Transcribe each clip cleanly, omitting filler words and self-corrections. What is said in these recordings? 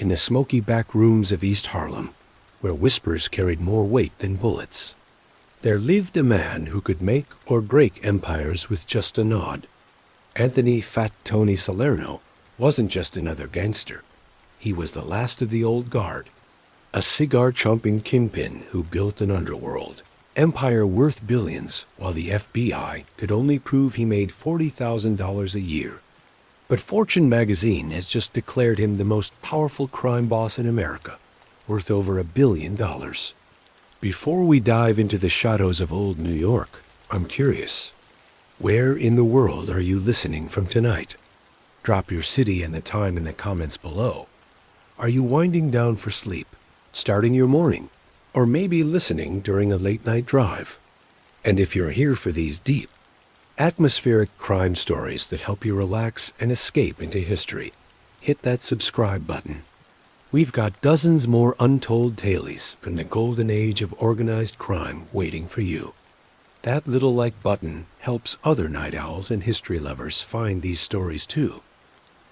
in the smoky back rooms of East Harlem, where whispers carried more weight than bullets, there lived a man who could make or break empires with just a nod. Anthony "Fat Tony" Salerno wasn't just another gangster. He was the last of the old guard, a cigar-chomping kingpin who built an underworld empire worth billions, while the FBI could only prove he made $40,000 a year. But Fortune magazine has just declared him the most powerful crime boss in America, worth over $1 billion. Before we dive into the shadows of old New York, I'm curious, where in the world are you listening from tonight? Drop your city and the time in the comments below. Are you winding down for sleep, starting your morning, or maybe listening during a late-night drive? And if you're here for these deep, atmospheric crime stories that help you relax and escape into history, hit that subscribe button. We've got dozens more untold tales from the golden age of organized crime waiting for you. That little like button helps other night owls and history lovers find these stories too.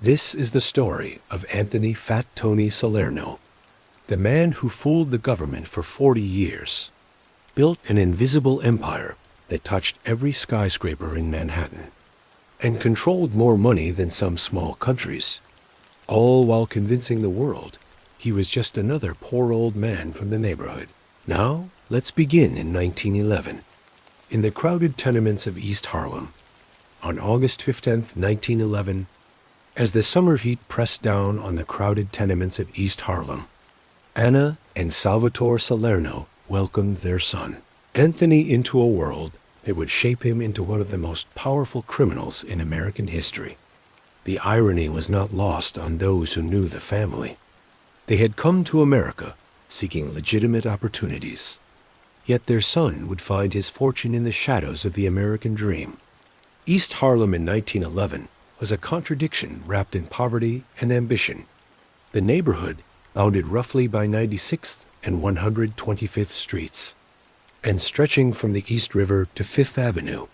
This is the story of Anthony "Fat Tony" Salerno, the man who fooled the government for 40 years, built an invisible empire that touched every skyscraper in Manhattan, and controlled more money than some small countries, all while convincing the world he was just another poor old man from the neighborhood. Now, let's begin in 1911, in the crowded tenements of East Harlem. On August 15th, 1911, as the summer heat pressed down on the crowded tenements of East Harlem, Anna and Salvatore Salerno welcomed their son, Anthony, into a world that would shape him into one of the most powerful criminals in American history. The irony was not lost on those who knew the family. They had come to America seeking legitimate opportunities, yet their son would find his fortune in the shadows of the American dream. East Harlem in 1911 was a contradiction wrapped in poverty and ambition. The neighborhood, bounded roughly by 96th and 125th Streets, and stretching from the East River to Fifth Avenue,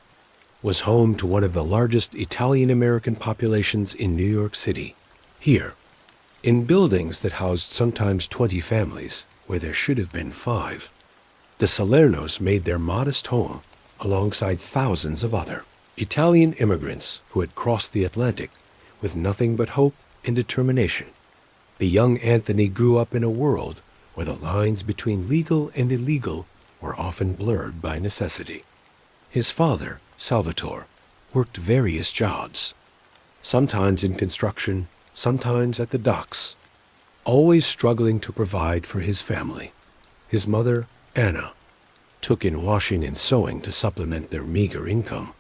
was home to one of the largest Italian-American populations in New York City. Here, in buildings that housed sometimes 20 families where there should have been 5, the Salernos made their modest home alongside thousands of other Italian immigrants who had crossed the Atlantic with nothing but hope and determination. The young Anthony grew up in a world where the lines between legal and illegal were often blurred by necessity. His father, Salvatore, worked various jobs, sometimes in construction, sometimes at the docks, always struggling to provide for his family. His mother, Anna, took in washing and sewing to supplement their meager income.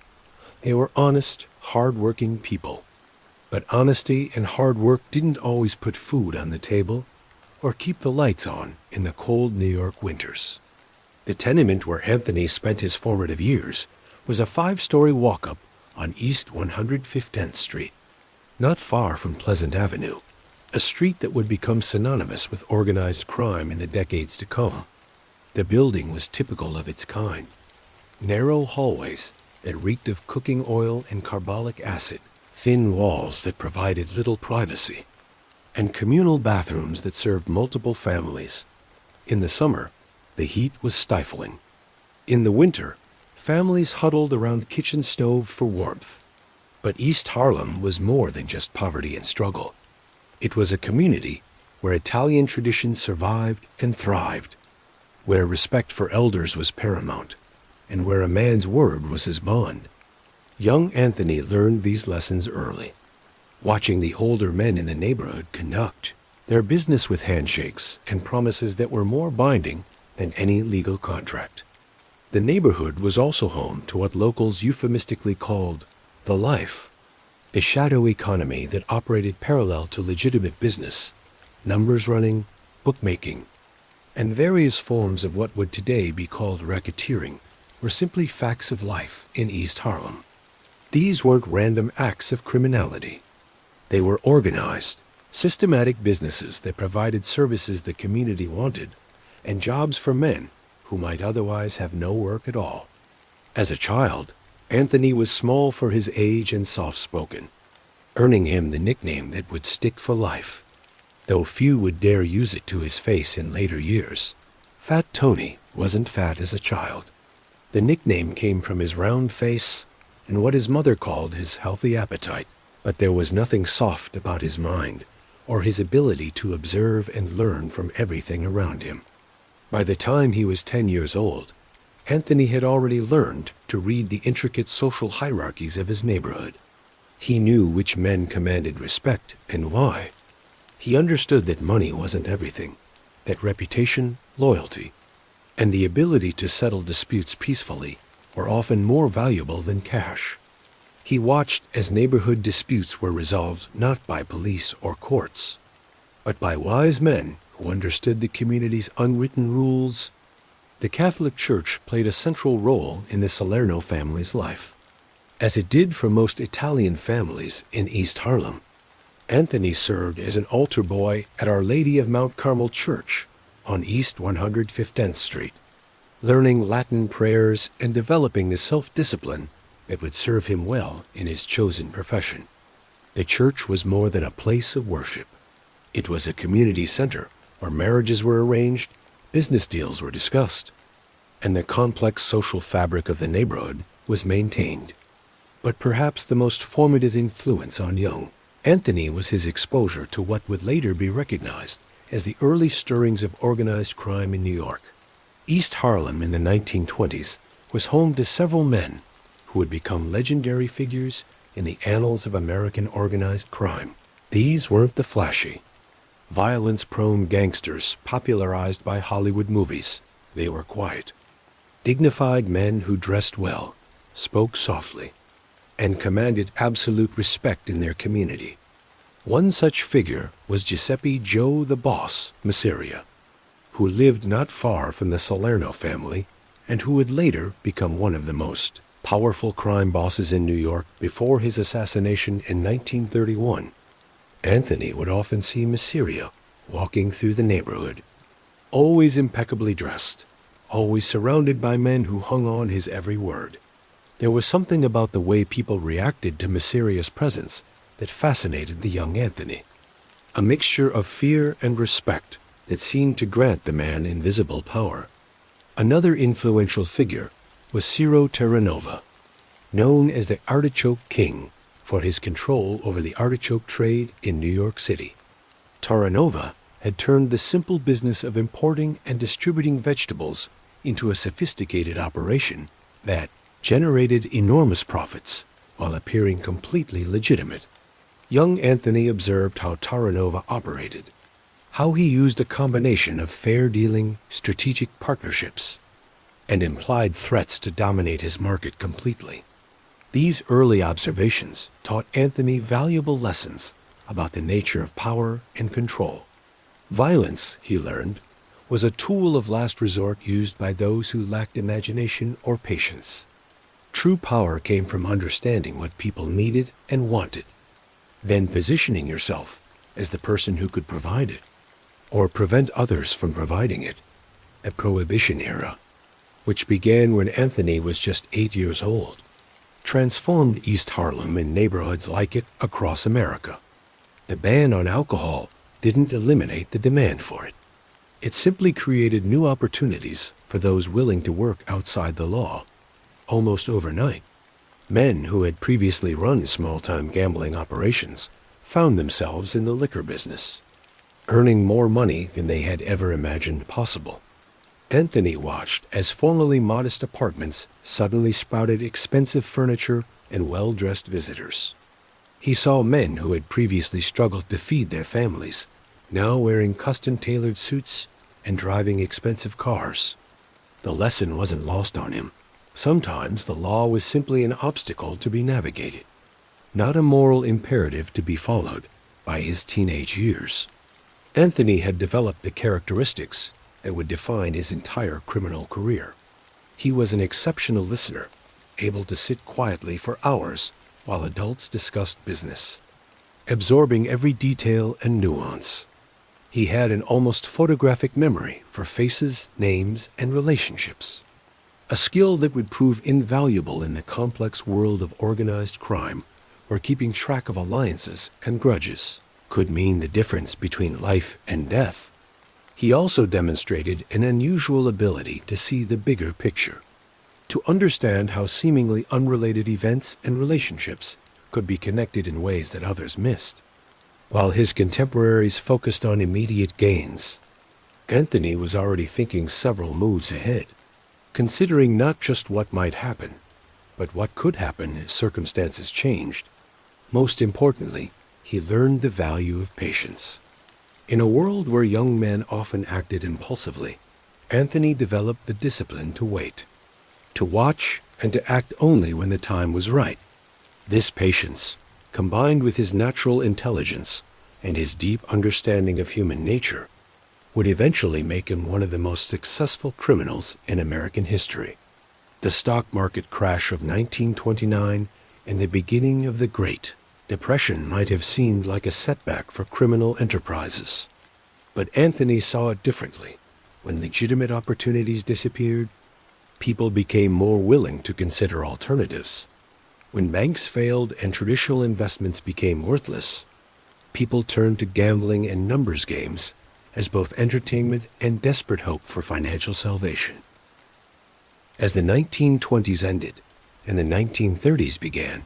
They were honest, hard-working people. But honesty and hard work didn't always put food on the table or keep the lights on in the cold New York winters. The tenement where Anthony spent his formative years was a 5-story walk-up on East 115th Street, not far from Pleasant Avenue, a street that would become synonymous with organized crime in the decades to come. The building was typical of its kind. Narrow hallways that reeked of cooking oil and carbolic acid, thin walls that provided little privacy, and communal bathrooms that served multiple families. In the summer, the heat was stifling. In the winter, families huddled around the kitchen stove for warmth. But East Harlem was more than just poverty and struggle. It was a community where Italian traditions survived and thrived, where respect for elders was paramount, and where a man's word was his bond. Young Anthony learned these lessons early, watching the older men in the neighborhood conduct their business with handshakes and promises that were more binding than any legal contract. The neighborhood was also home to what locals euphemistically called the life, a shadow economy that operated parallel to legitimate business, numbers running, bookmaking, and various forms of what would today be called racketeering were simply facts of life in East Harlem. These weren't random acts of criminality. They were organized, systematic businesses that provided services the community wanted and jobs for men who might otherwise have no work at all. As a child, Anthony was small for his age and soft-spoken, earning him the nickname that would stick for life, though few would dare use it to his face in later years. Fat Tony wasn't fat as a child. The nickname came from his round face and what his mother called his healthy appetite, but there was nothing soft about his mind or his ability to observe and learn from everything around him. By the time he was 10 years old, Anthony had already learned to read the intricate social hierarchies of his neighborhood. He knew which men commanded respect and why. He understood that money wasn't everything, that reputation, loyalty, and the ability to settle disputes peacefully were often more valuable than cash. He watched as neighborhood disputes were resolved not by police or courts, but by wise men who understood the community's unwritten rules. The Catholic Church played a central role in the Salerno family's life, as it did for most Italian families in East Harlem. Anthony served as an altar boy at Our Lady of Mount Carmel Church on East 115th Street, learning Latin prayers and developing the self-discipline that would serve him well in his chosen profession. The church was more than a place of worship. It was a community center where marriages were arranged, business deals were discussed, and the complex social fabric of the neighborhood was maintained. But perhaps the most formative influence on young Anthony was his exposure to what would later be recognized as the early stirrings of organized crime in New York. East Harlem in the 1920s was home to several men who would become legendary figures in the annals of American organized crime. These weren't the flashy, violence-prone gangsters popularized by Hollywood movies. They were quiet, dignified men who dressed well, spoke softly, and commanded absolute respect in their community. One such figure was Giuseppe Joe the Boss Masseria, who lived not far from the Salerno family and who would later become one of the most powerful crime bosses in New York before his assassination in 1931. Anthony would often see Masseria walking through the neighborhood, always impeccably dressed, always surrounded by men who hung on his every word. There was something about the way people reacted to Masseria's presence that fascinated the young Anthony, a mixture of fear and respect that seemed to grant the man invisible power. Another influential figure was Ciro Terranova, known as the Artichoke King for his control over the artichoke trade in New York City. Terranova had turned the simple business of importing and distributing vegetables into a sophisticated operation that generated enormous profits while appearing completely legitimate. Young Anthony observed how Terranova operated, how he used a combination of fair dealing, strategic partnerships, and implied threats to dominate his market completely. These early observations taught Anthony valuable lessons about the nature of power and control. Violence, he learned, was a tool of last resort used by those who lacked imagination or patience. True power came from understanding what people needed and wanted, then positioning yourself as the person who could provide it, or prevent others from providing it. A Prohibition era, which began when Anthony was just 8 years old, transformed East Harlem and neighborhoods like it across America. The ban on alcohol didn't eliminate the demand for it. It simply created new opportunities for those willing to work outside the law. Almost overnight, men who had previously run small-time gambling operations found themselves in the liquor business, earning more money than they had ever imagined possible. Anthony watched as formerly modest apartments suddenly sprouted expensive furniture and well-dressed visitors. He saw men who had previously struggled to feed their families, now wearing custom-tailored suits and driving expensive cars. The lesson wasn't lost on him. Sometimes the law was simply an obstacle to be navigated, not a moral imperative to be followed by his teenage years. Anthony had developed the characteristics that would define his entire criminal career. He was an exceptional listener, able to sit quietly for hours while adults discussed business, absorbing every detail and nuance. He had an almost photographic memory for faces, names, and relationships, a skill that would prove invaluable in the complex world of organized crime, where keeping track of alliances and grudges could mean the difference between life and death, he also demonstrated an unusual ability to see the bigger picture, to understand how seemingly unrelated events and relationships could be connected in ways that others missed. While his contemporaries focused on immediate gains, Anthony was already thinking several moves ahead, considering not just what might happen, but what could happen if circumstances changed. Most importantly, he learned the value of patience. In a world where young men often acted impulsively, Anthony developed the discipline to wait, to watch, and to act only when the time was right. This patience, combined with his natural intelligence and his deep understanding of human nature, would eventually make him one of the most successful criminals in American history. The stock market crash of 1929 and the beginning of the Great Depression might have seemed like a setback for criminal enterprises. But Anthony saw it differently. When legitimate opportunities disappeared, people became more willing to consider alternatives. When banks failed and traditional investments became worthless, people turned to gambling and numbers games as both entertainment and desperate hope for financial salvation. As the 1920s ended and the 1930s began,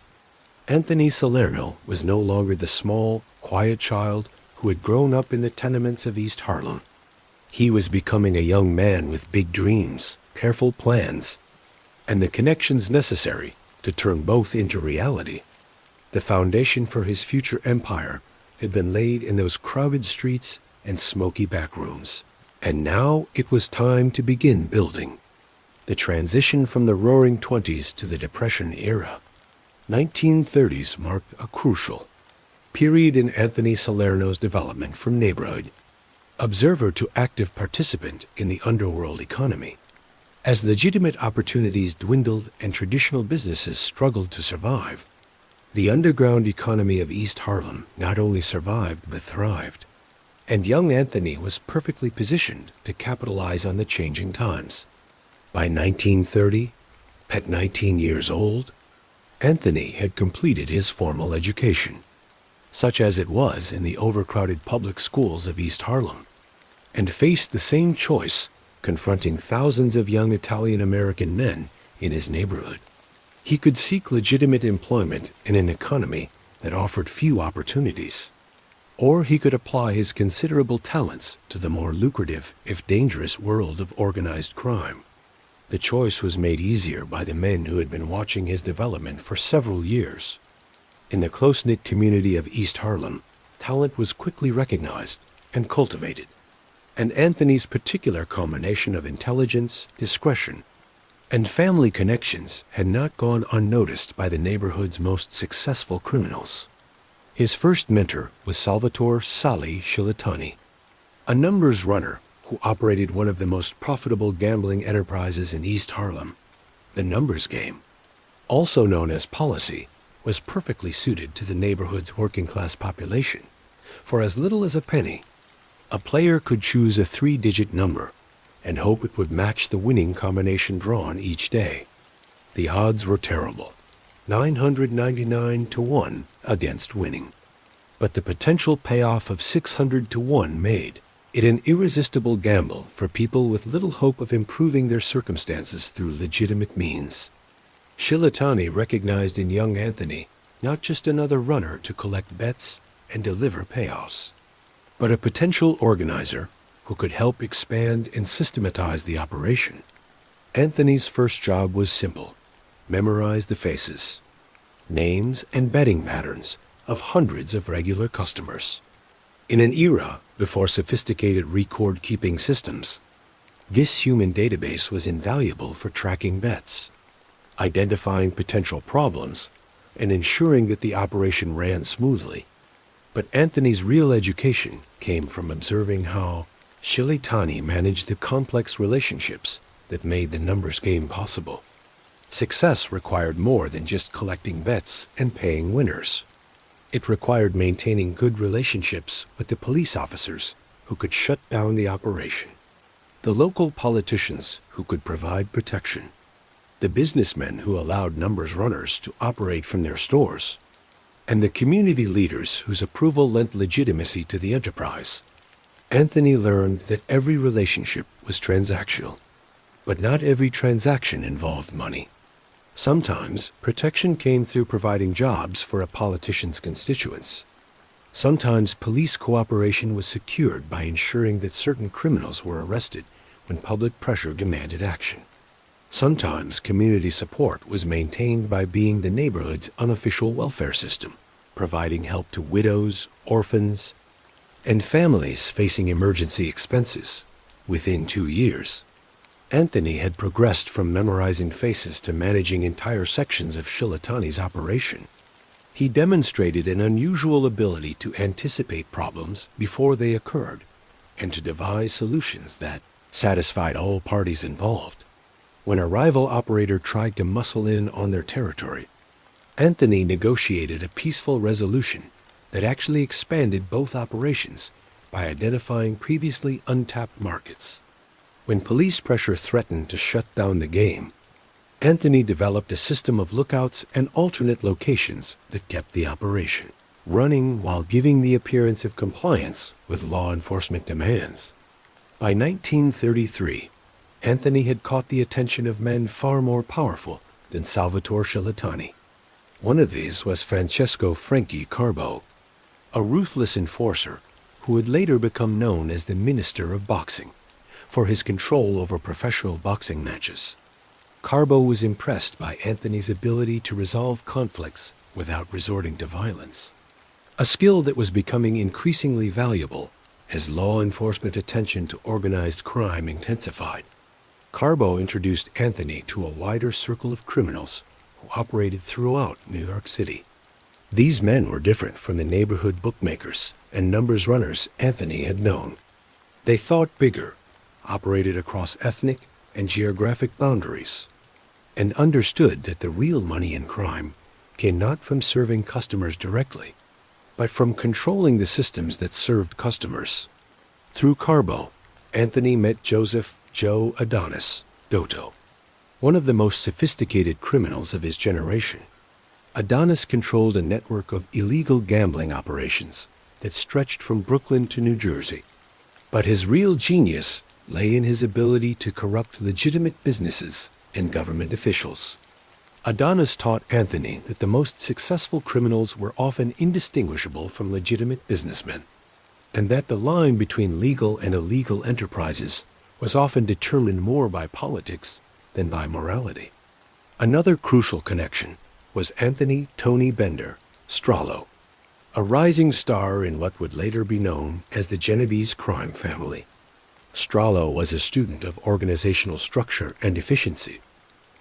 Anthony Salerno was no longer the small, quiet child who had grown up in the tenements of East Harlem. He was becoming a young man with big dreams, careful plans, and the connections necessary to turn both into reality. The foundation for his future empire had been laid in those crowded streets and smoky back rooms, and now it was time to begin building. The transition from the Roaring Twenties to the Depression era, 1930s, marked a crucial period in Anthony Salerno's development from neighborhood observer to active participant in the underworld economy. As legitimate opportunities dwindled and traditional businesses struggled to survive, the underground economy of East Harlem not only survived but thrived, and young Anthony was perfectly positioned to capitalize on the changing times. By 1930, at 19 years old, Anthony had completed his formal education, such as it was in the overcrowded public schools of East Harlem, and faced the same choice confronting thousands of young Italian-American men in his neighborhood. He could seek legitimate employment in an economy that offered few opportunities, or he could apply his considerable talents to the more lucrative, if dangerous, world of organized crime. The choice was made easier by the men who had been watching his development for several years. In the close-knit community of East Harlem, talent was quickly recognized and cultivated, and Anthony's particular combination of intelligence, discretion, and family connections had not gone unnoticed by the neighborhood's most successful criminals. His first mentor was Salvatore "Sally" Giuliani, a numbers runner who operated one of the most profitable gambling enterprises in East Harlem. The numbers game, also known as policy, was perfectly suited to the neighborhood's working-class population. For as little as a penny, a player could choose a 3-digit number and hope it would match the winning combination drawn each day. The odds were terrible, 999 to 1 against winning, but the potential payoff of 600 to 1 made it an irresistible gamble for people with little hope of improving their circumstances through legitimate means. Giuliani recognized in young Anthony not just another runner to collect bets and deliver payoffs, but a potential organizer who could help expand and systematize the operation. Anthony's first job was simple: memorize the faces, names, and betting patterns of hundreds of regular customers. In an era before sophisticated record-keeping systems, this human database was invaluable for tracking bets, identifying potential problems, and ensuring that the operation ran smoothly. But Anthony's real education came from observing how Giuliani managed the complex relationships that made the numbers game possible. Success required more than just collecting bets and paying winners. It required maintaining good relationships with the police officers who could shut down the operation, the local politicians who could provide protection, the businessmen who allowed numbers runners to operate from their stores, and the community leaders whose approval lent legitimacy to the enterprise. Anthony learned that every relationship was transactional, but not every transaction involved money. Sometimes protection came through providing jobs for a politician's constituents. Sometimes police cooperation was secured by ensuring that certain criminals were arrested when public pressure demanded action. Sometimes community support was maintained by being the neighborhood's unofficial welfare system, providing help to widows, orphans, and families facing emergency expenses. Within 2 years, Anthony had progressed from memorizing faces to managing entire sections of Shilatani's operation. He demonstrated an unusual ability to anticipate problems before they occurred and to devise solutions that satisfied all parties involved. When a rival operator tried to muscle in on their territory, Anthony negotiated a peaceful resolution that actually expanded both operations by identifying previously untapped markets. When police pressure threatened to shut down the game, Anthony developed a system of lookouts and alternate locations that kept the operation running while giving the appearance of compliance with law enforcement demands. By 1933, Anthony had caught the attention of men far more powerful than Salvatore Shilatani. One of these was Francesco Franchi Carbo, a ruthless enforcer who would later become known as the Minister of Boxing for his control over professional boxing matches. Carbo was impressed by Anthony's ability to resolve conflicts without resorting to violence, a skill that was becoming increasingly valuable as law enforcement attention to organized crime intensified. Carbo introduced Anthony to a wider circle of criminals who operated throughout New York City. These men were different from the neighborhood bookmakers and numbers runners Anthony had known. They thought bigger, operated across ethnic and geographic boundaries, and understood that the real money in crime came not from serving customers directly, but from controlling the systems that served customers. Through Carbo, Anthony met Joseph Joe Adonis Dotto, one of the most sophisticated criminals of his generation. Adonis controlled a network of illegal gambling operations that stretched from Brooklyn to New Jersey. But his real genius lay in his ability to corrupt legitimate businesses and government officials. Adonis taught Anthony that the most successful criminals were often indistinguishable from legitimate businessmen, and that the line between legal and illegal enterprises was often determined more by politics than by morality. Another crucial connection was Anthony Tony Bender Strollo, a rising star in what would later be known as the Genovese crime family. Strollo was a student of organizational structure and efficiency,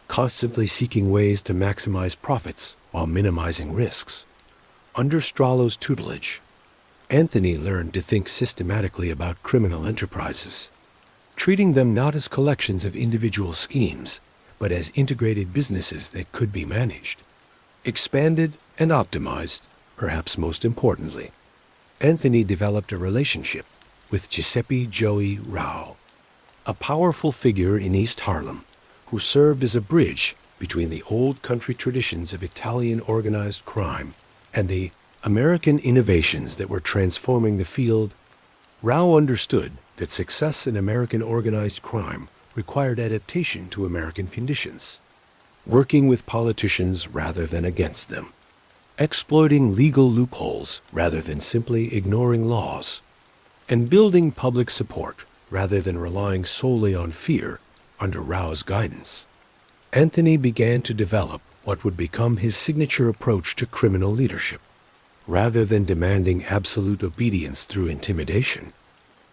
constantly seeking ways to maximize profits while minimizing risks. Under Strollo's tutelage, Anthony learned to think systematically about criminal enterprises, treating them not as collections of individual schemes, but as integrated businesses that could be managed, expanded, and optimized. Perhaps most importantly, Anthony developed a relationship with Giuseppe Joey Rao, a powerful figure in East Harlem who served as a bridge between the old country traditions of Italian organized crime and the American innovations that were transforming the field. Rao understood that success in American organized crime required adaptation to American conditions, working with politicians rather than against them, exploiting legal loopholes rather than simply ignoring laws, and building public support rather than relying solely on fear. Under Rao's guidance, Anthony began to develop what would become his signature approach to criminal leadership. Rather than demanding absolute obedience through intimidation,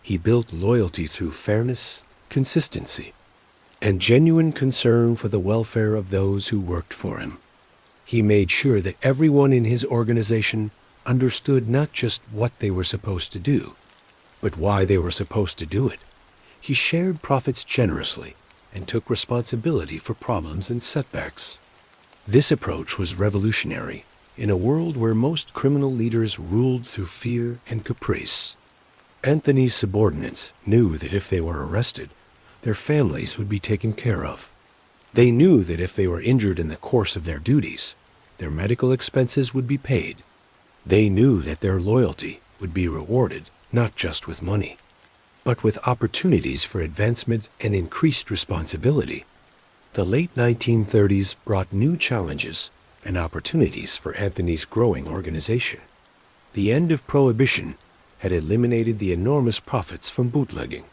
he built loyalty through fairness, consistency, and genuine concern for the welfare of those who worked for him. He made sure that everyone in his organization understood not just what they were supposed to do, but why they were supposed to do it. He shared profits generously and took responsibility for problems and setbacks. This approach was revolutionary in a world where most criminal leaders ruled through fear and caprice. Anthony's subordinates knew that if they were arrested, their families would be taken care of. They knew that if they were injured in the course of their duties, their medical expenses would be paid, They knew that their loyalty would be rewarded not just with money, but with opportunities for advancement and increased responsibility. The late 1930s brought new challenges and opportunities for Anthony's growing organization. The end of Prohibition had eliminated the enormous profits from bootlegging,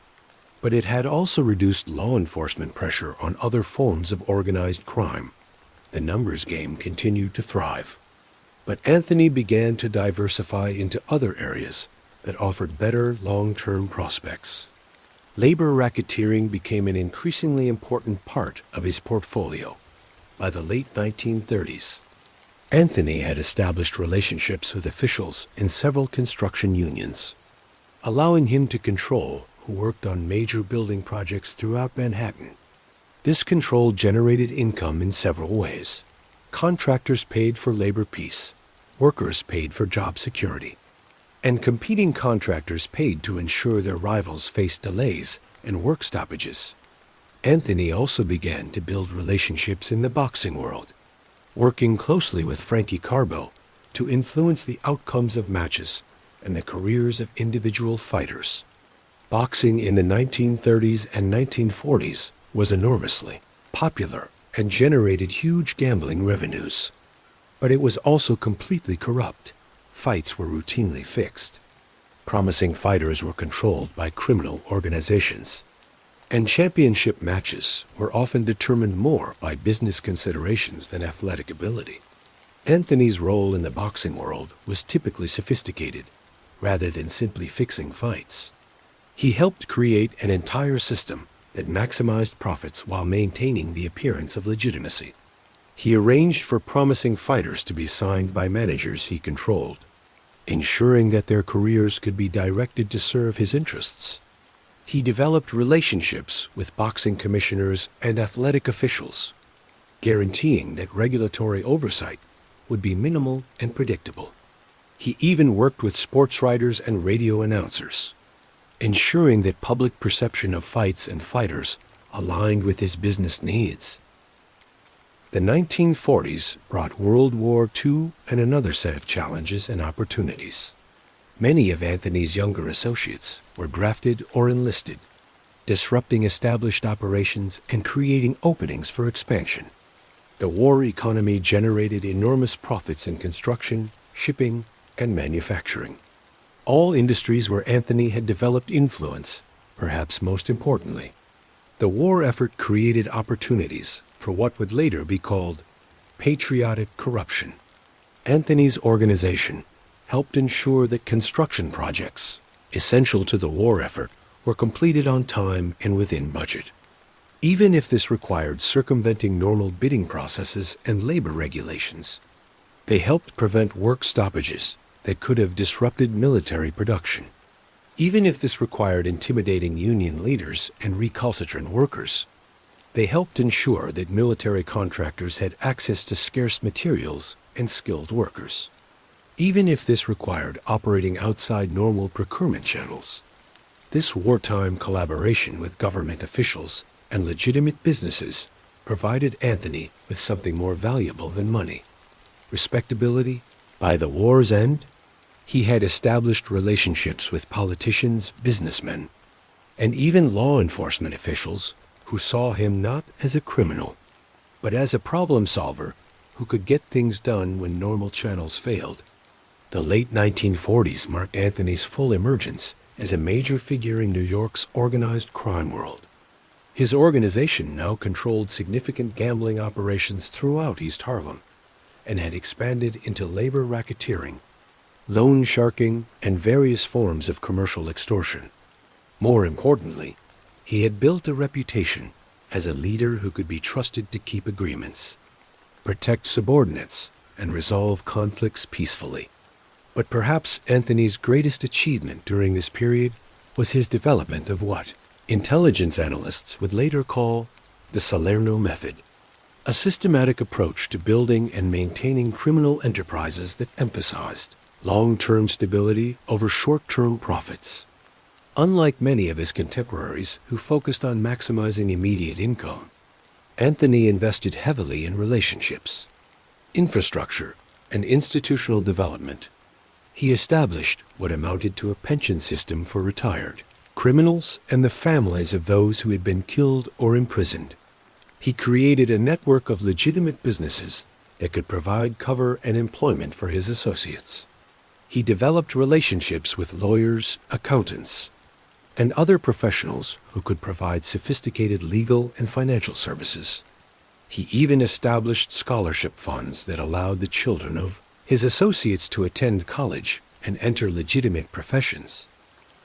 but it had also reduced law enforcement pressure on other forms of organized crime. The numbers game continued to thrive, but Anthony began to diversify into other areas that offered better long-term prospects. Labor racketeering became an increasingly important part of his portfolio. By the late 1930s, Anthony had established relationships with officials in several construction unions, allowing him to control who worked on major building projects throughout Manhattan. This control generated income in several ways. Contractors paid for labor peace, workers paid for job security, and competing contractors paid to ensure their rivals faced delays and work stoppages. Anthony also began to build relationships in the boxing world, working closely with Frankie Carbo to influence the outcomes of matches and the careers of individual fighters. Boxing in the 1930s and 1940s was enormously popular and generated huge gambling revenues. But it was also completely corrupt. Fights were routinely fixed. Promising fighters were controlled by criminal organizations. And championship matches were often determined more by business considerations than athletic ability. Anthony's role in the boxing world was typically sophisticated, rather than simply fixing fights. He helped create an entire system that maximized profits while maintaining the appearance of legitimacy. He arranged for promising fighters to be signed by managers he controlled, ensuring that their careers could be directed to serve his interests. He developed relationships with boxing commissioners and athletic officials, guaranteeing that regulatory oversight would be minimal and predictable. He even worked with sports writers and radio announcers, ensuring that public perception of fights and fighters aligned with his business needs. The 1940s brought World War II and another set of challenges and opportunities. Many of Anthony's younger associates were drafted or enlisted, disrupting established operations and creating openings for expansion. The war economy generated enormous profits in construction, shipping, and manufacturing, all industries where Anthony had developed influence. Perhaps most importantly, the war effort created opportunities for what would later be called patriotic corruption. Anthony's organization helped ensure that construction projects essential to the war effort were completed on time and within budget, even if this required circumventing normal bidding processes and labor regulations. They helped prevent work stoppages that could have disrupted military production, even if this required intimidating union leaders and recalcitrant workers. They helped ensure that military contractors had access to scarce materials and skilled workers, even if this required operating outside normal procurement channels. This wartime collaboration with government officials and legitimate businesses provided Anthony with something more valuable than money: respectability. By the war's end, he had established relationships with politicians, businessmen, and even law enforcement officials who saw him not as a criminal, but as a problem solver who could get things done when normal channels failed. The late 1940s marked Anthony's full emergence as a major figure in New York's organized crime world. His organization now controlled significant gambling operations throughout East Harlem and had expanded into labor racketeering, loan sharking, and various forms of commercial extortion. More importantly, he had built a reputation as a leader who could be trusted to keep agreements, protect subordinates, and resolve conflicts peacefully. But perhaps Anthony's greatest achievement during this period was his development of what intelligence analysts would later call the Salerno method, a systematic approach to building and maintaining criminal enterprises that emphasized long-term stability over short-term profits. Unlike many of his contemporaries who focused on maximizing immediate income, Anthony invested heavily in relationships, infrastructure, and institutional development. He established what amounted to a pension system for retired criminals and the families of those who had been killed or imprisoned. He created a network of legitimate businesses that could provide cover and employment for his associates. He developed relationships with lawyers, accountants, and other professionals who could provide sophisticated legal and financial services. He even established scholarship funds that allowed the children of his associates to attend college and enter legitimate professions.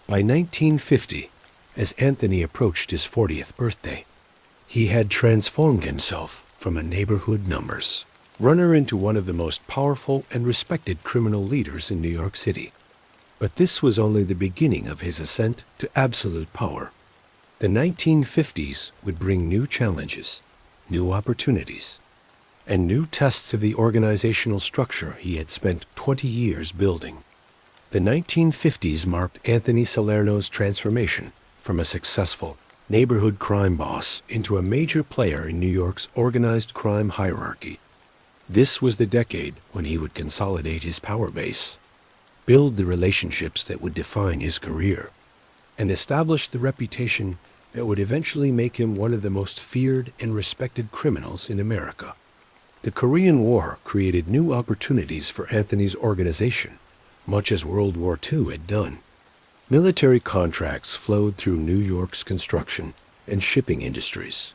By 1950, as Anthony approached his 40th birthday, he had transformed himself from a neighborhood numbers runner into one of the most powerful and respected criminal leaders in New York City. But this was only the beginning of his ascent to absolute power. The 1950s would bring new challenges, new opportunities, and new tests of the organizational structure he had spent 20 years building. The 1950s marked Anthony Salerno's transformation from a successful neighborhood crime boss into a major player in New York's organized crime hierarchy. This was the decade when he would consolidate his power base, build the relationships that would define his career, and establish the reputation that would eventually make him one of the most feared and respected criminals in America. The Korean War created new opportunities for Anthony's organization, much as World War II had done. Military contracts flowed through New York's construction and shipping industries,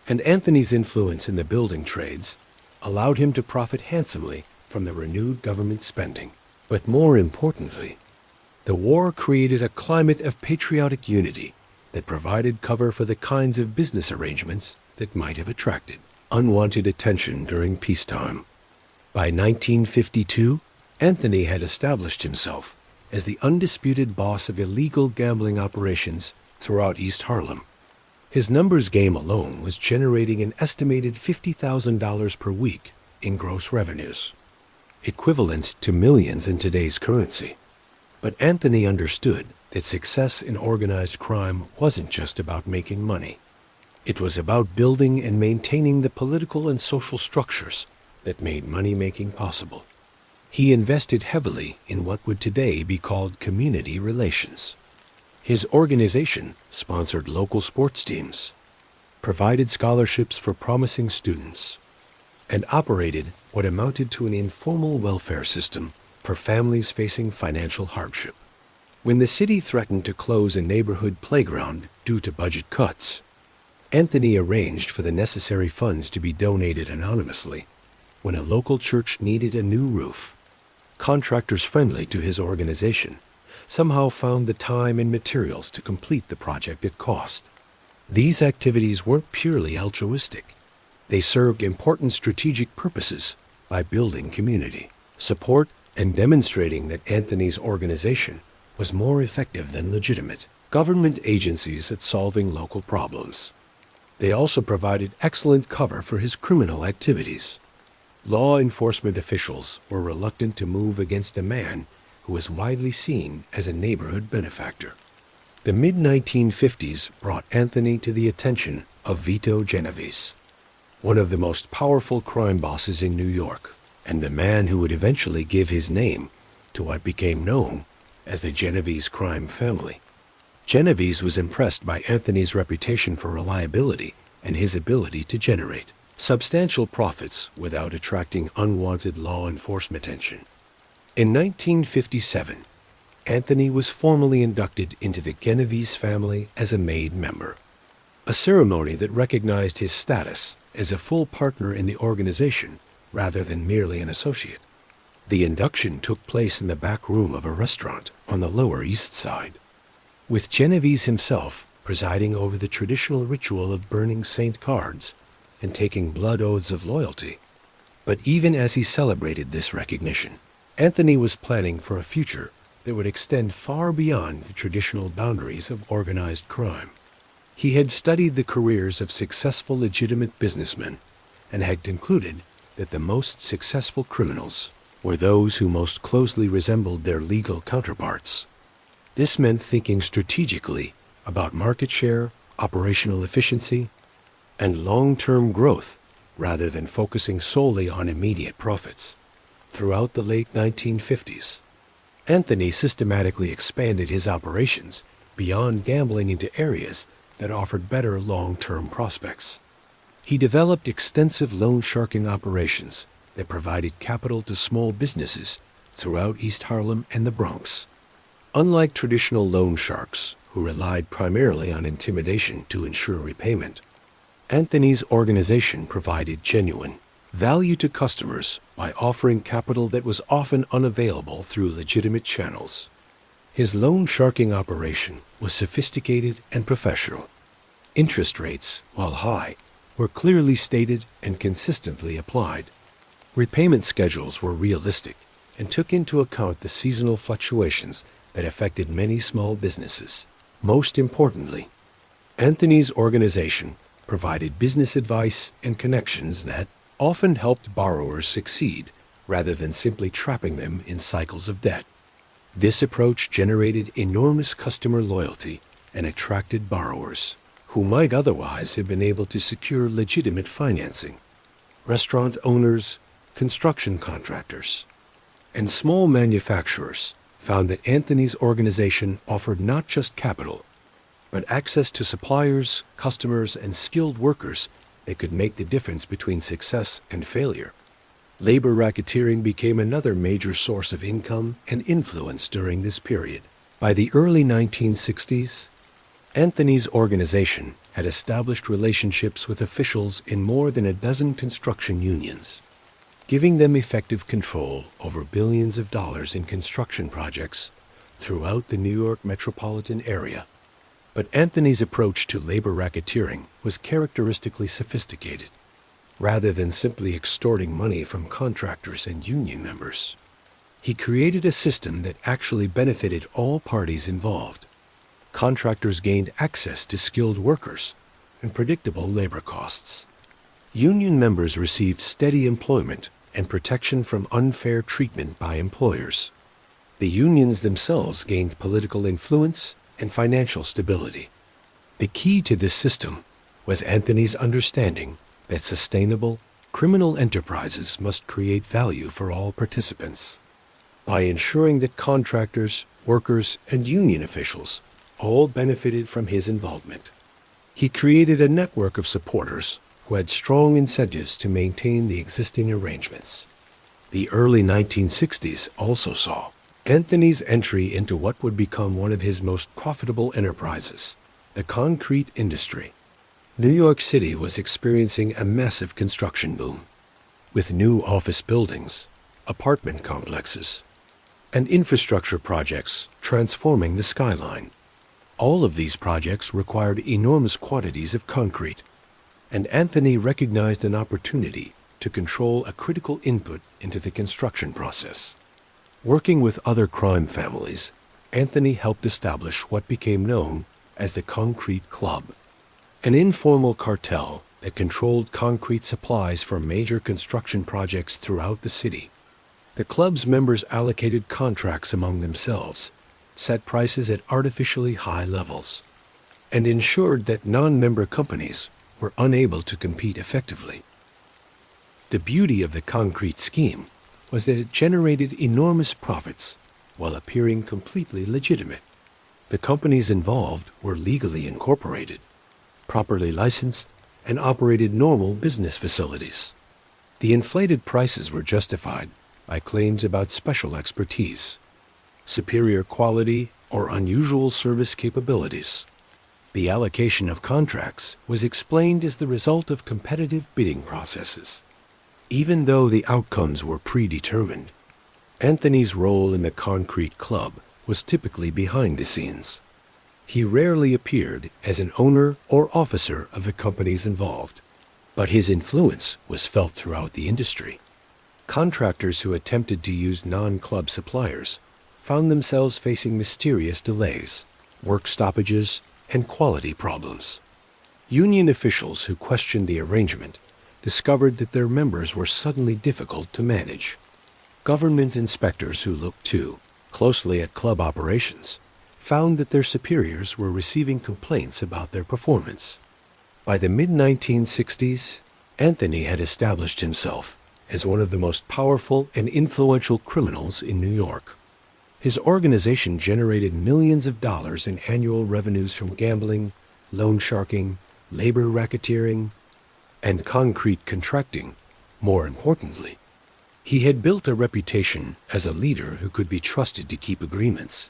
and Anthony's influence in the building trades allowed him to profit handsomely from the renewed government spending. But more importantly, the war created a climate of patriotic unity that provided cover for the kinds of business arrangements that might have attracted unwanted attention during peacetime. By 1952, Anthony had established himself as the undisputed boss of illegal gambling operations throughout East Harlem. His numbers game alone was generating an estimated $50,000 per week in gross revenues, equivalent to millions in today's currency. But Anthony understood that success in organized crime wasn't just about making money. It was about building and maintaining the political and social structures that made money-making possible. He invested heavily in what would today be called community relations. His organization sponsored local sports teams, provided scholarships for promising students, and operated what amounted to an informal welfare system for families facing financial hardship. When the city threatened to close a neighborhood playground due to budget cuts, Anthony arranged for the necessary funds to be donated anonymously. When a local church needed a new roof, contractors friendly to his organization somehow found the time and materials to complete the project at cost. These activities weren't purely altruistic. They served important strategic purposes by building community support and demonstrating that Anthony's organization was more effective than legitimate government agencies at solving local problems. They also provided excellent cover for his criminal activities. Law enforcement officials were reluctant to move against a man who was widely seen as a neighborhood benefactor. The mid-1950s brought Anthony to the attention of Vito Genovese, one of the most powerful crime bosses in New York, and the man who would eventually give his name to what became known as the Genovese crime family. Genovese was impressed by Anthony's reputation for reliability and his ability to generate substantial profits without attracting unwanted law enforcement attention. In 1957, Anthony was formally inducted into the Genovese family as a made member, a ceremony that recognized his status as a full partner in the organization rather than merely an associate. The induction took place in the back room of a restaurant on the Lower East Side, with Genovese himself presiding over the traditional ritual of burning saint cards and taking blood oaths of loyalty. But even as he celebrated this recognition, Anthony was planning for a future that would extend far beyond the traditional boundaries of organized crime. He had studied the careers of successful legitimate businessmen and had concluded that the most successful criminals were those who most closely resembled their legal counterparts. This meant thinking strategically about market share, operational efficiency, and long-term growth rather than focusing solely on immediate profits. Throughout the late 1950s, Anthony systematically expanded his operations beyond gambling into areas that offered better long-term prospects. He developed extensive loan sharking operations that provided capital to small businesses throughout East Harlem and the Bronx. Unlike traditional loan sharks, who relied primarily on intimidation to ensure repayment, Anthony's organization provided genuine value to customers by offering capital that was often unavailable through legitimate channels. His loan sharking operation was sophisticated and professional. Interest rates, while high, were clearly stated and consistently applied. Repayment schedules were realistic and took into account the seasonal fluctuations that affected many small businesses. Most importantly, Anthony's organization provided business advice and connections that often helped borrowers succeed rather than simply trapping them in cycles of debt. This approach generated enormous customer loyalty and attracted borrowers who might otherwise have been able to secure legitimate financing. Restaurant owners, construction contractors, and small manufacturers found that Anthony's organization offered not just capital, but access to suppliers, customers, and skilled workers that could make the difference between success and failure. Labor racketeering became another major source of income and influence during this period. By the early 1960s, Anthony's organization had established relationships with officials in more than a dozen construction unions, giving them effective control over billions of dollars in construction projects throughout the New York metropolitan area. But Anthony's approach to labor racketeering was characteristically sophisticated, rather than simply extorting money from contractors and union members. He created a system that actually benefited all parties involved. Contractors gained access to skilled workers and predictable labor costs. Union members received steady employment and protection from unfair treatment by employers. The unions themselves gained political influence and financial stability. The key to this system was Anthony's understanding that sustainable, criminal enterprises must create value for all participants. By ensuring that contractors, workers, and union officials all benefited from his involvement, he created a network of supporters who had strong incentives to maintain the existing arrangements. The early 1960s also saw Anthony's entry into what would become one of his most profitable enterprises, the concrete industry. New York City was experiencing a massive construction boom, with new office buildings, apartment complexes, and infrastructure projects transforming the skyline. All of these projects required enormous quantities of concrete, and Anthony recognized an opportunity to control a critical input into the construction process. Working with other crime families, Anthony helped establish what became known as the Concrete Club, an informal cartel that controlled concrete supplies for major construction projects throughout the city. The club's members allocated contracts among themselves, set prices at artificially high levels, and ensured that non-member companies were unable to compete effectively. The beauty of the concrete scheme was that it generated enormous profits while appearing completely legitimate. The companies involved were legally incorporated, properly licensed, and operated normal business facilities. The inflated prices were justified by claims about special expertise, superior quality, or unusual service capabilities. The allocation of contracts was explained as the result of competitive bidding processes. Even though the outcomes were predetermined, Anthony's role in the Concrete Club was typically behind the scenes. He rarely appeared as an owner or officer of the companies involved, but his influence was felt throughout the industry. Contractors who attempted to use non-club suppliers found themselves facing mysterious delays, work stoppages, and quality problems. Union officials who questioned the arrangement discovered that their members were suddenly difficult to manage. Government inspectors who looked too closely at club operations found that their superiors were receiving complaints about their performance. By the mid-1960s, Anthony had established himself as one of the most powerful and influential criminals in New York. His organization generated millions of dollars in annual revenues from gambling, loan sharking, labor racketeering, and concrete contracting. More importantly, he had built a reputation as a leader who could be trusted to keep agreements,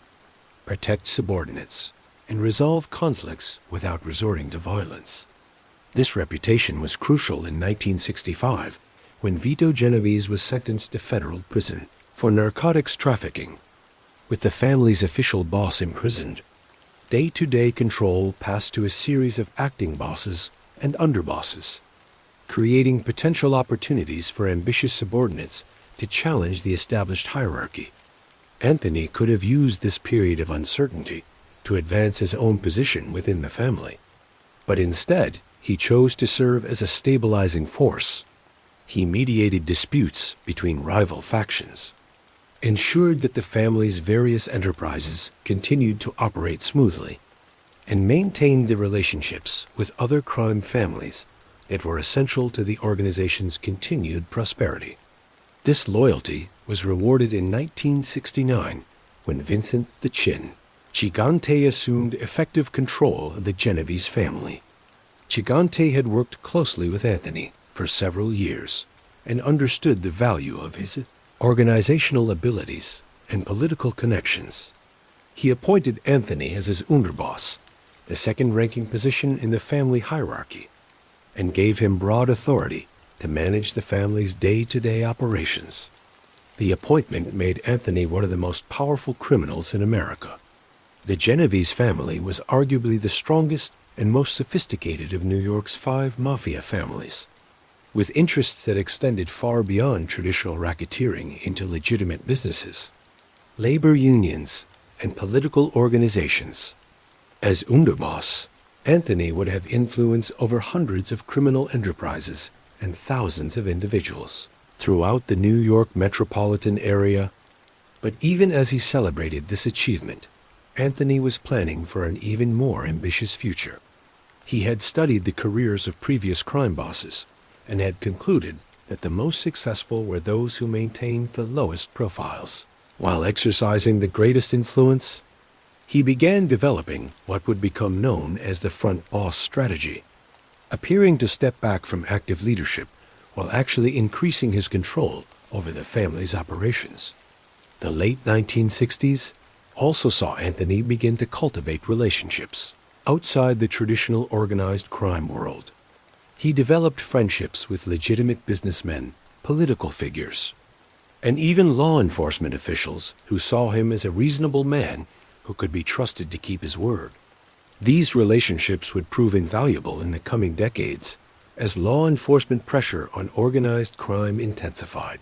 protect subordinates, and resolve conflicts without resorting to violence. This reputation was crucial in 1965 when Vito Genovese was sentenced to federal prison for narcotics trafficking. With the family's official boss imprisoned, day-to-day control passed to a series of acting bosses and underbosses, creating potential opportunities for ambitious subordinates to challenge the established hierarchy. Anthony could have used this period of uncertainty to advance his own position within the family, but instead he chose to serve as a stabilizing force. He mediated disputes between rival factions, ensured that the family's various enterprises continued to operate smoothly, and maintained the relationships with other crime families that were essential to the organization's continued prosperity. This loyalty was rewarded in 1969 when Vincent the Chin Gigante assumed effective control of the Genovese family. Gigante had worked closely with Anthony for several years and understood the value of his organizational abilities and political connections. He appointed Anthony as his underboss, the second-ranking position in the family hierarchy, and gave him broad authority to manage the family's day-to-day operations. The appointment made Anthony one of the most powerful criminals in America. The Genovese family was arguably the strongest and most sophisticated of New York's 5 mafia families, with interests that extended far beyond traditional racketeering into legitimate businesses, labor unions, and political organizations. As underboss, Anthony would have influence over hundreds of criminal enterprises and thousands of individuals throughout the New York metropolitan area. But even as he celebrated this achievement, Anthony was planning for an even more ambitious future. He had studied the careers of previous crime bosses and had concluded that the most successful were those who maintained the lowest profiles. While exercising the greatest influence, he began developing what would become known as the front boss strategy, appearing to step back from active leadership while actually increasing his control over the family's operations. The late 1960s also saw Anthony begin to cultivate relationships outside the traditional organized crime world. He developed friendships with legitimate businessmen, political figures, and even law enforcement officials who saw him as a reasonable man who could be trusted to keep his word. These relationships would prove invaluable in the coming decades as law enforcement pressure on organized crime intensified.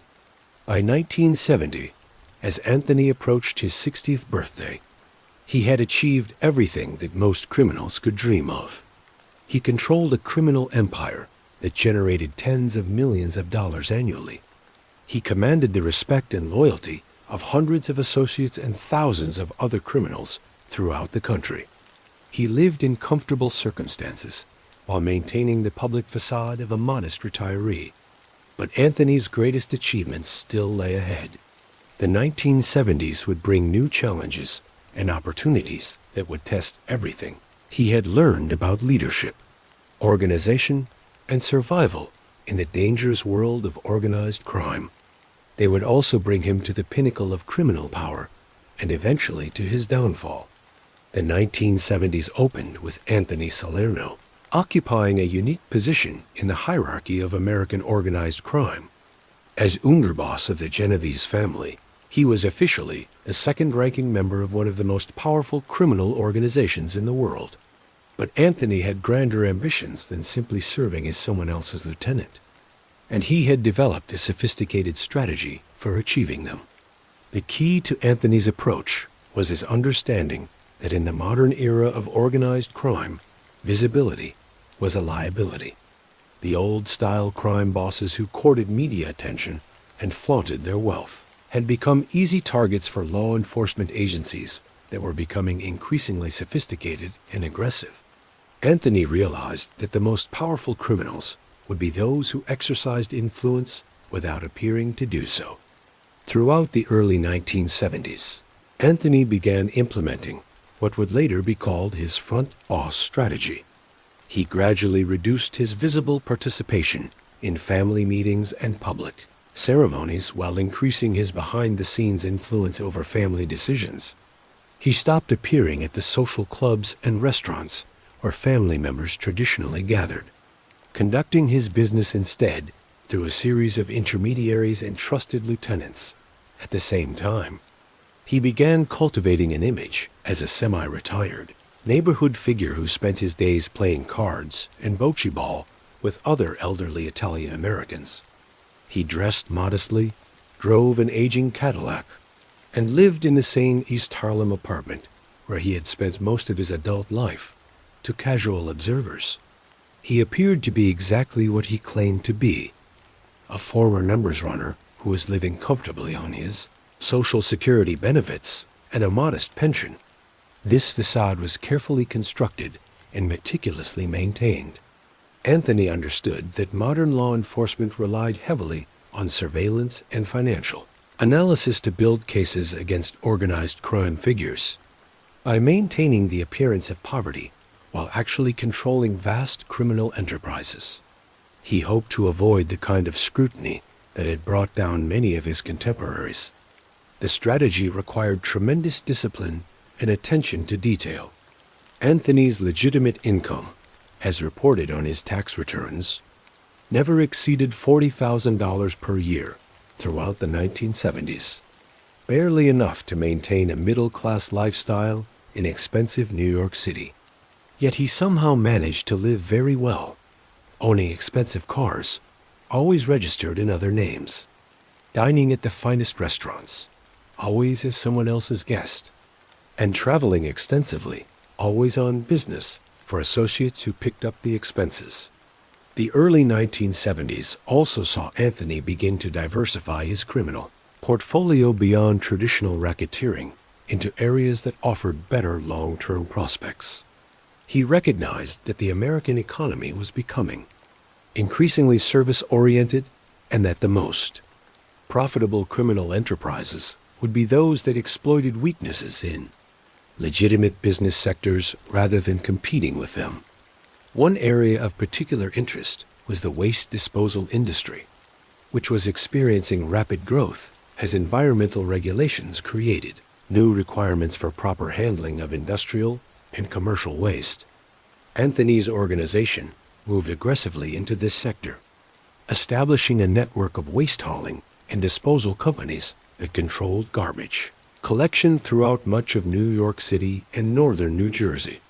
By 1970, as Anthony approached his 60th birthday, he had achieved everything that most criminals could dream of. He controlled a criminal empire that generated tens of millions of dollars annually. He commanded the respect and loyalty of hundreds of associates and thousands of other criminals throughout the country. He lived in comfortable circumstances while maintaining the public facade of a modest retiree. But Anthony's greatest achievements still lay ahead. The 1970s would bring new challenges and opportunities that would test everything he had learned about leadership, organization, and survival in the dangerous world of organized crime. They would also bring him to the pinnacle of criminal power and eventually to his downfall. The 1970s opened with Anthony Salerno occupying a unique position in the hierarchy of American organized crime. As underboss of the Genovese family, he was officially a second-ranking member of one of the most powerful criminal organizations in the world. But Anthony had grander ambitions than simply serving as someone else's lieutenant, and he had developed a sophisticated strategy for achieving them. The key to Anthony's approach was his understanding that in the modern era of organized crime, visibility was a liability. The old-style crime bosses who courted media attention and flaunted their wealth had become easy targets for law enforcement agencies that were becoming increasingly sophisticated and aggressive. Anthony realized that the most powerful criminals would be those who exercised influence without appearing to do so. Throughout the early 1970s, Anthony began implementing what would later be called his front boss strategy. He gradually reduced his visible participation in family meetings and public ceremonies while increasing his behind-the-scenes influence over family decisions. He stopped appearing at the social clubs and restaurants where family members traditionally gathered, conducting his business instead through a series of intermediaries and trusted lieutenants. At the same time, he began cultivating an image as a semi-retired neighborhood figure who spent his days playing cards and bocce ball with other elderly Italian Americans. He dressed modestly, drove an aging Cadillac, and lived in the same East Harlem apartment where he had spent most of his adult life. To casual observers, he appeared to be exactly what he claimed to be, a former numbers runner who was living comfortably on his Social Security benefits and a modest pension. This facade was carefully constructed and meticulously maintained. Anthony understood that modern law enforcement relied heavily on surveillance and financial analysis to build cases against organized crime figures. By maintaining the appearance of poverty while actually controlling vast criminal enterprises, he hoped to avoid the kind of scrutiny that had brought down many of his contemporaries. The strategy required tremendous discipline and attention to detail. Anthony's legitimate income, as reported on his tax returns, never exceeded $40,000 per year throughout the 1970s, barely enough to maintain a middle-class lifestyle in expensive New York City. Yet he somehow managed to live very well, owning expensive cars, always registered in other names, dining at the finest restaurants, always as someone else's guest, and traveling extensively, always on business for associates who picked up the expenses. The early 1970s also saw Anthony begin to diversify his criminal portfolio beyond traditional racketeering into areas that offered better long-term prospects. He recognized that the American economy was becoming increasingly service-oriented and that the most profitable criminal enterprises would be those that exploited weaknesses in legitimate business sectors rather than competing with them. One area of particular interest was the waste disposal industry, which was experiencing rapid growth as environmental regulations created new requirements for proper handling of industrial and commercial waste. Anthony's organization moved aggressively into this sector, establishing a network of waste hauling and disposal companies that controlled garbage collection throughout much of New York City and northern New Jersey.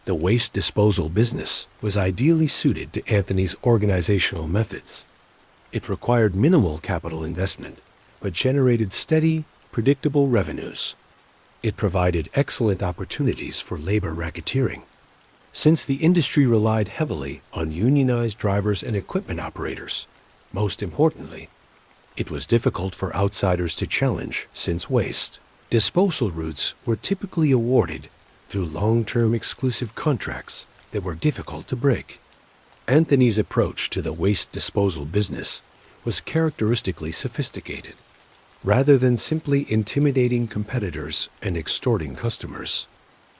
The waste disposal business was ideally suited to Anthony's organizational methods. It required minimal capital investment, but generated steady, predictable revenues. It provided excellent opportunities for labor racketeering, since the industry relied heavily on unionized drivers and equipment operators. Most importantly, it was difficult for outsiders to challenge, since waste disposal routes were typically awarded through long-term exclusive contracts that were difficult to break. Anthony's approach to the waste disposal business was characteristically sophisticated, rather than simply intimidating competitors and extorting customers.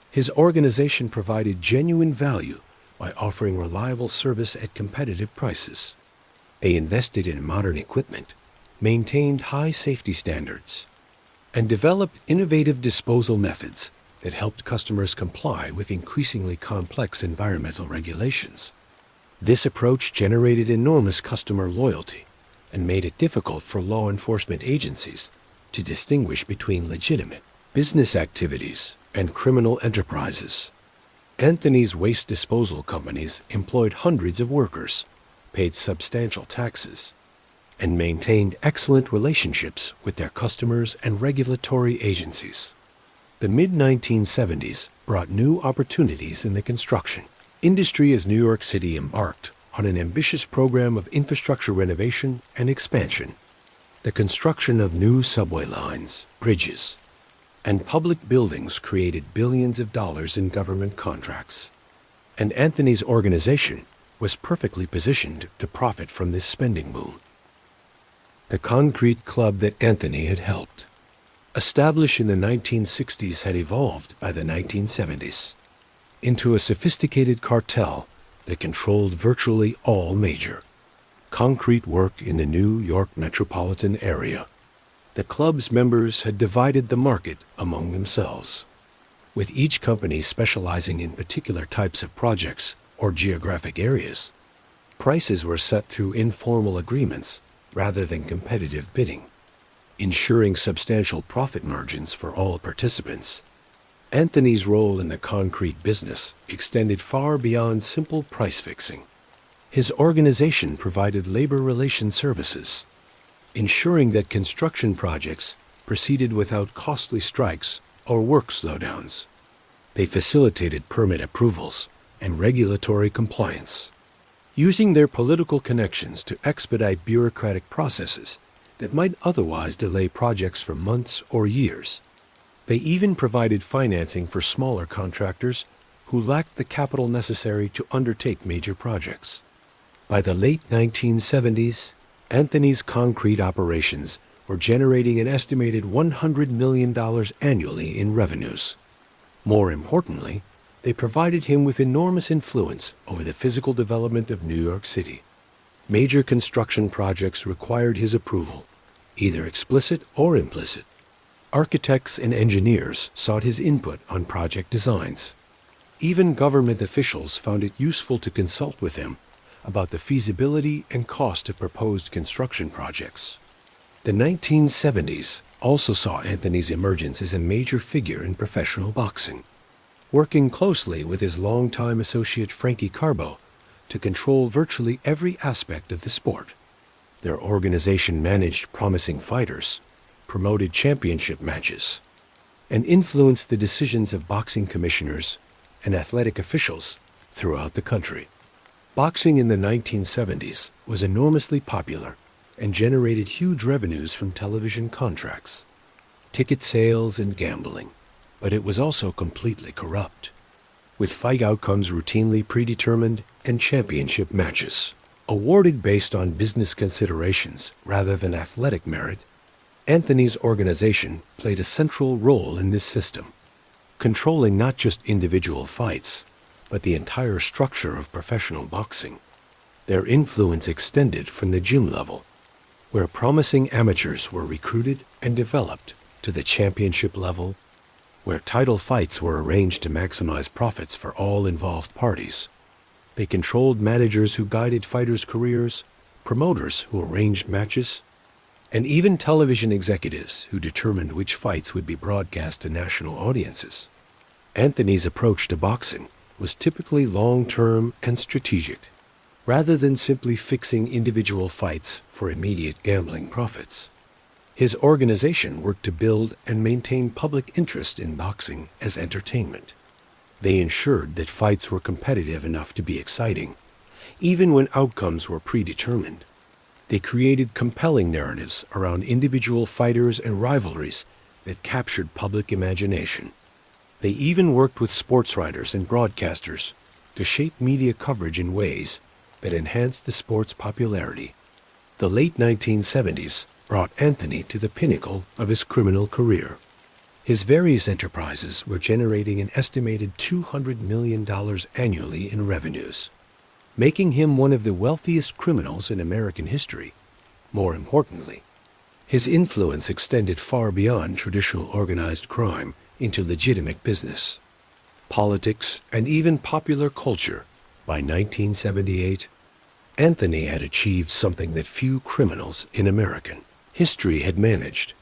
His organization provided genuine value by offering reliable service at competitive prices. They invested in modern equipment, maintained high safety standards, and developed innovative disposal methods that helped customers comply with increasingly complex environmental regulations. This approach generated enormous customer loyalty and made it difficult for law enforcement agencies to distinguish between legitimate business activities and criminal enterprises. Anthony's waste disposal companies employed hundreds of workers, paid substantial taxes, and maintained excellent relationships with their customers and regulatory agencies. The mid-1970s brought new opportunities in the construction industry as New York City embarked on an ambitious program of infrastructure renovation and expansion. The construction of new subway lines, bridges, and public buildings created billions of dollars in government contracts, and Anthony's organization was perfectly positioned to profit from this spending boom. The concrete club that Anthony had helped established in the 1960s, had evolved by the 1970s into a sophisticated cartel that controlled virtually all major concrete work in the New York metropolitan area. The club's members had divided the market among themselves, with each company specializing in particular types of projects or geographic areas. Prices were set through informal agreements rather than competitive bidding, ensuring substantial profit margins for all participants. Anthony's role in the concrete business extended far beyond simple price fixing. His organization provided labor relations services, ensuring that construction projects proceeded without costly strikes or work slowdowns. They facilitated permit approvals and regulatory compliance, using their political connections to expedite bureaucratic processes that might otherwise delay projects for months or years. They even provided financing for smaller contractors who lacked the capital necessary to undertake major projects. By the late 1970s, Anthony's concrete operations were generating an estimated $100 million annually in revenues. More importantly, they provided him with enormous influence over the physical development of New York City. Major construction projects required his approval, either explicit or implicit. Architects and engineers sought his input on project designs. Even government officials found it useful to consult with him about the feasibility and cost of proposed construction projects. The 1970s also saw Anthony's emergence as a major figure in professional boxing, working closely with his longtime associate Frankie Carbo to control virtually every aspect of the sport. Their organization managed promising fighters, promoted championship matches, and influenced the decisions of boxing commissioners and athletic officials throughout the country. Boxing in the 1970s was enormously popular and generated huge revenues from television contracts, ticket sales, and gambling, but it was also completely corrupt, with fight outcomes routinely predetermined and championship matches awarded based on business considerations rather than athletic merit. Anthony's organization played a central role in this system, controlling not just individual fights, but the entire structure of professional boxing. Their influence extended from the gym level, where promising amateurs were recruited and developed, to the championship level, where title fights were arranged to maximize profits for all involved parties. They controlled managers who guided fighters' careers, promoters who arranged matches, and even television executives who determined which fights would be broadcast to national audiences. Anthony's approach to boxing was typically long-term and strategic, rather than simply fixing individual fights for immediate gambling profits. His organization worked to build and maintain public interest in boxing as entertainment. They ensured that fights were competitive enough to be exciting, even when outcomes were predetermined. They created compelling narratives around individual fighters and rivalries that captured public imagination. They even worked with sports writers and broadcasters to shape media coverage in ways that enhanced the sport's popularity. The late 1970s brought Anthony to the pinnacle of his criminal career. His various enterprises were generating an estimated $200 million annually in revenues, making him one of the wealthiest criminals in American history. More importantly, his influence extended far beyond traditional organized crime into legitimate business, politics, and even popular culture. By 1978, Anthony had achieved something that few criminals in American history had managed.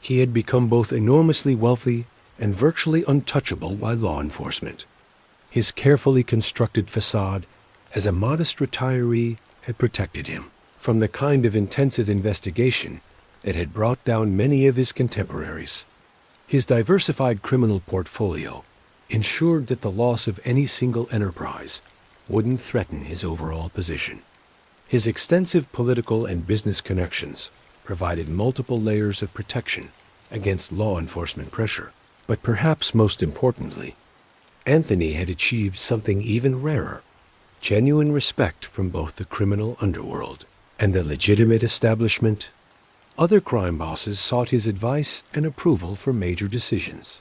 He had become both enormously wealthy and virtually untouchable by law enforcement. His carefully constructed facade as a modest retiree had protected him from the kind of intensive investigation that had brought down many of his contemporaries. His diversified criminal portfolio ensured that the loss of any single enterprise wouldn't threaten his overall position. His extensive political and business connections provided multiple layers of protection against law enforcement pressure. But perhaps most importantly, Anthony had achieved something even rarer: genuine respect from both the criminal underworld and the legitimate establishment Other crime bosses sought his advice and approval for major decisions.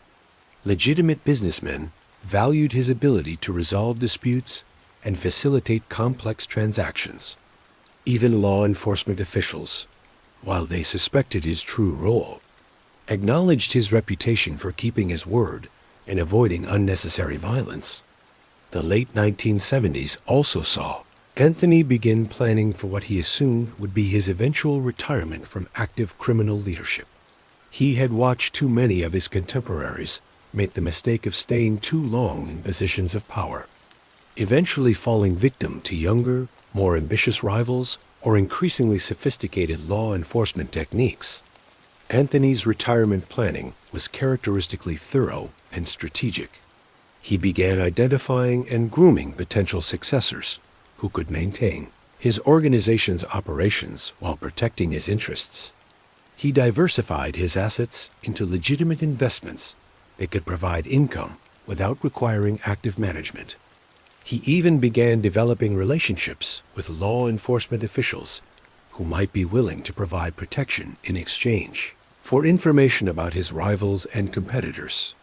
Legitimate businessmen valued his ability to resolve disputes and facilitate complex transactions. Even law enforcement officials, while they suspected his true role, acknowledged his reputation for keeping his word and avoiding unnecessary violence. The late 1970s also saw Anthony begin planning for what he assumed would be his eventual retirement from active criminal leadership. He had watched too many of his contemporaries make the mistake of staying too long in positions of power, eventually falling victim to younger, more ambitious rivals or increasingly sophisticated law enforcement techniques. Anthony's retirement planning was characteristically thorough and strategic. He began identifying and grooming potential successors who could maintain his organization's operations while protecting his interests. He diversified his assets into legitimate investments that could provide income without requiring active management. He even began developing relationships with law enforcement officials who might be willing to provide protection in exchange for information about his rivals and competitors.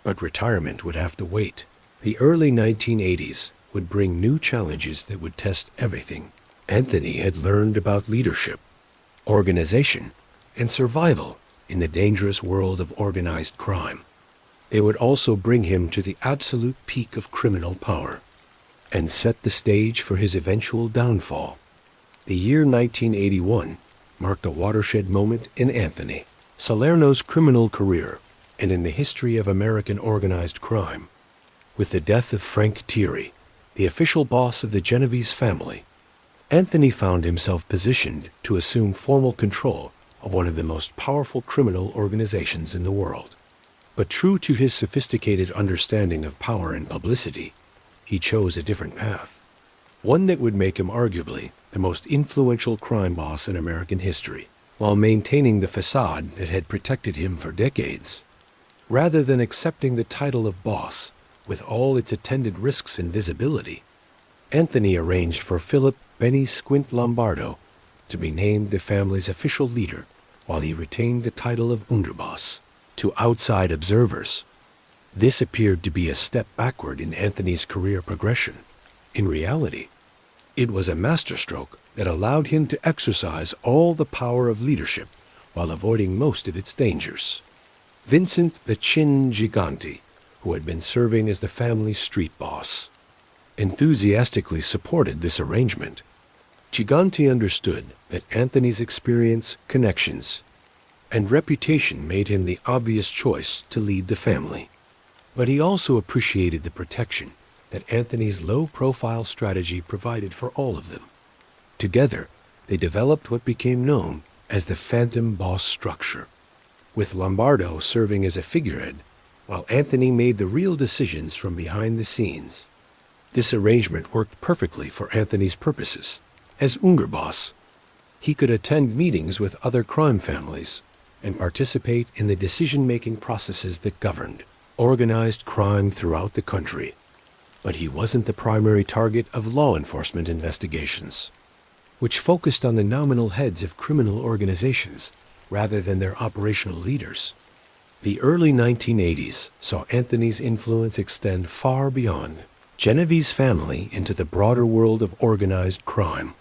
But retirement would have to wait. The early 1980s would bring new challenges that would test everything Anthony had learned about leadership, organization, and survival in the dangerous world of organized crime. They would also bring him to the absolute peak of criminal power and set the stage for his eventual downfall. The year 1981 marked a watershed moment in Anthony Salerno's criminal career and in the history of American organized crime. With the death of Frank Thierry, the official boss of the Genovese family, Anthony found himself positioned to assume formal control of one of the most powerful criminal organizations in the world. But true to his sophisticated understanding of power and publicity, he chose a different path, one that would make him arguably the most influential crime boss in American history, while maintaining the facade that had protected him for decades. Rather than accepting the title of boss, with all its attendant risks and visibility, Anthony arranged for Philip "Benny Squint" Lombardo to be named the family's official leader, while he retained the title of underboss. To outside observers, this appeared to be a step backward in Anthony's career progression. In reality, it was a masterstroke that allowed him to exercise all the power of leadership while avoiding most of its dangers. Vincent "the Chin" Giganti, who had been serving as the family's street boss, enthusiastically supported this arrangement. Giganti understood that Anthony's experience, connections, and reputation made him the obvious choice to lead the family. But he also appreciated the protection that Anthony's low-profile strategy provided for all of them. Together, they developed what became known as the Phantom Boss structure, with Lombardo serving as a figurehead, while Anthony made the real decisions from behind the scenes. This arrangement worked perfectly for Anthony's purposes. As underboss, he could attend meetings with other crime families and participate in the decision-making processes that governed organized crime throughout the country. But he wasn't the primary target of law enforcement investigations, which focused on the nominal heads of criminal organizations rather than their operational leaders. The early 1980s saw Anthony's influence extend far beyond Genovese family into the broader world of organized crime.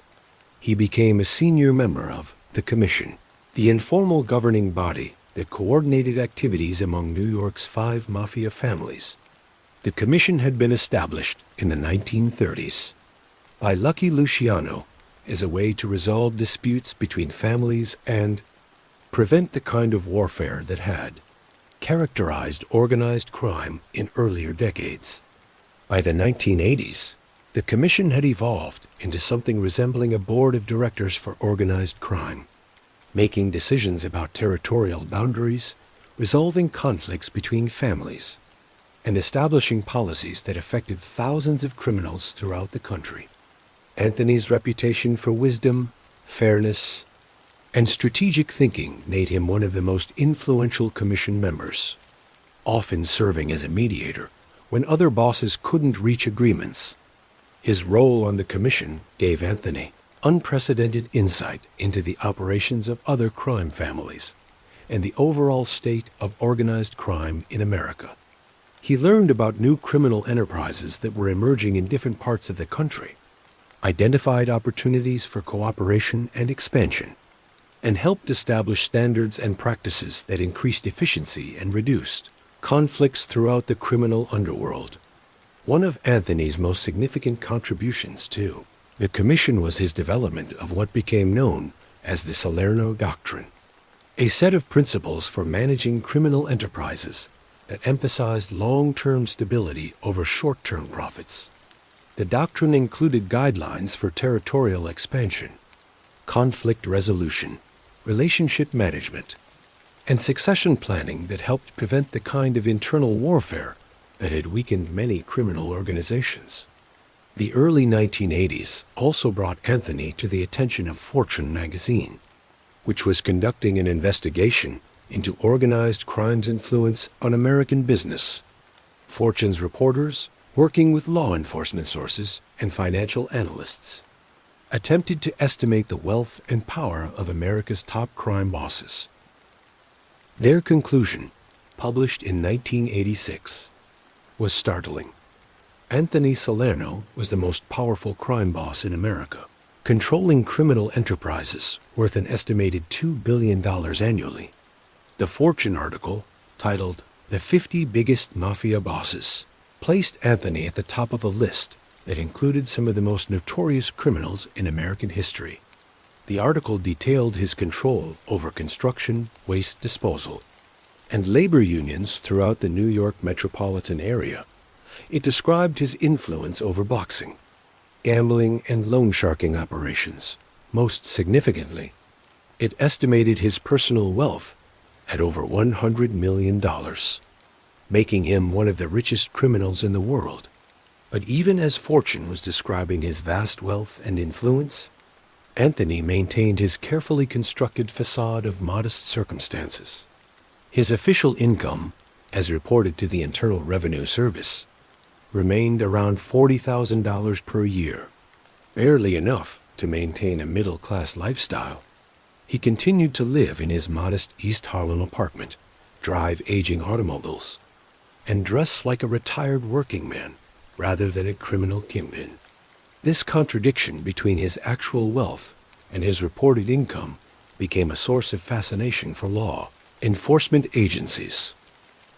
He became a senior member of the Commission, the informal governing body that coordinated activities among New York's 5 mafia families. The Commission had been established in the 1930s by Lucky Luciano as a way to resolve disputes between families and prevent the kind of warfare that had characterized organized crime in earlier decades. By the 1980s, the Commission had evolved into something resembling a board of directors for organized crime, making decisions about territorial boundaries, resolving conflicts between families, and establishing policies that affected thousands of criminals throughout the country. Anthony's reputation for wisdom, fairness, and strategic thinking made him one of the most influential Commission members, often serving as a mediator when other bosses couldn't reach agreements. His role on the Commission gave Anthony unprecedented insight into the operations of other crime families and the overall state of organized crime in America. He learned about new criminal enterprises that were emerging in different parts of the country, identified opportunities for cooperation and expansion, and helped establish standards and practices that increased efficiency and reduced conflicts throughout the criminal underworld. One of Anthony's most significant contributions to the commission was his development of what became known as the Salerno Doctrine, a set of principles for managing criminal enterprises that emphasized long-term stability over short-term profits. The doctrine included guidelines for territorial expansion, conflict resolution, relationship management, and succession planning that helped prevent the kind of internal warfare that had weakened many criminal organizations. The early 1980s also brought Anthony to the attention of Fortune magazine, which was conducting an investigation into organized crime's influence on American business. Fortune's reporters, working with law enforcement sources and financial analysts, attempted to estimate the wealth and power of America's top crime bosses. Their conclusion, published in 1986, was startling. Anthony Salerno was the most powerful crime boss in America, controlling criminal enterprises worth an estimated $2 billion annually. The Fortune article, titled "The 50 Biggest Mafia Bosses," placed Anthony at the top of a list that included some of the most notorious criminals in American history. The article detailed his control over construction, waste disposal, and labor unions throughout the New York metropolitan area. It described his influence over boxing, gambling, and loan sharking operations. Most significantly, it estimated his personal wealth at over $100 million, making him one of the richest criminals in the world. But even as Fortune was describing his vast wealth and influence, Anthony maintained his carefully constructed facade of modest circumstances. His official income, as reported to the Internal Revenue Service, remained around $40,000 per year, barely enough to maintain a middle-class lifestyle. He continued to live in his modest East Harlem apartment, drive aging automobiles, and dress like a retired working man rather than a criminal kingpin. This contradiction between his actual wealth and his reported income became a source of fascination for law enforcement agencies,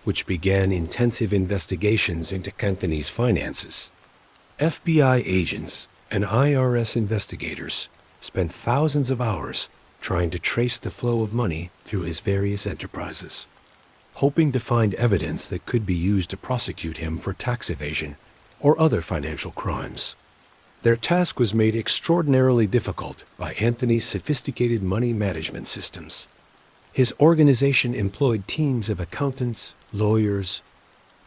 which began intensive investigations into Anthony's finances. FBI agents and IRS investigators spent thousands of hours trying to trace the flow of money through his various enterprises, hoping to find evidence that could be used to prosecute him for tax evasion or other financial crimes. Their task was made extraordinarily difficult by Anthony's sophisticated money management systems. His organization employed teams of accountants, lawyers,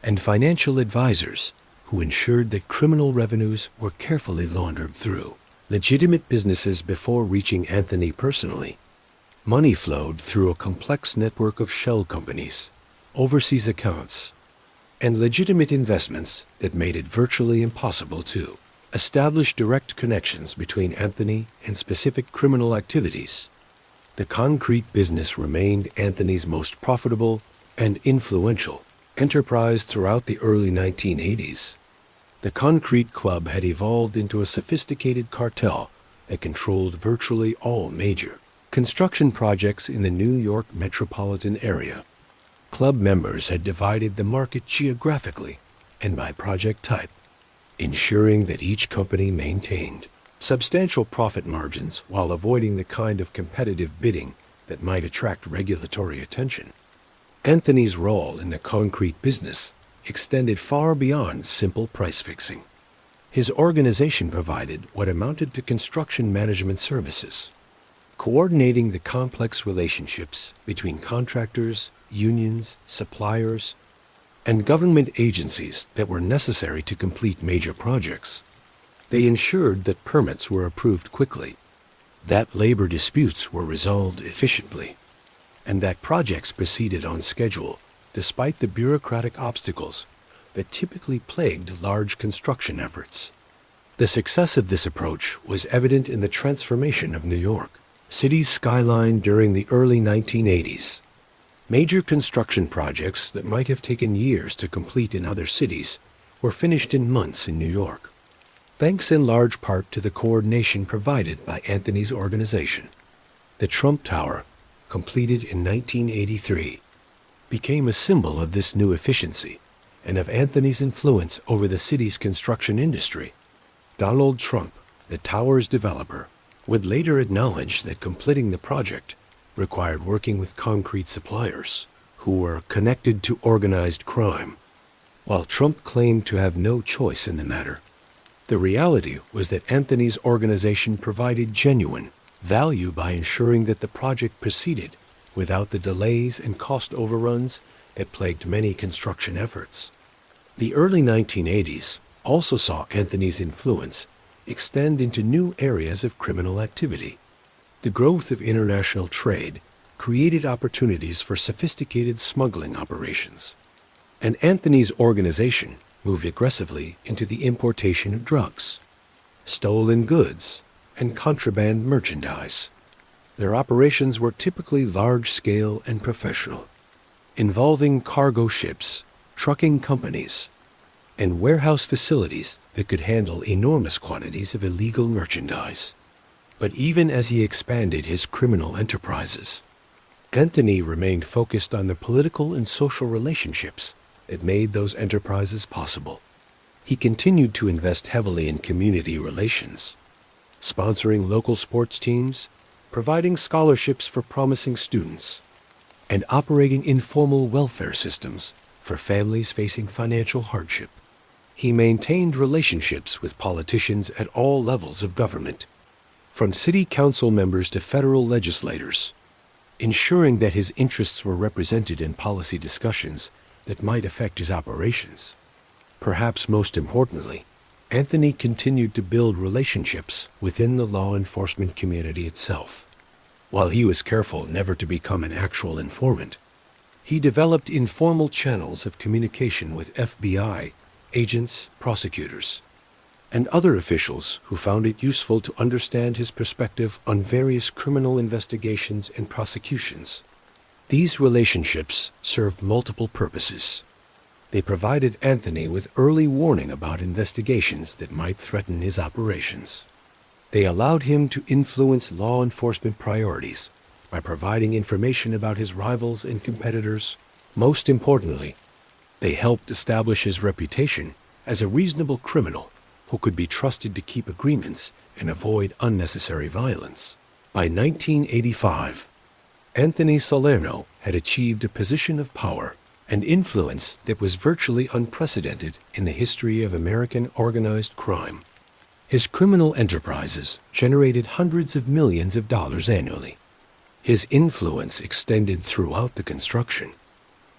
and financial advisors who ensured that criminal revenues were carefully laundered through legitimate businesses before reaching Anthony personally. Money flowed through a complex network of shell companies, overseas accounts, and legitimate investments that made it virtually impossible to establish direct connections between Anthony and specific criminal activities. The concrete business remained Anthony's most profitable and influential enterprise throughout the early 1980s. The Concrete Club had evolved into a sophisticated cartel that controlled virtually all major construction projects in the New York metropolitan area. Club members had divided the market geographically and by project type, ensuring that each company maintained substantial profit margins while avoiding the kind of competitive bidding that might attract regulatory attention. Anthony's role in the concrete business extended far beyond simple price fixing. His organization provided what amounted to construction management services, coordinating the complex relationships between contractors, unions, suppliers, and government agencies that were necessary to complete major projects. They ensured that permits were approved quickly, that labor disputes were resolved efficiently, and that projects proceeded on schedule despite the bureaucratic obstacles that typically plagued large construction efforts. The success of this approach was evident in the transformation of New York City's skyline during the early 1980s. Major construction projects that might have taken years to complete in other cities were finished in months in New York, thanks in large part to the coordination provided by Anthony's organization. The Trump Tower, completed in 1983, became a symbol of this new efficiency and of Anthony's influence over the city's construction industry. Donald Trump, the tower's developer, would later acknowledge that completing the project required working with concrete suppliers who were connected to organized crime. While Trump claimed to have no choice in the matter, the reality was that Anthony's organization provided genuine value by ensuring that the project proceeded without the delays and cost overruns that plagued many construction efforts. The early 1980s also saw Anthony's influence extend into new areas of criminal activity. The growth of international trade created opportunities for sophisticated smuggling operations, and Anthony's organization moved aggressively into the importation of drugs, stolen goods, and contraband merchandise. Their operations were typically large-scale and professional, involving cargo ships, trucking companies, and warehouse facilities that could handle enormous quantities of illegal merchandise. But even as he expanded his criminal enterprises, Anthony remained focused on the political and social relationships that made those enterprises possible. He continued to invest heavily in community relations, sponsoring local sports teams, providing scholarships for promising students, and operating informal welfare systems for families facing financial hardship. He maintained relationships with politicians at all levels of government, from city council members to federal legislators, ensuring that his interests were represented in policy discussions that might affect his operations. Perhaps most importantly, Anthony continued to build relationships within the law enforcement community itself. While he was careful never to become an actual informant, he developed informal channels of communication with FBI agents, prosecutors, and other officials who found it useful to understand his perspective on various criminal investigations and prosecutions. These relationships served multiple purposes. They provided Anthony with early warning about investigations that might threaten his operations. They allowed him to influence law enforcement priorities by providing information about his rivals and competitors. Most importantly, they helped establish his reputation as a reasonable criminal who could be trusted to keep agreements and avoid unnecessary violence. By 1985, Anthony Salerno had achieved a position of power and influence that was virtually unprecedented in the history of American organized crime. His criminal enterprises generated hundreds of millions of dollars annually. His influence extended throughout the construction,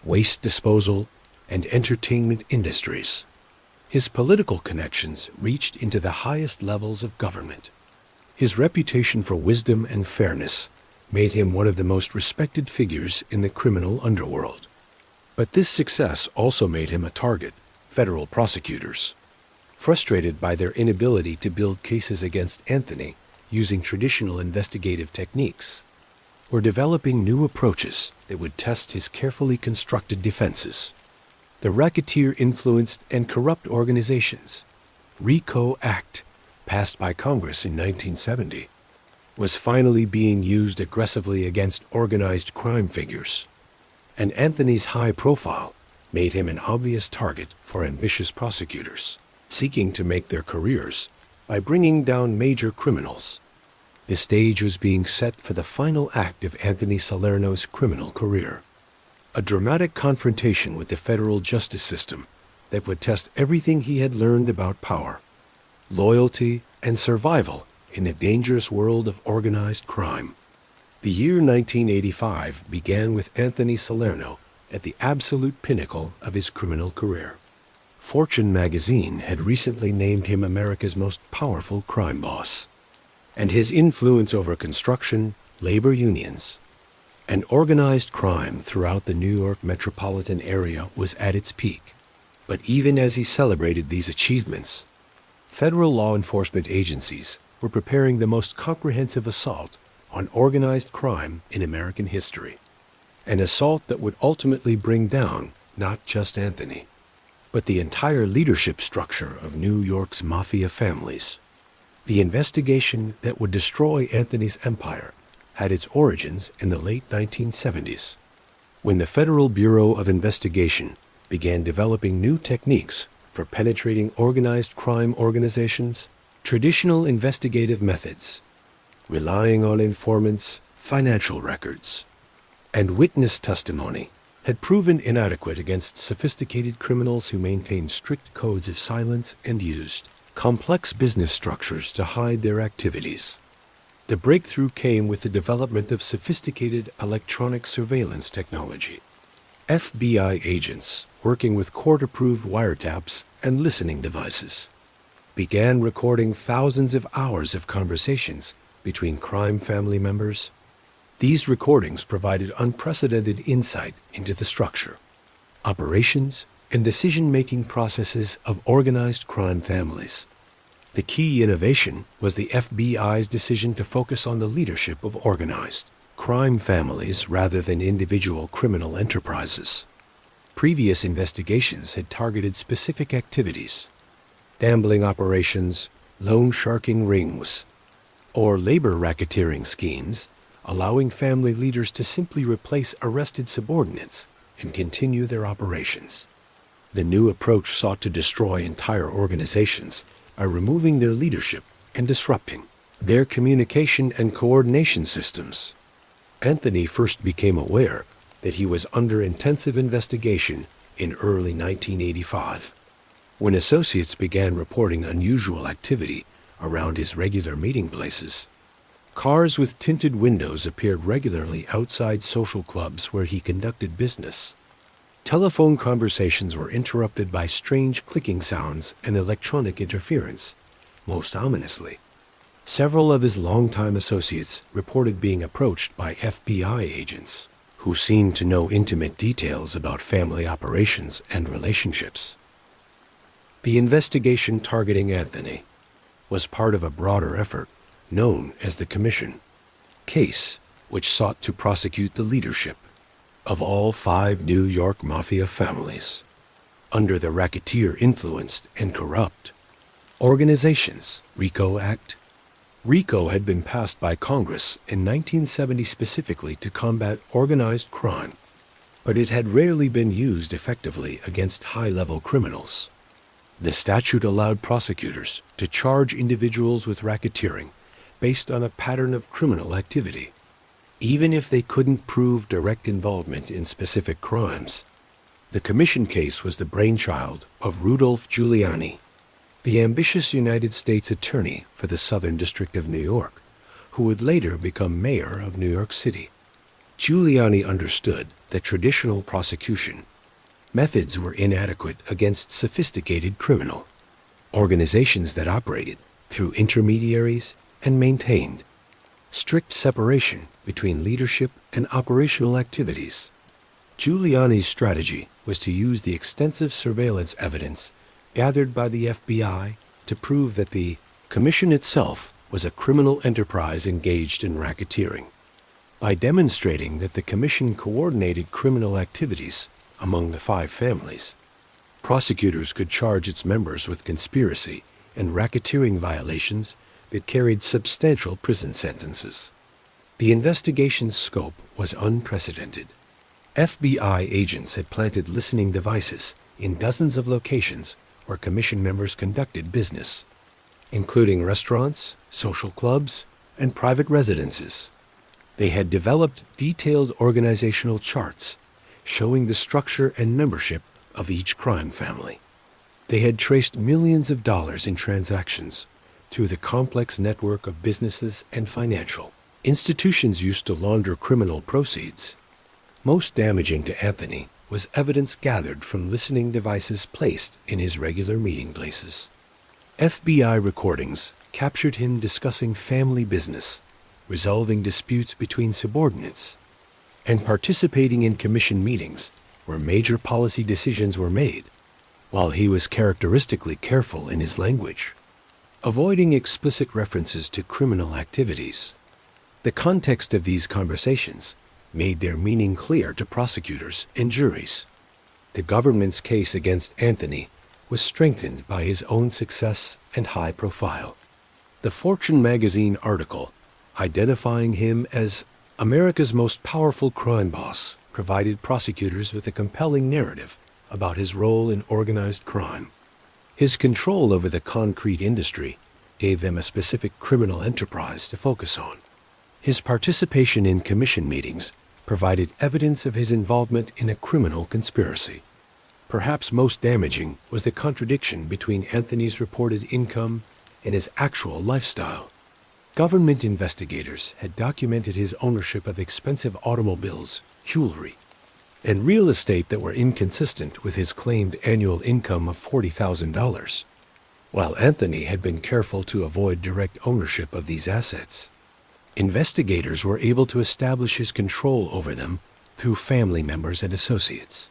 waste disposal, and entertainment industries. His political connections reached into the highest levels of government. His reputation for wisdom and fairness made him one of the most respected figures in the criminal underworld. But this success also made him a target. Federal prosecutors, frustrated by their inability to build cases against Anthony using traditional investigative techniques, were developing new approaches that would test his carefully constructed defenses. The racketeer-influenced and corrupt organizations, RICO Act, passed by Congress in 1970, was finally being used aggressively against organized crime figures, and Anthony's high profile made him an obvious target for ambitious prosecutors seeking to make their careers by bringing down major criminals. The stage was being set for the final act of Anthony Salerno's criminal career, a dramatic confrontation with the federal justice system that would test everything he had learned about power, loyalty, and survival in the dangerous world of organized crime. The year 1985 began with Anthony Salerno at the absolute pinnacle of his criminal career. Fortune magazine had recently named him America's most powerful crime boss, and his influence over construction, labor unions, and organized crime throughout the New York metropolitan area was at its peak. But even as he celebrated these achievements, Federal law enforcement agencies were preparing the most comprehensive assault on organized crime in American history. An assault that would ultimately bring down not just Anthony, but the entire leadership structure of New York's mafia families. The investigation that would destroy Anthony's empire had its origins in the late 1970s, when the Federal Bureau of Investigation began developing new techniques for penetrating organized crime organizations. Traditional investigative methods, relying on informants, financial records, and witness testimony, had proven inadequate against sophisticated criminals who maintained strict codes of silence and used complex business structures to hide their activities. The breakthrough came with the development of sophisticated electronic surveillance technology. FBI agents, working with court-approved wiretaps and listening devices, began recording thousands of hours of conversations between crime family members. These recordings provided unprecedented insight into the structure, operations, and decision-making processes of organized crime families. The key innovation was the FBI's decision to focus on the leadership of organized crime families rather than individual criminal enterprises. Previous investigations had targeted specific activities: gambling operations, loan sharking rings, or labor racketeering schemes, allowing family leaders to simply replace arrested subordinates and continue their operations. The new approach sought to destroy entire organizations by removing their leadership and disrupting their communication and coordination systems. Anthony first became aware that he was under intensive investigation in early 1985, when associates began reporting unusual activity around his regular meeting places. Cars with tinted windows appeared regularly outside social clubs where he conducted business. Telephone conversations were interrupted by strange clicking sounds and electronic interference. Most ominously, several of his longtime associates reported being approached by FBI agents who seemed to know intimate details about family operations and relationships. The investigation targeting Anthony was part of a broader effort known as the Commission case, which sought to prosecute the leadership of all 5 New York mafia families under the racketeer-influenced and corrupt organizations RICO Act. RICO had been passed by Congress in 1970 specifically to combat organized crime, but it had rarely been used effectively against high-level criminals. The statute allowed prosecutors to charge individuals with racketeering based on a pattern of criminal activity, even if they couldn't prove direct involvement in specific crimes. The Commission case was the brainchild of Rudolph Giuliani, the ambitious United States Attorney for the Southern District of New York, who would later become mayor of New York City. Giuliani understood that traditional prosecution methods were inadequate against sophisticated criminal organizations that operated through intermediaries and maintained strict separation between leadership and operational activities. Giuliani's strategy was to use the extensive surveillance evidence gathered by the FBI to prove that the Commission itself was a criminal enterprise engaged in racketeering. By demonstrating that the Commission coordinated criminal activities among the 5 families, prosecutors could charge its members with conspiracy and racketeering violations that carried substantial prison sentences. The investigation's scope was unprecedented. FBI agents had planted listening devices in dozens of locations where Commission members conducted business, including restaurants, social clubs, and private residences. They had developed detailed organizational charts showing the structure and membership of each crime family. They had traced millions of dollars in transactions through the complex network of businesses and financial institutions used to launder criminal proceeds. Most damaging to Anthony was evidence gathered from listening devices placed in his regular meeting places. FBI recordings captured him discussing family business, resolving disputes between subordinates, and participating in Commission meetings where major policy decisions were made. While he was characteristically careful in his language, avoiding explicit references to criminal activities. The context of these conversations made their meaning clear to prosecutors and juries. The government's case against Anthony was strengthened by his own success and high profile. The Fortune magazine article, identifying him as America's most powerful crime boss, provided prosecutors with a compelling narrative about his role in organized crime. His control over the concrete industry gave them a specific criminal enterprise to focus on. His participation in commission meetings provided evidence of his involvement in a criminal conspiracy. Perhaps most damaging was the contradiction between Anthony's reported income and his actual lifestyle. Government investigators had documented his ownership of expensive automobiles, jewelry, and real estate that were inconsistent with his claimed annual income of $40,000, while Anthony had been careful to avoid direct ownership of these assets. Investigators were able to establish his control over them through family members and associates.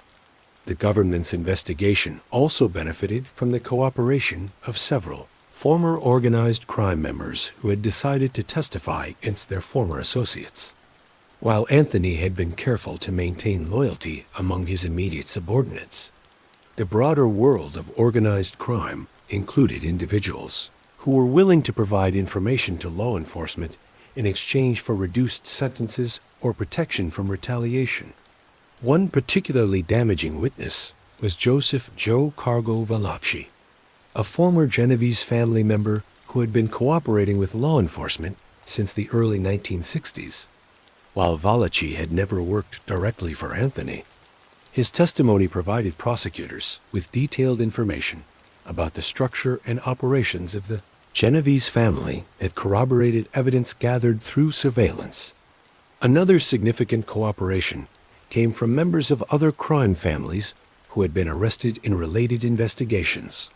The government's investigation also benefited from the cooperation of several former organized crime members who had decided to testify against their former associates. While Anthony had been careful to maintain loyalty among his immediate subordinates, the broader world of organized crime included individuals who were willing to provide information to law enforcement in exchange for reduced sentences or protection from retaliation. One particularly damaging witness was Joseph Joe Cargo Valachi, a former Genovese family member who had been cooperating with law enforcement since the early 1960s. While Valachi had never worked directly for Anthony, his testimony provided prosecutors with detailed information about the structure and operations of the Genovese family that corroborated evidence gathered through surveillance. Another significant cooperation came from members of other crime families who had been arrested in related investigations.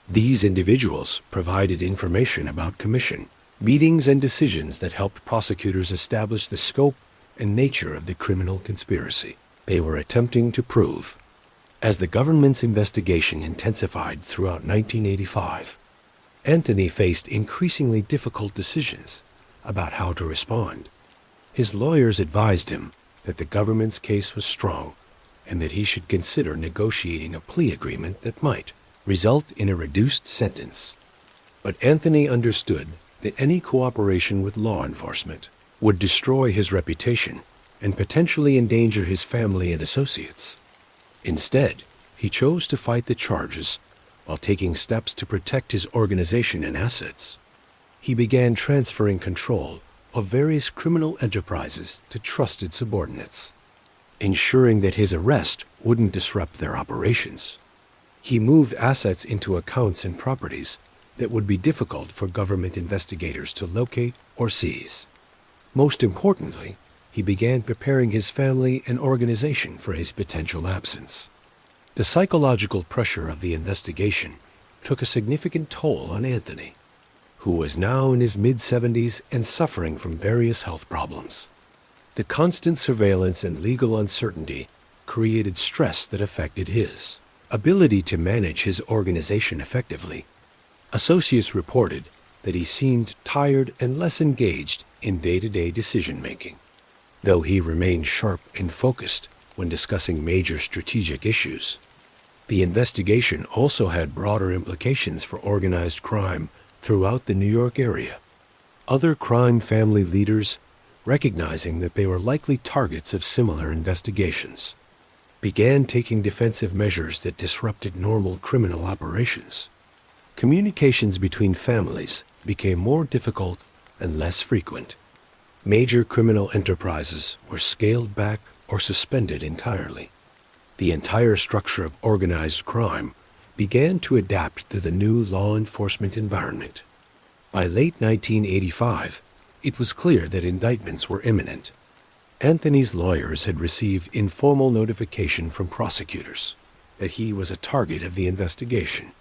These individuals provided information about commission, meetings, and decisions that helped prosecutors establish the scope and nature of the criminal conspiracy they were attempting to prove. As the government's investigation intensified throughout 1985, Anthony faced increasingly difficult decisions about how to respond. His lawyers advised him that the government's case was strong and that he should consider negotiating a plea agreement that might result in a reduced sentence. But Anthony understood that any cooperation with law enforcement would destroy his reputation and potentially endanger his family and associates. Instead, he chose to fight the charges while taking steps to protect his organization and assets. He began transferring control of various criminal enterprises to trusted subordinates, ensuring that his arrest wouldn't disrupt their operations. He moved assets into accounts and properties that would be difficult for government investigators to locate or seize. Most importantly, he began preparing his family and organization for his potential absence. The psychological pressure of the investigation took a significant toll on Anthony, who was now in his mid-70s and suffering from various health problems. The constant surveillance and legal uncertainty created stress that affected his ability to manage his organization effectively. Associates reported that he seemed tired and less engaged in day-to-day decision-making, though he remained sharp and focused when discussing major strategic issues. The investigation also had broader implications for organized crime throughout the New York area. Other crime family leaders, recognizing that they were likely targets of similar investigations, began taking defensive measures that disrupted normal criminal operations. Communications between families became more difficult and less frequent. Major criminal enterprises were scaled back or suspended entirely. The entire structure of organized crime began to adapt to the new law enforcement environment. By late 1985, it was clear that indictments were imminent. Anthony's lawyers had received informal notification from prosecutors that he was a target of the investigation,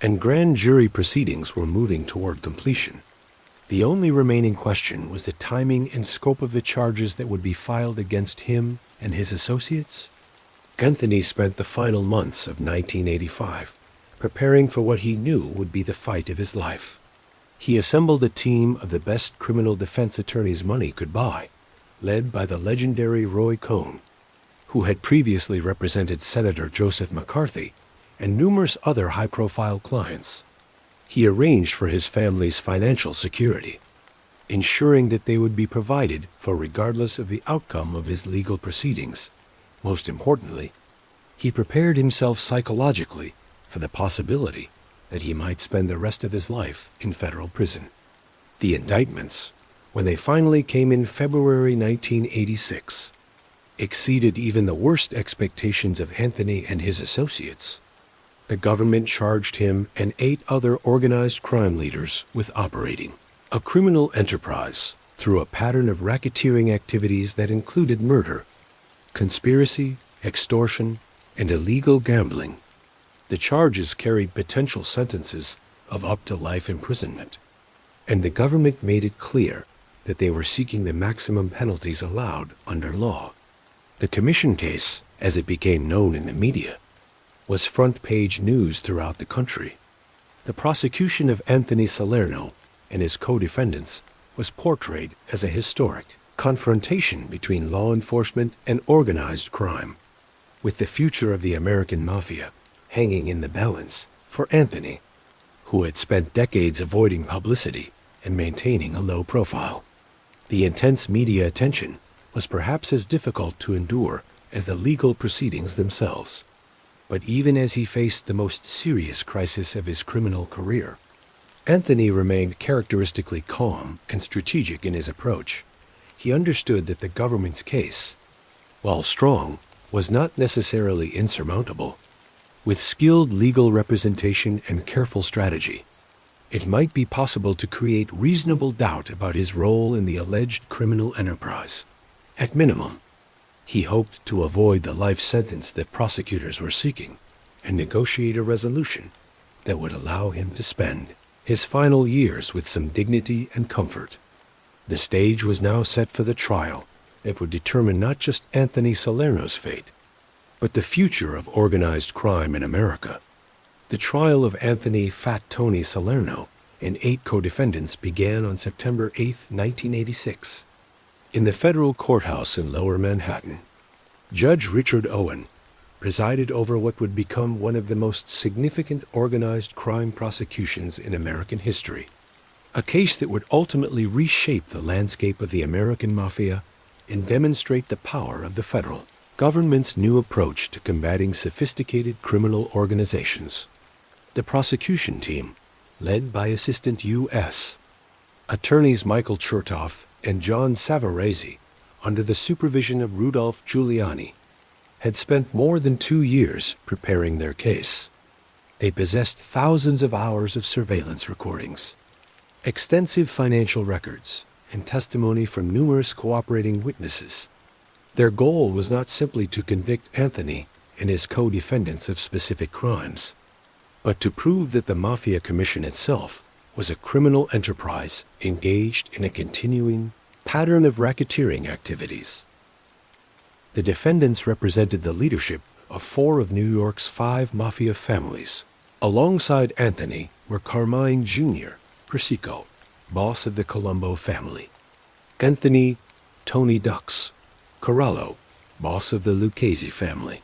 and grand jury proceedings were moving toward completion. The only remaining question was the timing and scope of the charges that would be filed against him and his associates. Anthony spent the final months of 1985 preparing for what he knew would be the fight of his life. He assembled a team of the best criminal defense attorneys money could buy, led by the legendary Roy Cohn, who had previously represented Senator Joseph McCarthy and numerous other high-profile clients. He arranged for his family's financial security, ensuring that they would be provided for regardless of the outcome of his legal proceedings. Most importantly, he prepared himself psychologically for the possibility that he might spend the rest of his life in federal prison. The indictments, when they finally came in February 1986, exceeded even the worst expectations of Anthony and his associates. The government charged him and 8 other organized crime leaders with operating a criminal enterprise through a pattern of racketeering activities that included murder, conspiracy, extortion, and illegal gambling. The charges carried potential sentences of up to life imprisonment, and the government made it clear that they were seeking the maximum penalties allowed under law. The Commission case, as it became known in the media, was front-page news throughout the country. The prosecution of Anthony Salerno and his co-defendants was portrayed as a historic confrontation between law enforcement and organized crime, with the future of the American Mafia hanging in the balance for Anthony, who had spent decades avoiding publicity and maintaining a low profile. The intense media attention was perhaps as difficult to endure as the legal proceedings themselves. But even as he faced the most serious crisis of his criminal career, Anthony remained characteristically calm and strategic in his approach. He understood that the government's case, while strong, was not necessarily insurmountable. With skilled legal representation and careful strategy, it might be possible to create reasonable doubt about his role in the alleged criminal enterprise. At minimum, he hoped to avoid the life sentence that prosecutors were seeking and negotiate a resolution that would allow him to spend his final years with some dignity and comfort. The stage was now set for the trial that would determine not just Anthony Salerno's fate, but the future of organized crime in America. The trial of Anthony "Fat Tony" Salerno and 8 co-defendants began on September 8, 1986. In the federal courthouse in Lower Manhattan, Judge Richard Owen presided over what would become one of the most significant organized crime prosecutions in American history, a case that would ultimately reshape the landscape of the American Mafia and demonstrate the power of the federal government's new approach to combating sophisticated criminal organizations. The prosecution team, led by Assistant U.S. Attorneys Michael Chertoff and John Savarese, under the supervision of Rudolph Giuliani, had spent more than 2 years preparing their case. They possessed thousands of hours of surveillance recordings, extensive financial records, and testimony from numerous cooperating witnesses. Their goal was not simply to convict Anthony and his co-defendants of specific crimes, but to prove that the Mafia Commission itself was a criminal enterprise engaged in a continuing pattern of racketeering activities. The defendants represented the leadership of 4 of New York's 5 Mafia families. Alongside Anthony were Carmine Jr. Persico, boss of the Colombo family; Anthony "Tony" Dux Corallo, boss of the Lucchese family;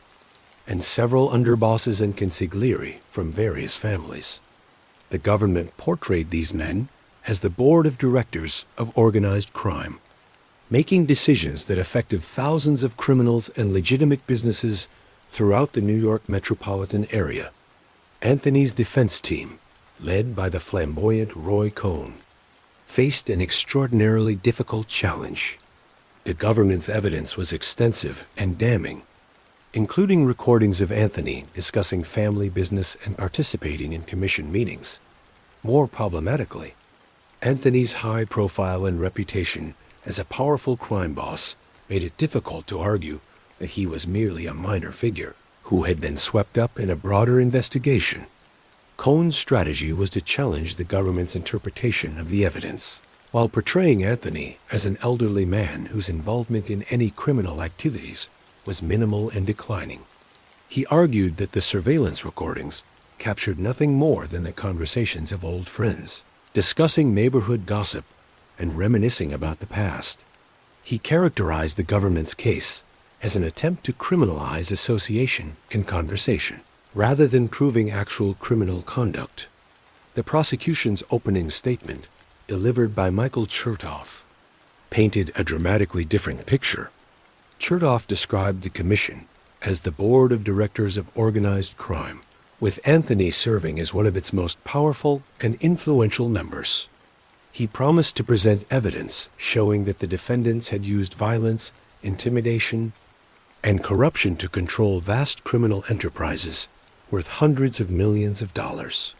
and several underbosses and consiglieri from various families. The government portrayed these men as the board of directors of organized crime, making decisions that affected thousands of criminals and legitimate businesses throughout the New York metropolitan area. Anthony's defense team, led by the flamboyant Roy Cohn, faced an extraordinarily difficult challenge. The government's evidence was extensive and damning, including recordings of Anthony discussing family business and participating in commission meetings. More problematically, Anthony's high profile and reputation as a powerful crime boss made it difficult to argue that he was merely a minor figure who had been swept up in a broader investigation. Cohn's strategy was to challenge the government's interpretation of the evidence, while portraying Anthony as an elderly man whose involvement in any criminal activities was minimal and declining. He argued that the surveillance recordings captured nothing more than the conversations of old friends, discussing neighborhood gossip and reminiscing about the past. He characterized the government's case as an attempt to criminalize association and conversation, rather than proving actual criminal conduct. The prosecution's opening statement, delivered by Michael Chertoff, painted a dramatically different picture. Chertoff described the commission as the board of directors of organized crime, with Anthony serving as one of its most powerful and influential members. He promised to present evidence showing that the defendants had used violence, intimidation, and corruption to control vast criminal enterprises worth hundreds of millions of dollars.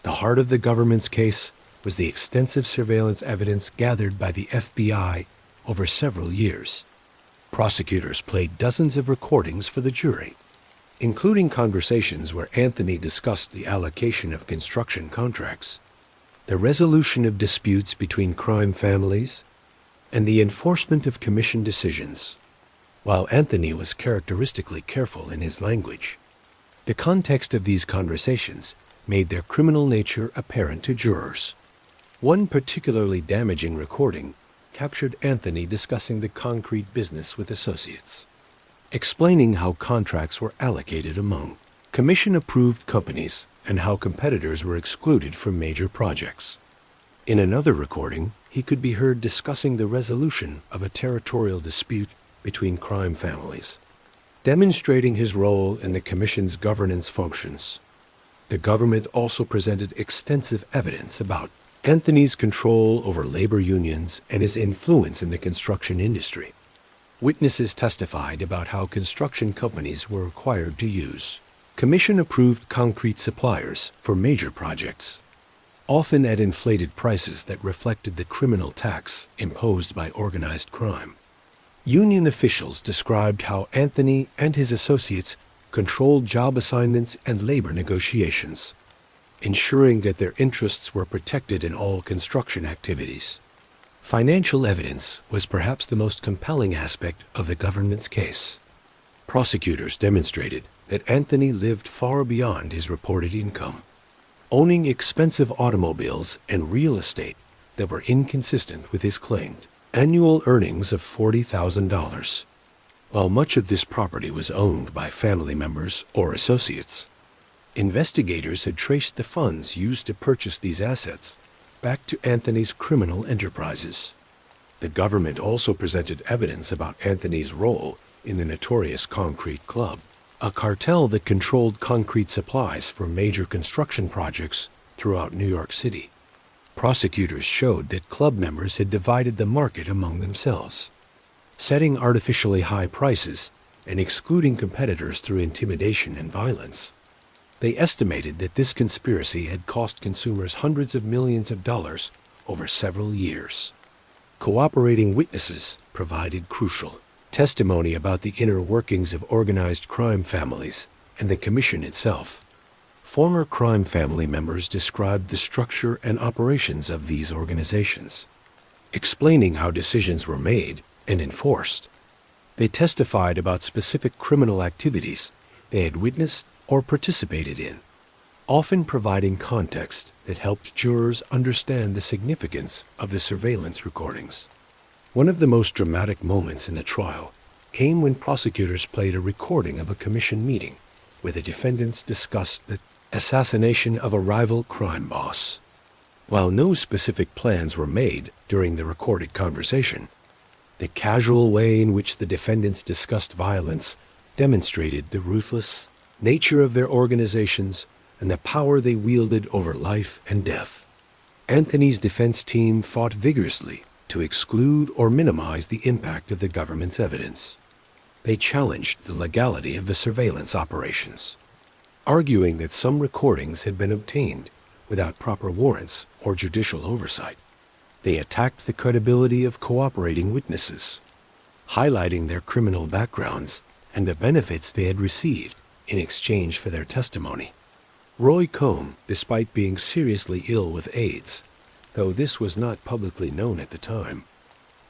The heart of the government's case was the extensive surveillance evidence gathered by the FBI over several years. Prosecutors played dozens of recordings for the jury, including conversations where Anthony discussed the allocation of construction contracts, the resolution of disputes between crime families, and the enforcement of commission decisions. While Anthony was characteristically careful in his language, the context of these conversations made their criminal nature apparent to jurors. One particularly damaging recording captured Anthony discussing the concrete business with associates, explaining how contracts were allocated among commission-approved companies and how competitors were excluded from major projects. In another recording, he could be heard discussing the resolution of a territorial dispute between crime families, demonstrating his role in the commission's governance functions. The government also presented extensive evidence about Anthony's control over labor unions and his influence in the construction industry. Witnesses testified about how construction companies were required to use commission-approved concrete suppliers for major projects, often at inflated prices that reflected the criminal tax imposed by organized crime. Union officials described how Anthony and his associates controlled job assignments and labor negotiations, ensuring that their interests were protected in all construction activities. Financial evidence was perhaps the most compelling aspect of the government's case. Prosecutors demonstrated that Anthony lived far beyond his reported income, owning expensive automobiles and real estate that were inconsistent with his claimed annual earnings of $40,000. While much of this property was owned by family members or associates, investigators had traced the funds used to purchase these assets back to Anthony's criminal enterprises. The government also presented evidence about Anthony's role in the notorious Concrete Club, a cartel that controlled concrete supplies for major construction projects throughout New York City. Prosecutors showed that club members had divided the market among themselves, setting artificially high prices and excluding competitors through intimidation and violence. They estimated that this conspiracy had cost consumers hundreds of millions of dollars over several years. Cooperating witnesses provided crucial testimony about the inner workings of organized crime families and the commission itself. Former crime family members described the structure and operations of these organizations, explaining how decisions were made and enforced. They testified about specific criminal activities they had witnessed or participated in, often providing context that helped jurors understand the significance of the surveillance recordings. One of the most dramatic moments in the trial came when prosecutors played a recording of a commission meeting where the defendants discussed the assassination of a rival crime boss. While no specific plans were made during the recorded conversation, the casual way in which the defendants discussed violence demonstrated the ruthless nature of their organizations and the power they wielded over life and death. Anthony's defense team fought vigorously to exclude or minimize the impact of the government's evidence. They challenged the legality of the surveillance operations, arguing that some recordings had been obtained without proper warrants or judicial oversight. They attacked the credibility of cooperating witnesses, highlighting their criminal backgrounds and the benefits they had received in exchange for their testimony. Roy Cohn, despite being seriously ill with AIDS, though this was not publicly known at the time,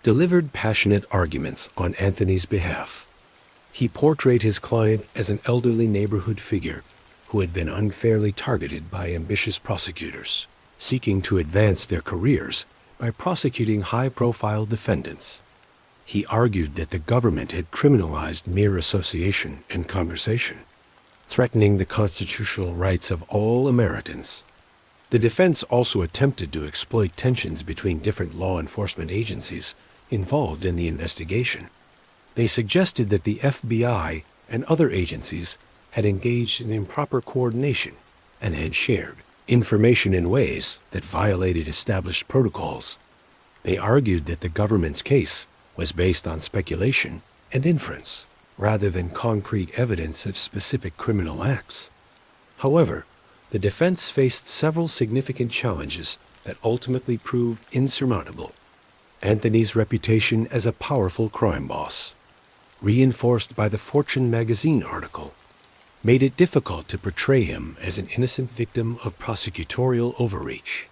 delivered passionate arguments on Anthony's behalf. He portrayed his client as an elderly neighborhood figure who had been unfairly targeted by ambitious prosecutors, seeking to advance their careers by prosecuting high-profile defendants. He argued that the government had criminalized mere association and conversation, threatening the constitutional rights of all Americans. The defense also attempted to exploit tensions between different law enforcement agencies involved in the investigation. They suggested that the FBI and other agencies had engaged in improper coordination and had shared information in ways that violated established protocols. They argued that the government's case was based on speculation and inference rather than concrete evidence of specific criminal acts. However, the defense faced several significant challenges that ultimately proved insurmountable. Anthony's reputation as a powerful crime boss, reinforced by the Fortune magazine article, made it difficult to portray him as an innocent victim of prosecutorial overreach.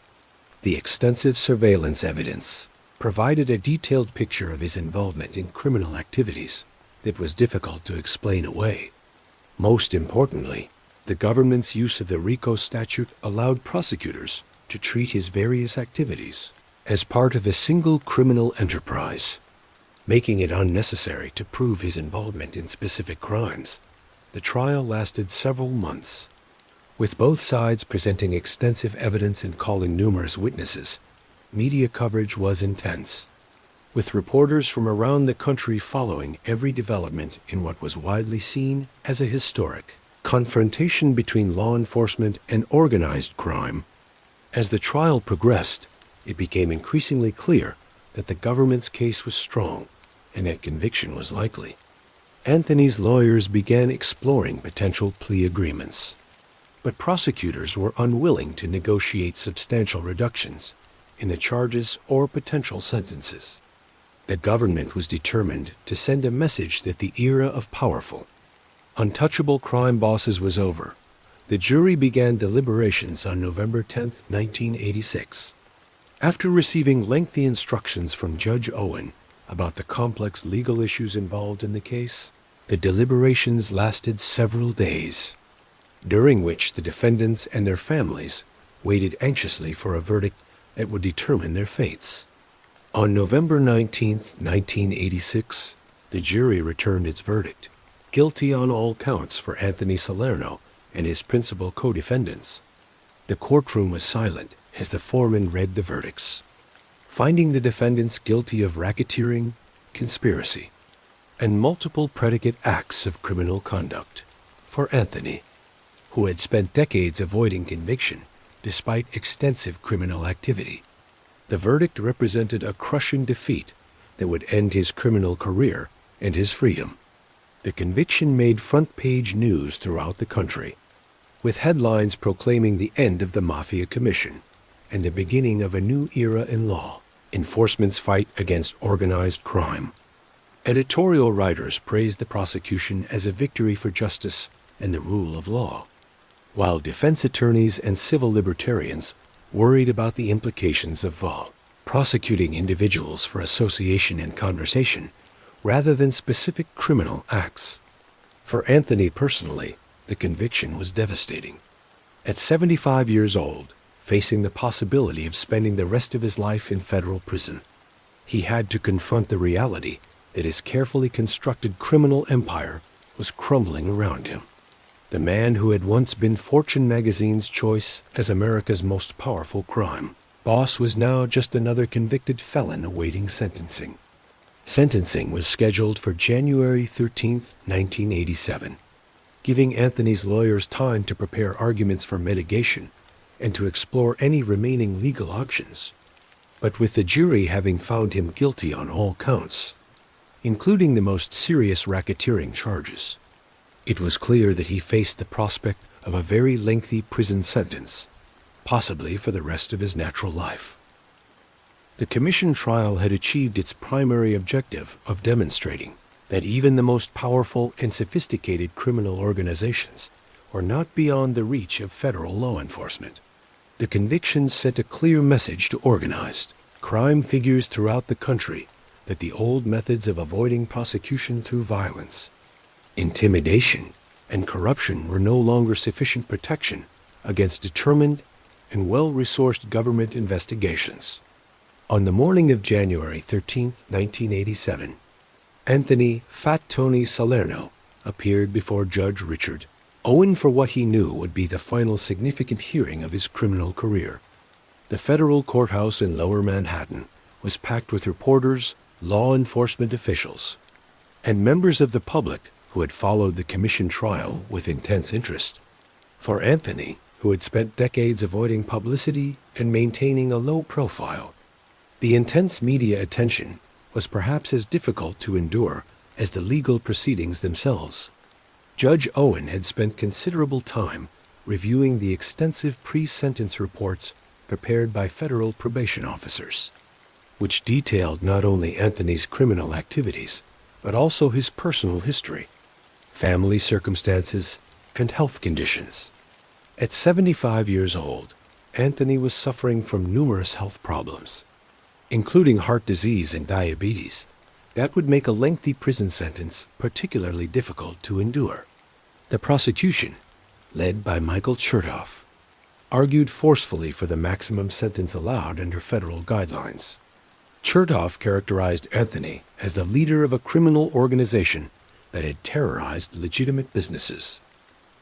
The extensive surveillance evidence provided a detailed picture of his involvement in criminal activities that was difficult to explain away. Most importantly, the government's use of the RICO statute allowed prosecutors to treat his various activities as part of a single criminal enterprise, making it unnecessary to prove his involvement in specific crimes. The trial lasted several months, with both sides presenting extensive evidence and calling numerous witnesses. Media coverage was intense, with reporters from around the country following every development in what was widely seen as a historic confrontation between law enforcement and organized crime. As the trial progressed, it became increasingly clear that the government's case was strong and that conviction was likely. Anthony's lawyers began exploring potential plea agreements, but prosecutors were unwilling to negotiate substantial reductions in the charges or potential sentences. The government was determined to send a message that the era of powerful, untouchable crime bosses was over. The jury began deliberations on November 10, 1986. After receiving lengthy instructions from Judge Owen about the complex legal issues involved in the case, the deliberations lasted several days, during which the defendants and their families waited anxiously for a verdict that would determine their fates. On November 19, 1986, the jury returned its verdict, guilty on all counts for Anthony Salerno and his principal co-defendants. The courtroom was silent as the foreman read the verdicts, finding the defendants guilty of racketeering, conspiracy, and multiple predicate acts of criminal conduct. For Anthony, who had spent decades avoiding conviction despite extensive criminal activity, the verdict represented a crushing defeat that would end his criminal career and his freedom. The conviction made front-page news throughout the country, with headlines proclaiming the end of the Mafia Commission and the beginning of a new era in law enforcement's fight against organized crime. Editorial writers praised the prosecution as a victory for justice and the rule of law, while defense attorneys and civil libertarians worried about the implications of prosecuting individuals for association and conversation rather than specific criminal acts. For Anthony personally, the conviction was devastating. At 75 years old, facing the possibility of spending the rest of his life in federal prison, he had to confront the reality that his carefully constructed criminal empire was crumbling around him. The man who had once been Fortune magazine's choice as America's most powerful crime boss was now just another convicted felon awaiting sentencing. Sentencing was scheduled for January 13, 1987, giving Anthony's lawyers time to prepare arguments for mitigation and to explore any remaining legal options. But with the jury having found him guilty on all counts, including the most serious racketeering charges, it was clear that he faced the prospect of a very lengthy prison sentence, possibly for the rest of his natural life. The commission trial had achieved its primary objective of demonstrating that even the most powerful and sophisticated criminal organizations were not beyond the reach of federal law enforcement. The convictions sent a clear message to organized crime figures throughout the country that the old methods of avoiding prosecution through violence, intimidation, and corruption were no longer sufficient protection against determined and well-resourced government investigations. On the morning of January 13, 1987, Anthony "Fat Tony" Salerno appeared before Judge Richard Owen for what he knew would be the final significant hearing of his criminal career. The federal courthouse in Lower Manhattan was packed with reporters, law enforcement officials, and members of the public who had followed the commission trial with intense interest. For Anthony, who had spent decades avoiding publicity and maintaining a low profile, the intense media attention was perhaps as difficult to endure as the legal proceedings themselves. Judge Owen had spent considerable time reviewing the extensive pre-sentence reports prepared by federal probation officers, which detailed not only Anthony's criminal activities, but also his personal history, family circumstances, and health conditions. At 75 years old, Anthony was suffering from numerous health problems, including heart disease and diabetes, that would make a lengthy prison sentence particularly difficult to endure. The prosecution, led by Michael Chertoff, argued forcefully for the maximum sentence allowed under federal guidelines. Chertoff characterized Anthony as the leader of a criminal organization that had terrorized legitimate businesses,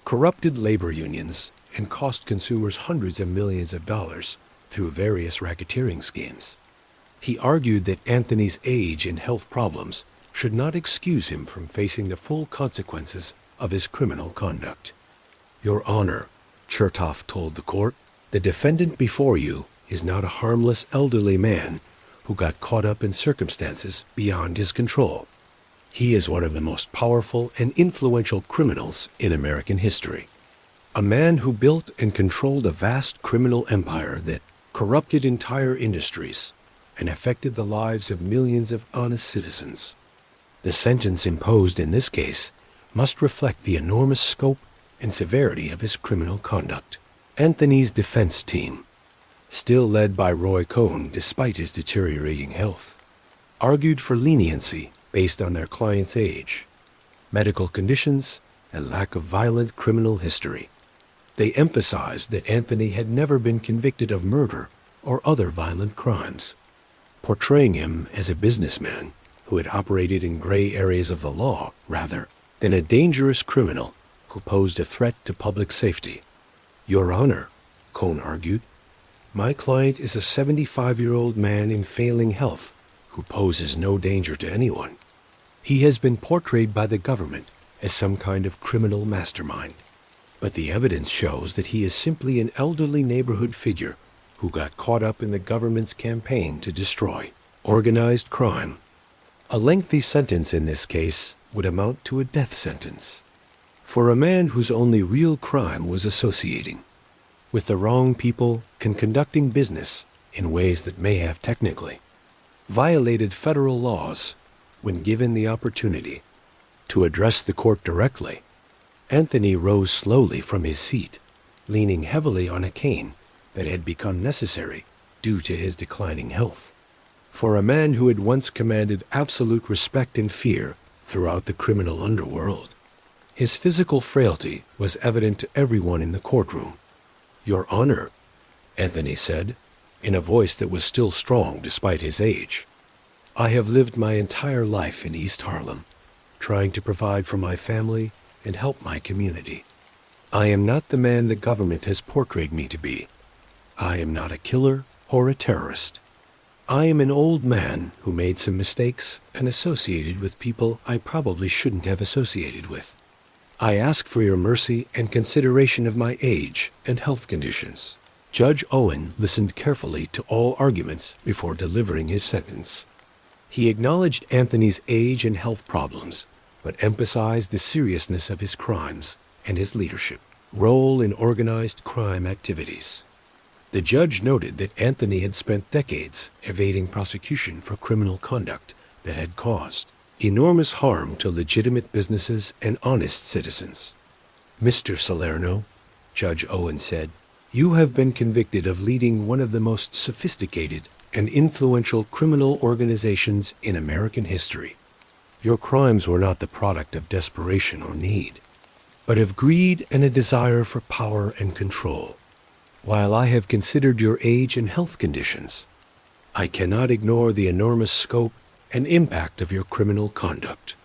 corrupted labor unions, and cost consumers hundreds of millions of dollars through various racketeering schemes. He argued that Anthony's age and health problems should not excuse him from facing the full consequences of his criminal conduct. "Your Honor," Chertoff told the court, "the defendant before you is not a harmless elderly man who got caught up in circumstances beyond his control. He is one of the most powerful and influential criminals in American history. A man who built and controlled a vast criminal empire that corrupted entire industries and affected the lives of millions of honest citizens. The sentence imposed in this case must reflect the enormous scope and severity of his criminal conduct." Anthony's defense team, still led by Roy Cohn despite his deteriorating health, argued for leniency based on their client's age, medical conditions, and lack of violent criminal history. They emphasized that Anthony had never been convicted of murder or other violent crimes, portraying him as a businessman who had operated in gray areas of the law rather than a dangerous criminal who posed a threat to public safety. "Your Honor," Cohn argued, "my client is a 75-year-old man in failing health who poses no danger to anyone. He has been portrayed by the government as some kind of criminal mastermind, but the evidence shows that he is simply an elderly neighborhood figure who got caught up in the government's campaign to destroy organized crime." A lengthy sentence in this case would amount to a death sentence for a man whose only real crime was associating with the wrong people and conducting business in ways that may have technically violated federal laws. When given the opportunity to address the court directly, Anthony rose slowly from his seat, leaning heavily on a cane that had become necessary due to his declining health. For a man who had once commanded absolute respect and fear throughout the criminal underworld, his physical frailty was evident to everyone in the courtroom. "Your Honor," Anthony said, in a voice that was still strong despite his age, "I have lived my entire life in East Harlem, trying to provide for my family and help my community. I am not the man the government has portrayed me to be. I am not a killer or a terrorist. I am an old man who made some mistakes and associated with people I probably shouldn't have associated with. I ask for your mercy and consideration of my age and health conditions." Judge Owen listened carefully to all arguments before delivering his sentence. He acknowledged Anthony's age and health problems, but emphasized the seriousness of his crimes and his leadership role in organized crime activities. The judge noted that Anthony had spent decades evading prosecution for criminal conduct that had caused enormous harm to legitimate businesses and honest citizens. "Mr. Salerno," Judge Owen said, "you have been convicted of leading one of the most sophisticated and influential criminal organizations in American history. Your crimes were not the product of desperation or need, but of greed and a desire for power and control. While I have considered your age and health conditions, I cannot ignore the enormous scope and impact of your criminal conduct.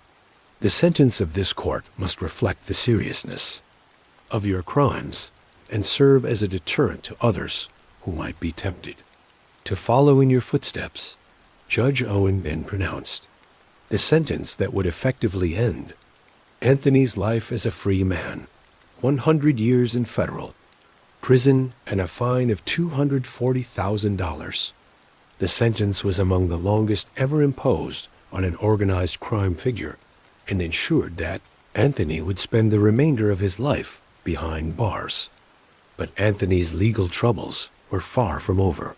The sentence of this court must reflect the seriousness of your crimes and serve as a deterrent to others who might be tempted to follow in your footsteps. Judge Owen then pronounced the sentence that would effectively end Anthony's life as a free man: 100 years in federal prison and a fine of $240,000. The sentence was among the longest ever imposed on an organized crime figure and ensured that Anthony would spend the remainder of his life behind bars. But Anthony's legal troubles were far from over.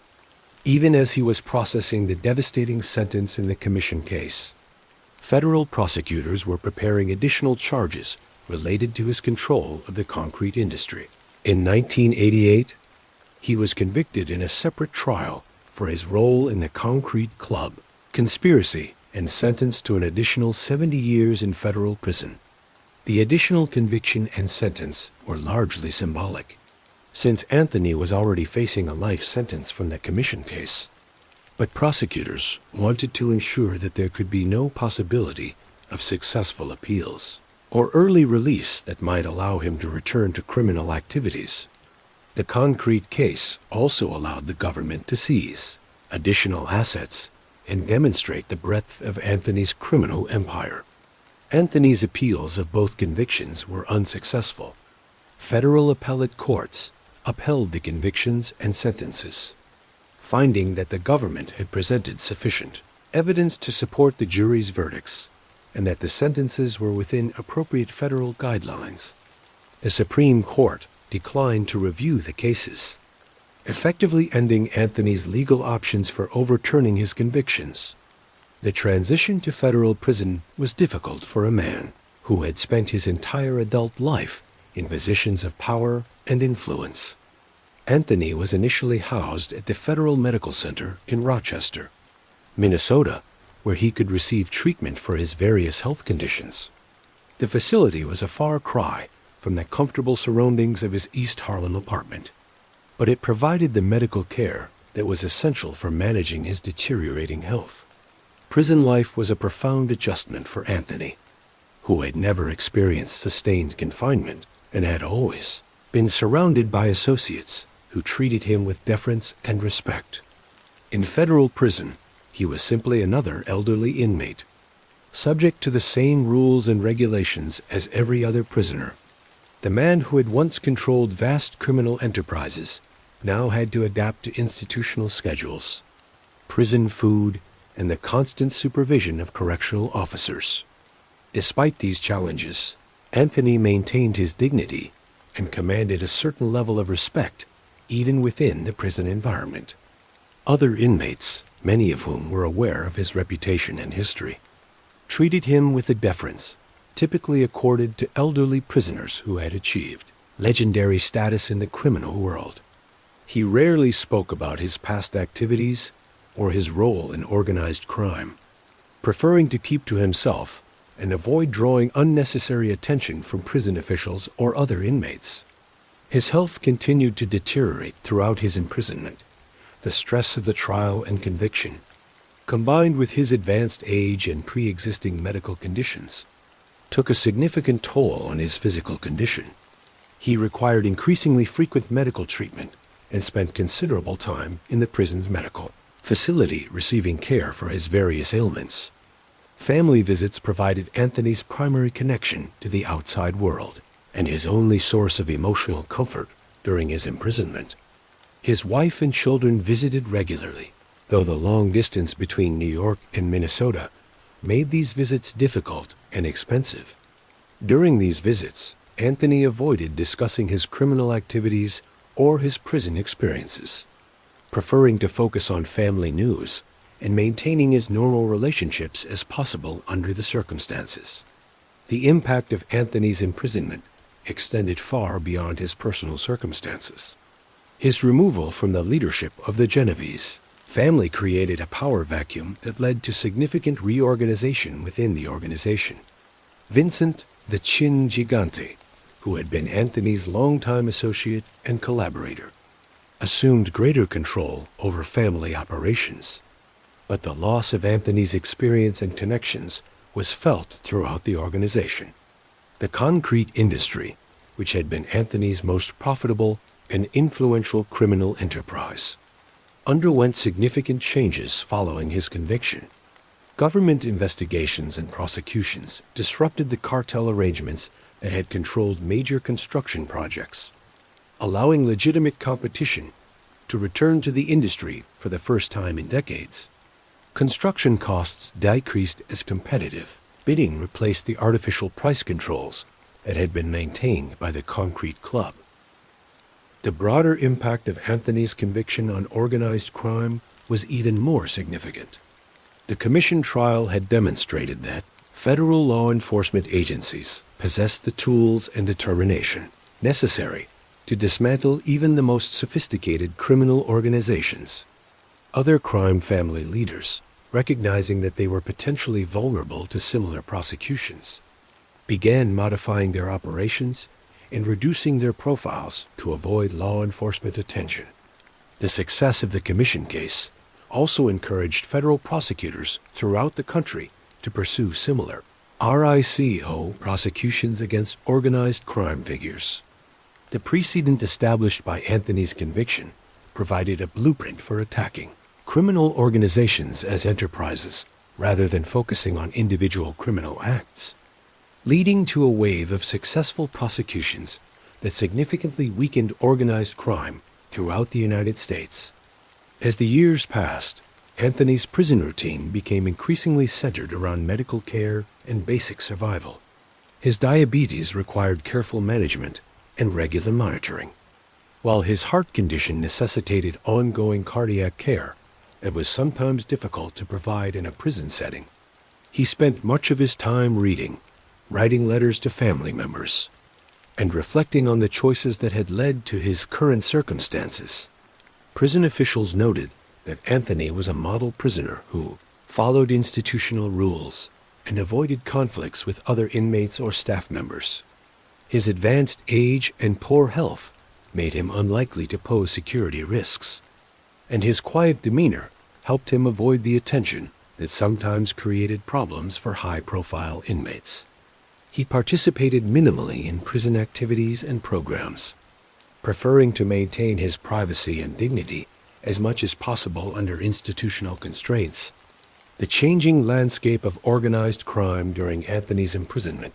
Even as he was processing the devastating sentence in the commission case, federal prosecutors were preparing additional charges related to his control of the concrete industry. In 1988, he was convicted in a separate trial for his role in the concrete club conspiracy and sentenced to an additional 70 years in federal prison. The additional conviction and sentence were largely symbolic, since Anthony was already facing a life sentence from the commission case. But prosecutors wanted to ensure that there could be no possibility of successful appeals or early release that might allow him to return to criminal activities. The concrete case also allowed the government to seize additional assets and demonstrate the breadth of Anthony's criminal empire. Anthony's appeals of both convictions were unsuccessful. Federal appellate courts upheld the convictions and sentences, finding that the government had presented sufficient evidence to support the jury's verdicts and that the sentences were within appropriate federal guidelines. The Supreme Court declined to review the cases, effectively ending Anthony's legal options for overturning his convictions. The transition to federal prison was difficult for a man who had spent his entire adult life in positions of power and influence. Anthony was initially housed at the Federal Medical Center in Rochester, Minnesota, where he could receive treatment for his various health conditions. The facility was a far cry from the comfortable surroundings of his East Harlem apartment, but it provided the medical care that was essential for managing his deteriorating health. Prison life was a profound adjustment for Anthony, who had never experienced sustained confinement and had always been surrounded by associates who treated him with deference and respect. In federal prison, he was simply another elderly inmate, subject to the same rules and regulations as every other prisoner. The man who had once controlled vast criminal enterprises now had to adapt to institutional schedules, prison food, and the constant supervision of correctional officers. Despite these challenges, Anthony maintained his dignity and commanded a certain level of respect even within the prison environment. Other inmates, many of whom were aware of his reputation and history, treated him with the deference typically accorded to elderly prisoners who had achieved legendary status in the criminal world. He rarely spoke about his past activities or his role in organized crime, preferring to keep to himself and avoid drawing unnecessary attention from prison officials or other inmates. His health continued to deteriorate throughout his imprisonment. The stress of the trial and conviction, combined with his advanced age and pre-existing medical conditions, took a significant toll on his physical condition. He required increasingly frequent medical treatment and spent considerable time in the prison's medical facility receiving care for his various ailments. Family visits provided Anthony's primary connection to the outside world and his only source of emotional comfort during his imprisonment. His wife and children visited regularly, though the long distance between New York and Minnesota made these visits difficult and expensive. During these visits, Anthony avoided discussing his criminal activities or his prison experiences, preferring to focus on family news and maintaining as normal relationships as possible under the circumstances. The impact of Anthony's imprisonment extended far beyond his personal circumstances. His removal from the leadership of the Genovese family created a power vacuum that led to significant reorganization within the organization. Vincent the Chin Gigante, who had been Anthony's longtime associate and collaborator, assumed greater control over family operations. But the loss of Anthony's experience and connections was felt throughout the organization. The concrete industry, which had been Anthony's most profitable and influential criminal enterprise, underwent significant changes following his conviction. Government investigations and prosecutions disrupted the cartel arrangements that had controlled major construction projects, allowing legitimate competition to return to the industry for the first time in decades. Construction costs decreased as competitive bidding replaced the artificial price controls that had been maintained by the concrete club. The broader impact of Anthony's conviction on organized crime was even more significant. The commission trial had demonstrated that federal law enforcement agencies possessed the tools and determination necessary to dismantle even the most sophisticated criminal organizations. Other crime family leaders, recognizing that they were potentially vulnerable to similar prosecutions, began modifying their operations and reducing their profiles to avoid law enforcement attention. The success of the commission case also encouraged federal prosecutors throughout the country to pursue similar RICO prosecutions against organized crime figures. The precedent established by Anthony's conviction provided a blueprint for attacking criminal organizations as enterprises rather than focusing on individual criminal acts, leading to a wave of successful prosecutions that significantly weakened organized crime throughout the United States. As the years passed, Anthony's prison routine became increasingly centered around medical care and basic survival. His diabetes required careful management and regular monitoring, while his heart condition necessitated ongoing cardiac care that was sometimes difficult to provide in a prison setting. He spent much of his time reading, writing letters to family members, and reflecting on the choices that had led to his current circumstances. Prison officials noted that Anthony was a model prisoner who followed institutional rules and avoided conflicts with other inmates or staff members. His advanced age and poor health made him unlikely to pose security risks, and his quiet demeanor helped him avoid the attention that sometimes created problems for high-profile inmates. He participated minimally in prison activities and programs, preferring to maintain his privacy and dignity as much as possible under institutional constraints. The changing landscape of organized crime during Anthony's imprisonment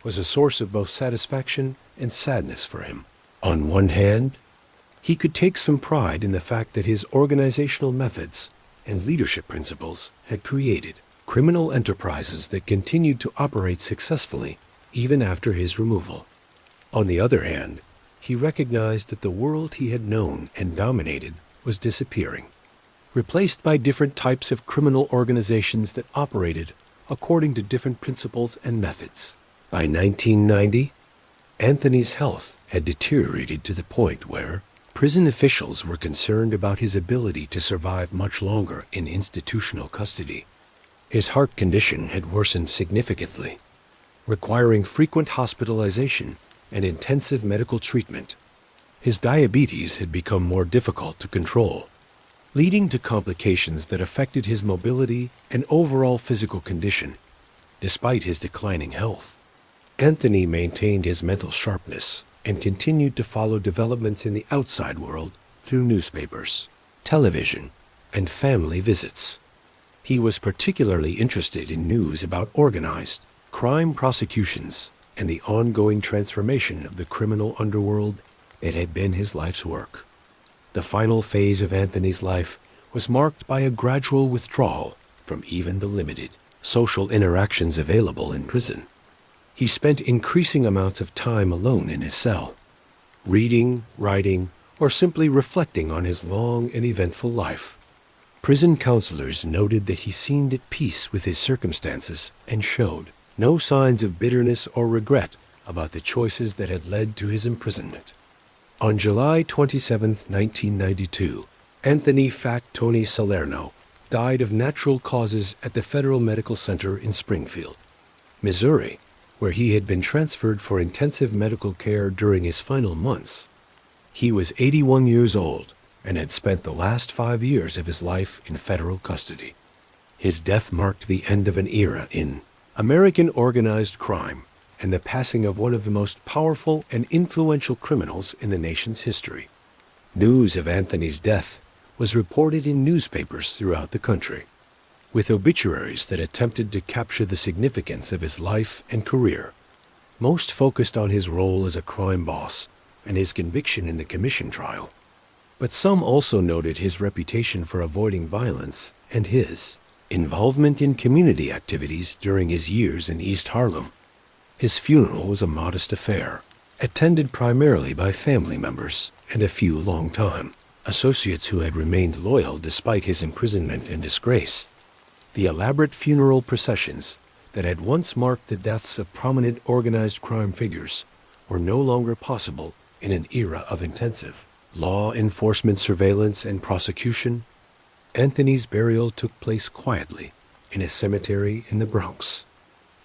was a source of both satisfaction and sadness for him. On one hand, he could take some pride in the fact that his organizational methods and leadership principles had created criminal enterprises that continued to operate successfully even after his removal. On the other hand, he recognized that the world he had known and dominated was disappearing, replaced by different types of criminal organizations that operated according to different principles and methods. By 1990, Anthony's health had deteriorated to the point where prison officials were concerned about his ability to survive much longer in institutional custody. His heart condition had worsened significantly, requiring frequent hospitalization and intensive medical treatment. His diabetes had become more difficult to control, leading to complications that affected his mobility and overall physical condition. Despite his declining health, Anthony maintained his mental sharpness and continued to follow developments in the outside world through newspapers, television, and family visits. He was particularly interested in news about organized crime prosecutions and the ongoing transformation of the criminal underworld that had been his life's work. The final phase of Anthony's life was marked by a gradual withdrawal from even the limited social interactions available in prison. He spent increasing amounts of time alone in his cell, reading, writing, or simply reflecting on his long and eventful life. Prison counselors noted that he seemed at peace with his circumstances and showed no signs of bitterness or regret about the choices that had led to his imprisonment. On July 27, 1992, Anthony "Fat Tony" Salerno died of natural causes at the Federal Medical Center in Springfield, Missouri, where he had been transferred for intensive medical care during his final months. He was 81 years old and had spent the last 5 years of his life in federal custody. His death marked the end of an era in American organized crime and the passing of one of the most powerful and influential criminals in the nation's history. News of Anthony's death was reported in newspapers throughout the country, with obituaries that attempted to capture the significance of his life and career. Most focused on his role as a crime boss and his conviction in the commission trial, but some also noted his reputation for avoiding violence and his involvement in community activities during his years in East Harlem. His funeral was a modest affair, attended primarily by family members and a few long-time associates who had remained loyal despite his imprisonment and disgrace. The elaborate funeral processions that had once marked the deaths of prominent organized crime figures were no longer possible in an era of intensive law enforcement surveillance and prosecution. Anthony's burial took place quietly in a cemetery in the Bronx,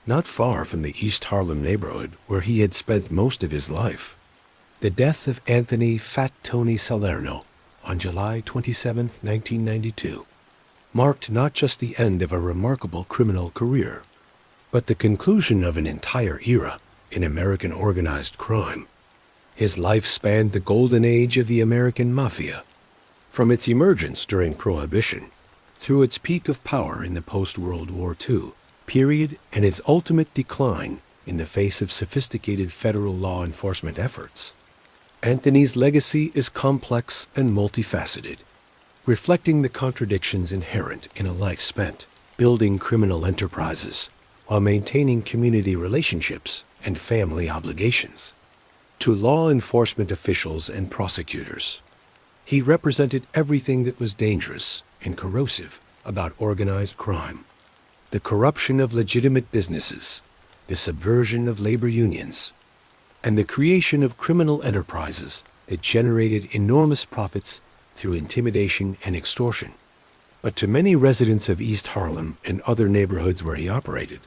not far from the East Harlem neighborhood where he had spent most of his life. The death of Anthony "Fat Tony" Salerno on July 27, 1992, marked not just the end of a remarkable criminal career, but the conclusion of an entire era in American organized crime. His life spanned the golden age of the American Mafia, from its emergence during Prohibition through its peak of power in the post-World War II period and its ultimate decline in the face of sophisticated federal law enforcement efforts. Anthony's legacy is complex and multifaceted, reflecting the contradictions inherent in a life spent building criminal enterprises while maintaining community relationships and family obligations. To law enforcement officials and prosecutors, he represented everything that was dangerous and corrosive about organized crime: the corruption of legitimate businesses, the subversion of labor unions, and the creation of criminal enterprises that generated enormous profits through intimidation and extortion. But to many residents of East Harlem and other neighborhoods where he operated,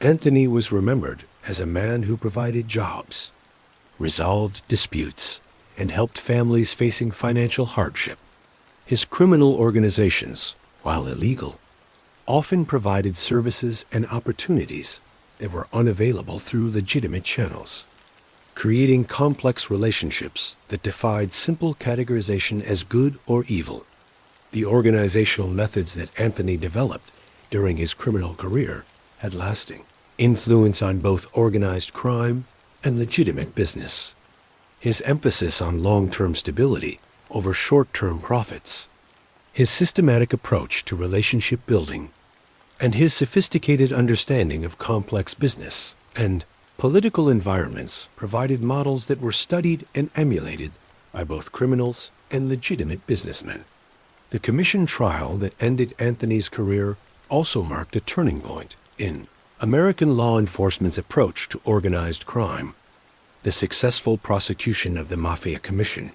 Anthony was remembered as a man who provided jobs, resolved disputes, and helped families facing financial hardship. His criminal organizations, while illegal, often provided services and opportunities that were unavailable through legitimate channels, creating complex relationships that defied simple categorization as good or evil. The organizational methods that Anthony developed during his criminal career had lasting influence on both organized crime and legitimate business. His emphasis on long-term stability over short-term profits, his systematic approach to relationship building, and his sophisticated understanding of complex business and political environments provided models that were studied and emulated by both criminals and legitimate businessmen. The commission trial that ended Anthony's career also marked a turning point in American law enforcement's approach to organized crime. The successful prosecution of the Mafia Commission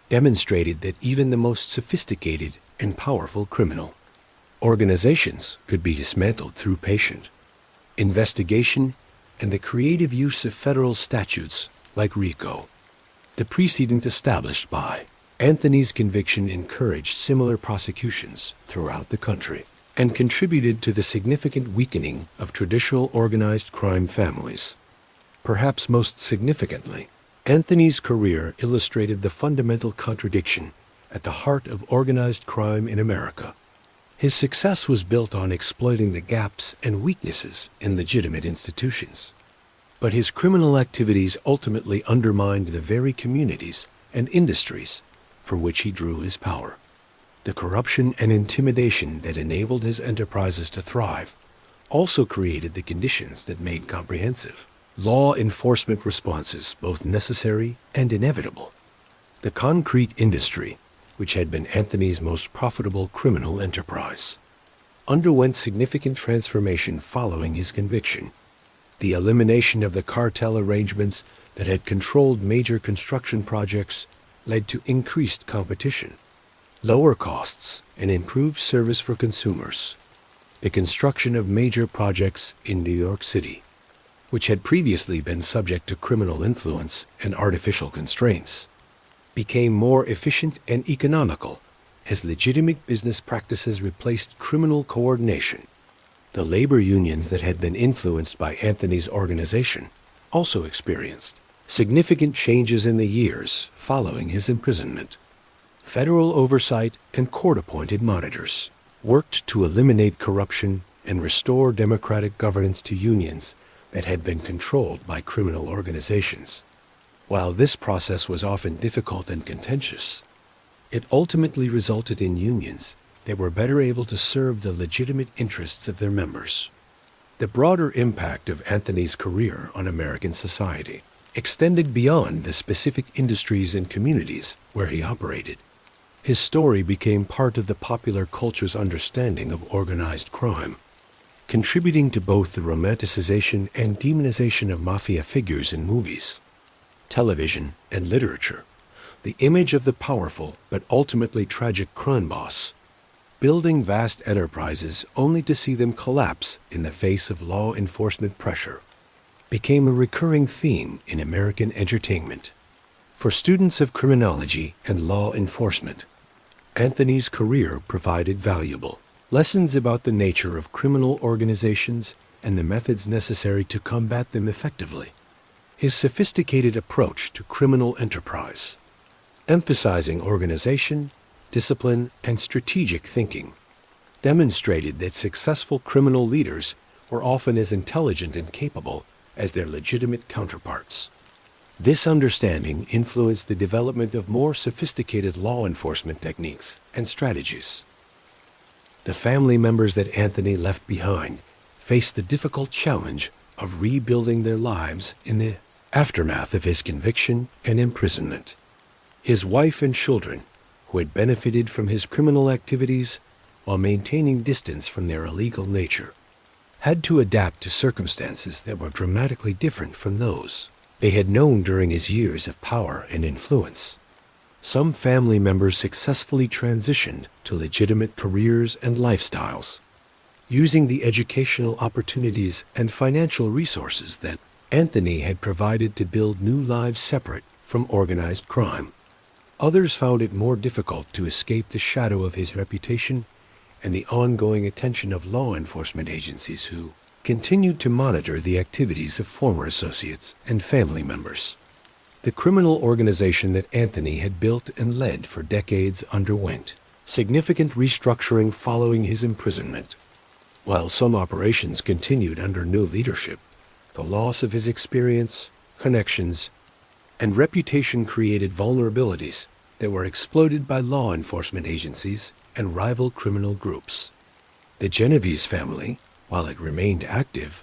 demonstrated that even the most sophisticated and powerful criminal organizations could be dismantled through patient investigation and the creative use of federal statutes like RICO. The precedent established by Anthony's conviction encouraged similar prosecutions throughout the country and contributed to the significant weakening of traditional organized crime families. Perhaps most significantly, Anthony's career illustrated the fundamental contradiction at the heart of organized crime in America. His success was built on exploiting the gaps and weaknesses in legitimate institutions, but his criminal activities ultimately undermined the very communities and industries from which he drew his power. The corruption and intimidation that enabled his enterprises to thrive also created the conditions that made comprehensive law enforcement responses both necessary and inevitable. The concrete industry, which had been Anthony's most profitable criminal enterprise, underwent significant transformation following his conviction. The elimination of the cartel arrangements that had controlled major construction projects led to increased competition, lower costs, and improved service for consumers. The construction of major projects in New York City, which had previously been subject to criminal influence and artificial constraints, became more efficient and economical as legitimate business practices replaced criminal coordination. The labor unions that had been influenced by Anthony's organization also experienced significant changes in the years following his imprisonment. Federal oversight and court-appointed monitors worked to eliminate corruption and restore democratic governance to unions that had been controlled by criminal organizations. While this process was often difficult and contentious, it ultimately resulted in unions that were better able to serve the legitimate interests of their members. The broader impact of Anthony's career on American society extended beyond the specific industries and communities where he operated. His story became part of the popular culture's understanding of organized crime, contributing to both the romanticization and demonization of mafia figures in movies, television, and literature. The image of the powerful but ultimately tragic crime boss, building vast enterprises only to see them collapse in the face of law enforcement pressure, became a recurring theme in American entertainment. For students of criminology and law enforcement, Anthony's career provided valuable lessons about the nature of criminal organizations and the methods necessary to combat them effectively. His sophisticated approach to criminal enterprise, emphasizing organization, discipline, and strategic thinking, demonstrated that successful criminal leaders were often as intelligent and capable as their legitimate counterparts. This understanding influenced the development of more sophisticated law enforcement techniques and strategies. The family members that Anthony left behind faced the difficult challenge of rebuilding their lives in the aftermath of his conviction and imprisonment. His wife and children, who had benefited from his criminal activities while maintaining distance from their illegal nature, had to adapt to circumstances that were dramatically different from those they had known during his years of power and influence. Some family members successfully transitioned to legitimate careers and lifestyles, using the educational opportunities and financial resources that Anthony had provided to build new lives separate from organized crime. Others found it more difficult to escape the shadow of his reputation and the ongoing attention of law enforcement agencies who continued to monitor the activities of former associates and family members. The criminal organization that Anthony had built and led for decades underwent significant restructuring following his imprisonment. While some operations continued under new leadership, the loss of his experience, connections, and reputation created vulnerabilities that were exploited by law enforcement agencies and rival criminal groups. The Genovese family, while it remained active,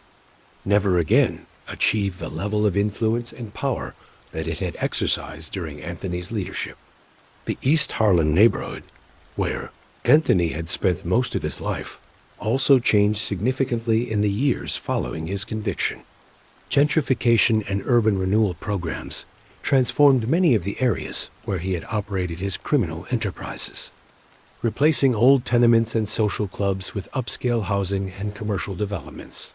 never again achieved the level of influence and power that it had exercised during Anthony's leadership. The East Harlem neighborhood, where Anthony had spent most of his life, also changed significantly in the years following his conviction. Gentrification and urban renewal programs transformed many of the areas where he had operated his criminal enterprises, replacing old tenements and social clubs with upscale housing and commercial developments.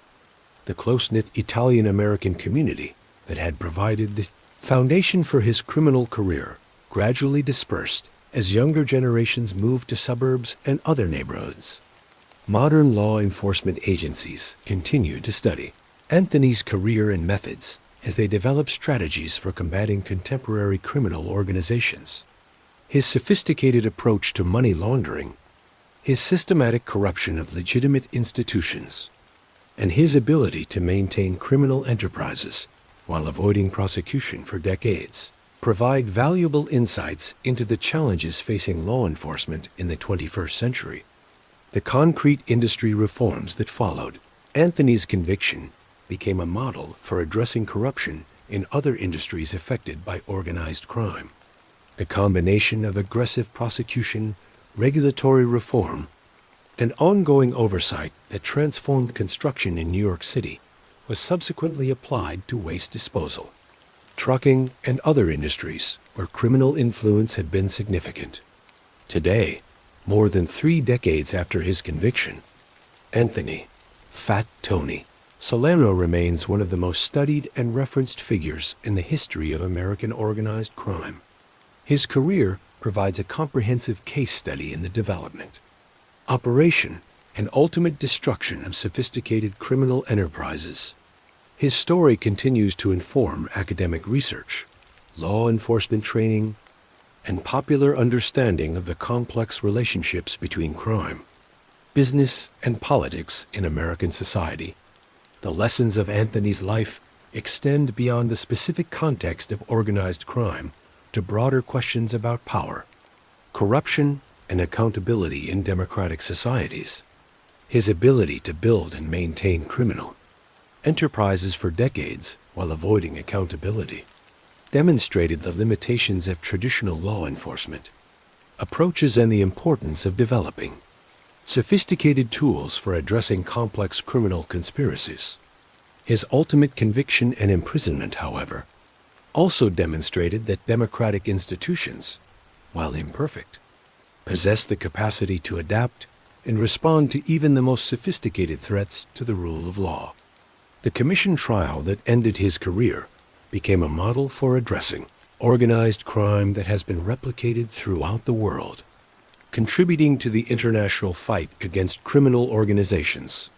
The close-knit Italian-American community that had provided the foundation for his criminal career gradually dispersed as younger generations moved to suburbs and other neighborhoods. Modern law enforcement agencies continue to study Anthony's career and methods as they develop strategies for combating contemporary criminal organizations. His sophisticated approach to money laundering, his systematic corruption of legitimate institutions, and his ability to maintain criminal enterprises while avoiding prosecution for decades provide valuable insights into the challenges facing law enforcement in the 21st century. The concrete industry reforms that followed Anthony's conviction became a model for addressing corruption in other industries affected by organized crime. The combination of aggressive prosecution, regulatory reform, and ongoing oversight that transformed construction in New York City was subsequently applied to waste disposal, trucking, and other industries where criminal influence had been significant. Today, more than 3 decades after his conviction, Anthony "Fat Tony" Salerno remains one of the most studied and referenced figures in the history of American organized crime. His career provides a comprehensive case study in the development, operation, and ultimate destruction of sophisticated criminal enterprises. His story continues to inform academic research, law enforcement training, and popular understanding of the complex relationships between crime, business, and politics in American society. The lessons of Anthony's life extend beyond the specific context of organized crime to broader questions about power, corruption, and accountability in democratic societies. His ability to build and maintain criminal enterprises for decades while avoiding accountability demonstrated the limitations of traditional law enforcement approaches and the importance of developing sophisticated tools for addressing complex criminal conspiracies. His ultimate conviction and imprisonment, however, also demonstrated that democratic institutions, while imperfect, possess the capacity to adapt and respond to even the most sophisticated threats to the rule of law. The commission trial that ended his career became a model for addressing organized crime that has been replicated throughout the world, contributing to the international fight against criminal organizations.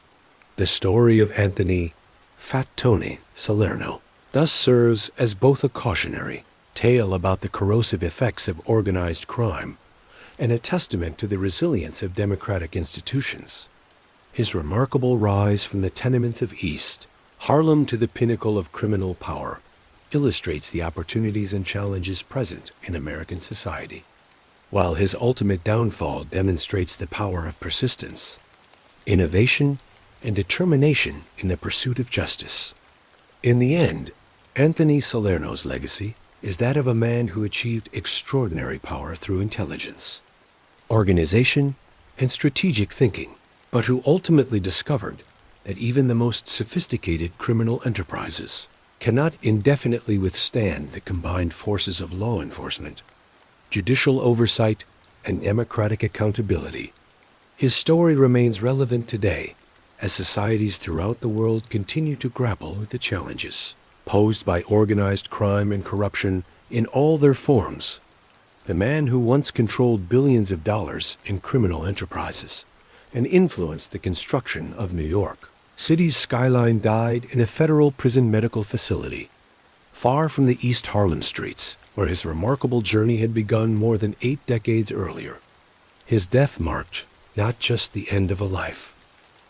The story of Anthony "Fat Tony" Salerno thus serves as both a cautionary tale about the corrosive effects of organized crime and a testament to the resilience of democratic institutions. His remarkable rise from the tenements of East Harlem to the pinnacle of criminal power illustrates the opportunities and challenges present in American society, while his ultimate downfall demonstrates the power of persistence, innovation, and determination in the pursuit of justice. In the end, Anthony Salerno's legacy is that of a man who achieved extraordinary power through intelligence, organization, and strategic thinking, but who ultimately discovered that even the most sophisticated criminal enterprises cannot indefinitely withstand the combined forces of law enforcement, judicial oversight, and democratic accountability. His story remains relevant today as societies throughout the world continue to grapple with the challenges posed by organized crime and corruption in all their forms. The man who once controlled billions of dollars in criminal enterprises and influenced the construction of New York City's skyline died in a federal prison medical facility, far from the East Harlem streets, where his remarkable journey had begun more than 8 decades earlier. His death marked not just the end of a life,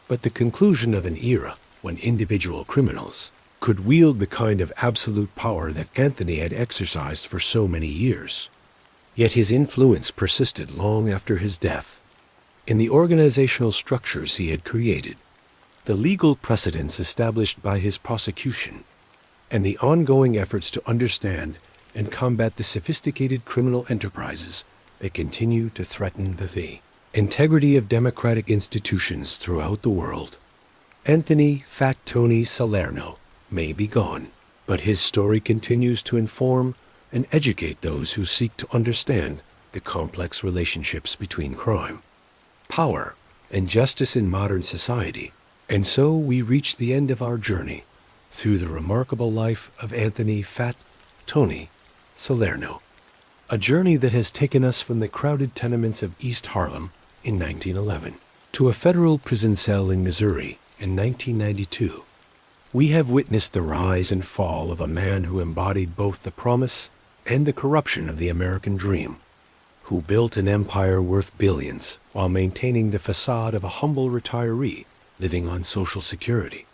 but the conclusion of an era when individual criminals could wield the kind of absolute power that Anthony had exercised for so many years. Yet his influence persisted long after his death. In the organizational structures he had created, the legal precedents established by his prosecution, and the ongoing efforts to understand and combat the sophisticated criminal enterprises that continue to threaten the integrity of democratic institutions throughout the world. Anthony "Fat Tony" Salerno may be gone, but his story continues to inform and educate those who seek to understand the complex relationships between crime, power, and justice in modern society. And so we reach the end of our journey through the remarkable life of Anthony "Fat Tony" Salerno, a journey that has taken us from the crowded tenements of East Harlem in 1911 to a federal prison cell in Missouri in 1992. We have witnessed the rise and fall of a man who embodied both the promise and the corruption of the American dream, who built an empire worth billions while maintaining the facade of a humble retiree living on Social Security.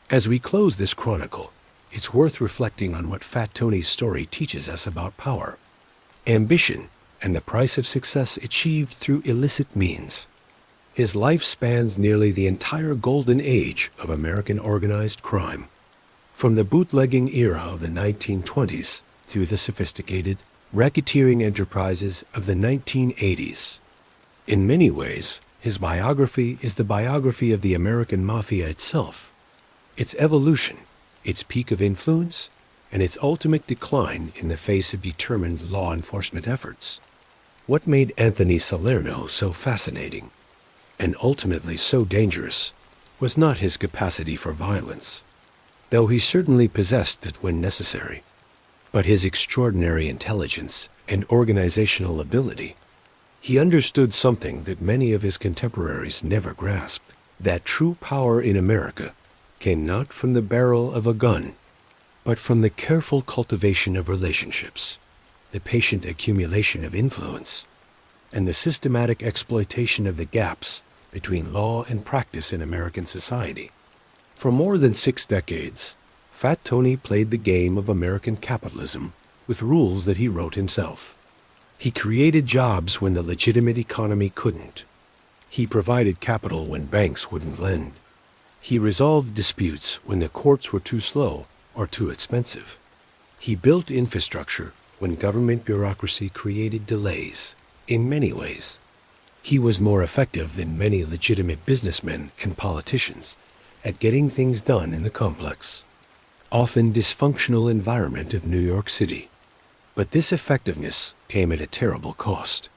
As we close this chronicle, it's worth reflecting on what Fat Tony's story teaches us about power, ambition, and the price of success achieved through illicit means. His life spans nearly the entire golden age of American organized crime, from the bootlegging era of the 1920s through the sophisticated racketeering enterprises of the 1980s. In many ways, his biography is the biography of the American Mafia itself, its evolution, its peak of influence, and its ultimate decline in the face of determined law enforcement efforts. What made Anthony Salerno so fascinating, and ultimately so dangerous, was not his capacity for violence, though he certainly possessed it when necessary, but his extraordinary intelligence and organizational ability. He understood something that many of his contemporaries never grasped, that true power in America came not from the barrel of a gun, but from the careful cultivation of relationships, the patient accumulation of influence, and the systematic exploitation of the gaps between law and practice in American society. For more than 6 decades, Fat Tony played the game of American capitalism with rules that he wrote himself. He created jobs when the legitimate economy couldn't. He provided capital when banks wouldn't lend. He resolved disputes when the courts were too slow or too expensive. He built infrastructure when government bureaucracy created delays. In many ways, he was more effective than many legitimate businessmen and politicians at getting things done in the complex, often dysfunctional environment of New York City. But this effectiveness came at a terrible cost.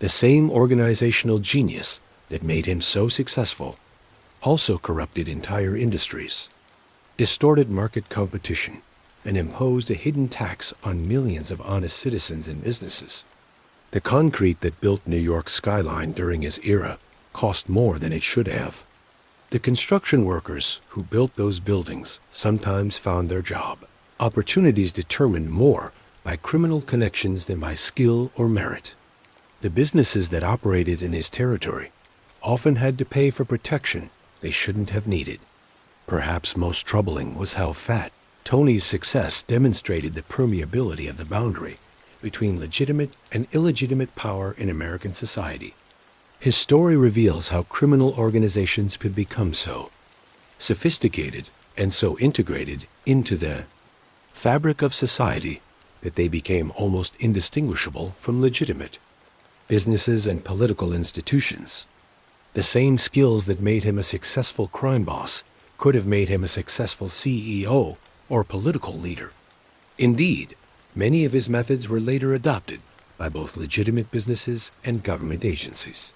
The same organizational genius that made him so successful also corrupted entire industries, distorted market competition, and imposed a hidden tax on millions of honest citizens and businesses. The concrete that built New York's skyline during his era cost more than it should have. The construction workers who built those buildings sometimes found their job opportunities determined more by criminal connections than by skill or merit. The businesses that operated in his territory often had to pay for protection they shouldn't have needed. Perhaps most troubling was how Fat Tony's success demonstrated the permeability of the boundary between legitimate and illegitimate power in American society. His story reveals how criminal organizations could become so sophisticated and so integrated into the fabric of society that they became almost indistinguishable from legitimate businesses and political institutions. The same skills that made him a successful crime boss could have made him a successful CEO or political leader. Indeed, many of his methods were later adopted by both legitimate businesses and government agencies.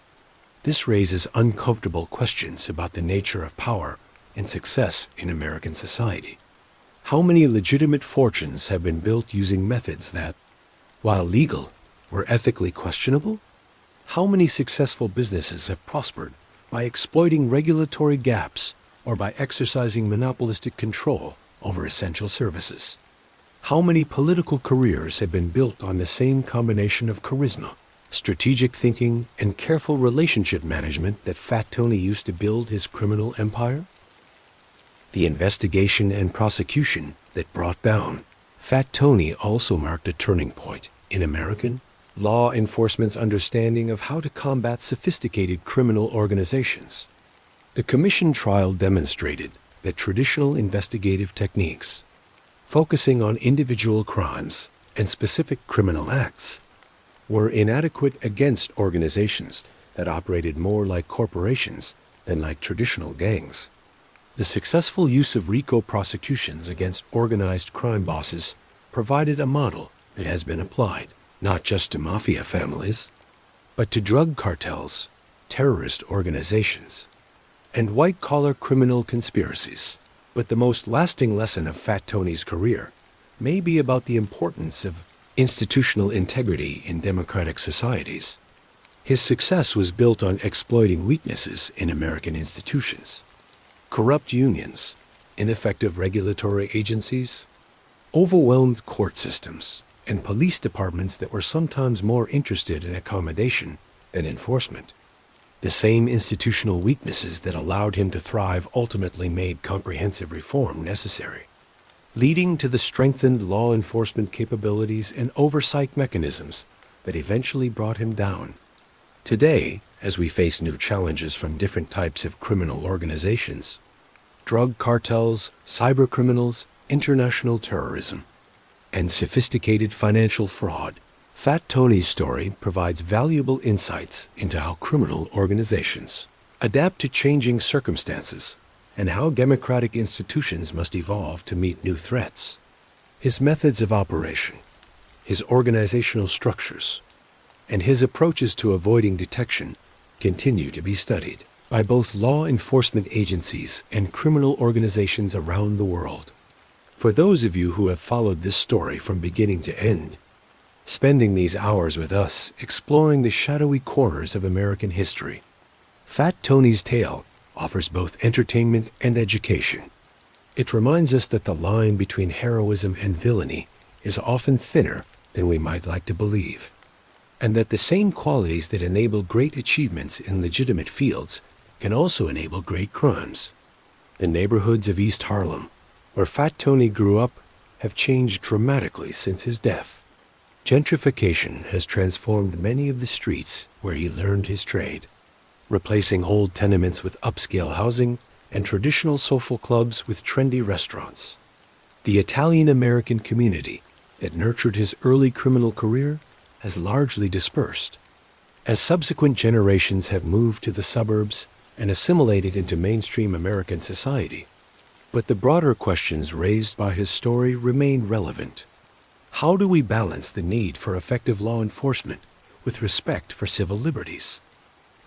This raises uncomfortable questions about the nature of power and success in American society. How many legitimate fortunes have been built using methods that, while legal, were ethically questionable? How many successful businesses have prospered by exploiting regulatory gaps or by exercising monopolistic control over essential services? How many political careers have been built on the same combination of charisma, strategic thinking, and careful relationship management that Fat Tony used to build his criminal empire? The investigation and prosecution that brought down Fat Tony also marked a turning point in American law enforcement's understanding of how to combat sophisticated criminal organizations. The commission trial demonstrated that traditional investigative techniques, focusing on individual crimes and specific criminal acts, were inadequate against organizations that operated more like corporations than like traditional gangs. The successful use of RICO prosecutions against organized crime bosses provided a model that has been applied not just to mafia families, but to drug cartels, terrorist organizations, and white-collar criminal conspiracies. But the most lasting lesson of Fat Tony's career may be about the importance of institutional integrity in democratic societies. His success was built on exploiting weaknesses in American institutions, corrupt unions, ineffective regulatory agencies, overwhelmed court systems, and police departments that were sometimes more interested in accommodation than enforcement. The same institutional weaknesses that allowed him to thrive ultimately made comprehensive reform necessary, leading to the strengthened law enforcement capabilities and oversight mechanisms that eventually brought him down. Today, as we face new challenges from different types of criminal organizations, drug cartels, cybercriminals, international terrorism, and sophisticated financial fraud, Fat Tony's story provides valuable insights into how criminal organizations adapt to changing circumstances and how democratic institutions must evolve to meet new threats. His methods of operation, his organizational structures, and his approaches to avoiding detection continue to be studied by both law enforcement agencies and criminal organizations around the world. For those of you who have followed this story from beginning to end, spending these hours with us exploring the shadowy corners of American history. Fat Tony's Tale offers both entertainment and education. It reminds us that the line between heroism and villainy is often thinner than we might like to believe, and that the same qualities that enable great achievements in legitimate fields can also enable great crimes. The neighborhoods of East Harlem, where Fat Tony grew up, have changed dramatically since his death. Gentrification has transformed many of the streets where he learned his trade, replacing old tenements with upscale housing and traditional social clubs with trendy restaurants. The Italian-American community that nurtured his early criminal career has largely dispersed, as subsequent generations have moved to the suburbs and assimilated into mainstream American society. But the broader questions raised by his story remain relevant. How do we balance the need for effective law enforcement with respect for civil liberties?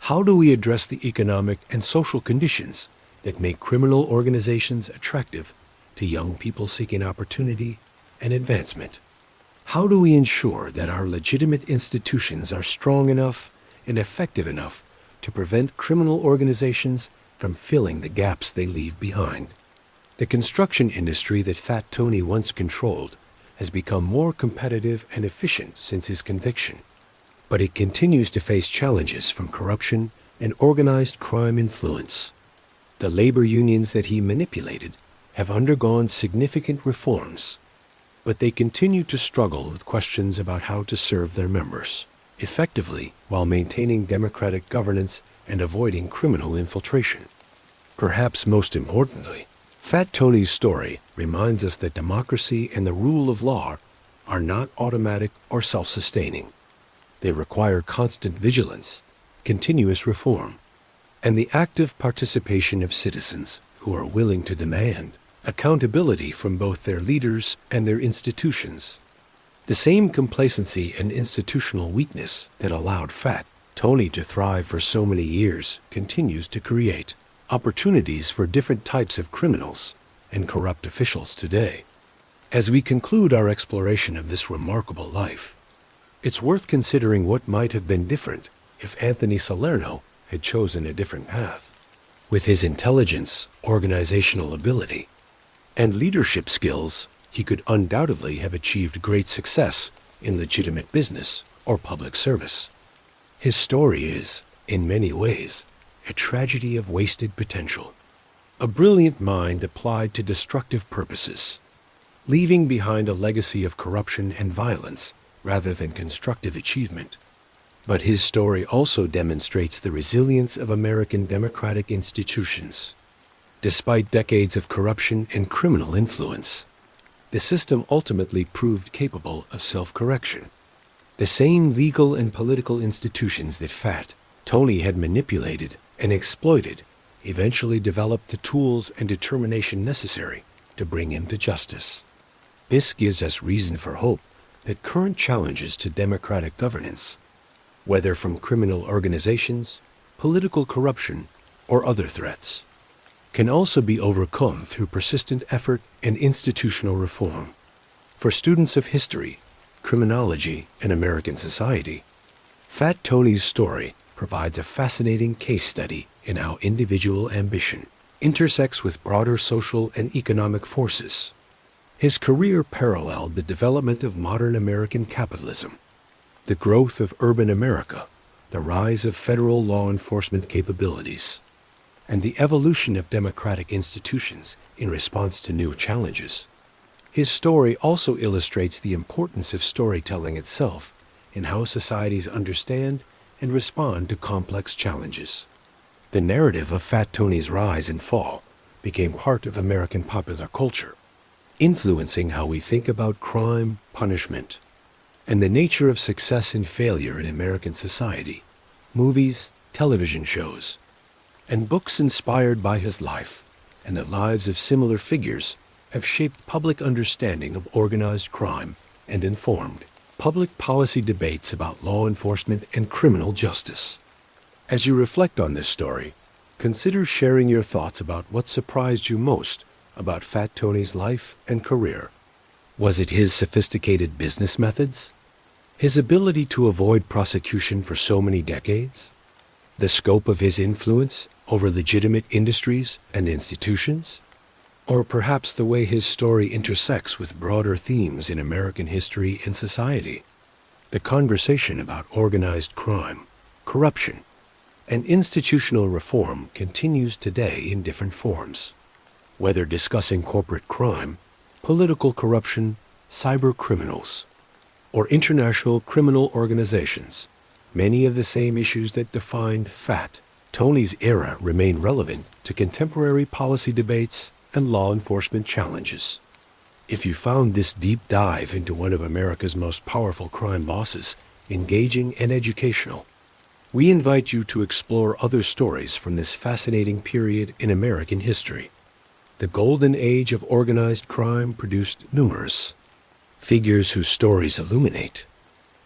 How do we address the economic and social conditions that make criminal organizations attractive to young people seeking opportunity and advancement? How do we ensure that our legitimate institutions are strong enough and effective enough to prevent criminal organizations from filling the gaps they leave behind? The construction industry that Fat Tony once controlled has become more competitive and efficient since his conviction, but it continues to face challenges from corruption and organized crime influence. The labor unions that he manipulated have undergone significant reforms, but they continue to struggle with questions about how to serve their members effectively while maintaining democratic governance and avoiding criminal infiltration. Perhaps most importantly, Fat Tony's story reminds us that democracy and the rule of law are not automatic or self-sustaining. They require constant vigilance, continuous reform, and the active participation of citizens who are willing to demand accountability from both their leaders and their institutions. The same complacency and institutional weakness that allowed Fat Tony to thrive for so many years continues to create opportunities for different types of criminals and corrupt officials today. As we conclude our exploration of this remarkable life, it's worth considering what might have been different if Anthony Salerno had chosen a different path. With his intelligence, organizational ability, and leadership skills, he could undoubtedly have achieved great success in legitimate business or public service. His story is, in many ways, a tragedy of wasted potential, a brilliant mind applied to destructive purposes, leaving behind a legacy of corruption and violence rather than constructive achievement. But his story also demonstrates the resilience of American democratic institutions. Despite decades of corruption and criminal influence, the system ultimately proved capable of self-correction. The same legal and political institutions that Fat Tony had manipulated and exploited eventually developed the tools and determination necessary to bring him to justice. This gives us reason for hope that current challenges to democratic governance, whether from criminal organizations, political corruption, or other threats, can also be overcome through persistent effort and institutional reform. For students of history, criminology, and American society, Fat Tony's story provides a fascinating case study in how individual ambition intersects with broader social and economic forces. His career paralleled the development of modern American capitalism, the growth of urban America, the rise of federal law enforcement capabilities, and the evolution of democratic institutions in response to new challenges. His story also illustrates the importance of storytelling itself in how societies understand and respond to complex challenges. The narrative of Fat Tony's rise and fall became part of American popular culture, influencing how we think about crime, punishment, and the nature of success and failure in American society. Movies, television shows, and books inspired by his life and the lives of similar figures have shaped public understanding of organized crime and informed public policy debates about law enforcement and criminal justice. As you reflect on this story, consider sharing your thoughts about what surprised you most about Fat Tony's life and career. Was it his sophisticated business methods? His ability to avoid prosecution for so many decades? The scope of his influence over legitimate industries and institutions? Or perhaps the way his story intersects with broader themes in American history and society? The conversation about organized crime, corruption, and institutional reform continues today in different forms. Whether discussing corporate crime, political corruption, cyber criminals, or international criminal organizations, many of the same issues that defined Fat Tony's era remain relevant to contemporary policy debates and law enforcement challenges. If you found this deep dive into one of America's most powerful crime bosses engaging and educational, we invite you to explore other stories from this fascinating period in American history. The golden age of organized crime produced numerous figures whose stories illuminate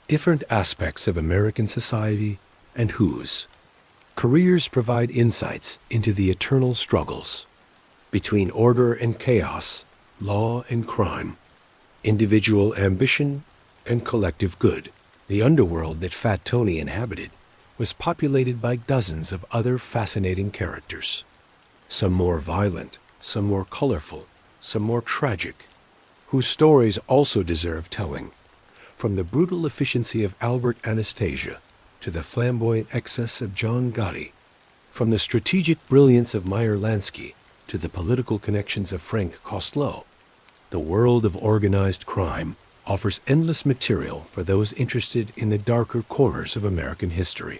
different aspects of American society and whose careers provide insights into the eternal struggles between order and chaos, law and crime, individual ambition and collective good. The underworld that Fat Tony inhabited was populated by dozens of other fascinating characters, some more violent, some more colorful, some more tragic, whose stories also deserve telling, from the brutal efficiency of Albert Anastasia to the flamboyant excess of John Gotti, from the strategic brilliance of Meyer Lansky to the political connections of Frank Costello. The world of organized crime offers endless material for those interested in the darker corners of American history.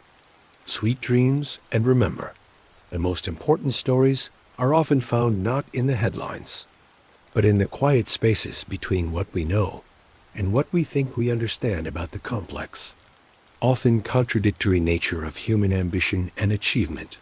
Sweet dreams, and remember, the most important stories are often found not in the headlines, but in the quiet spaces between what we know and what we think we understand about the complex, often contradictory nature of human ambition and achievement.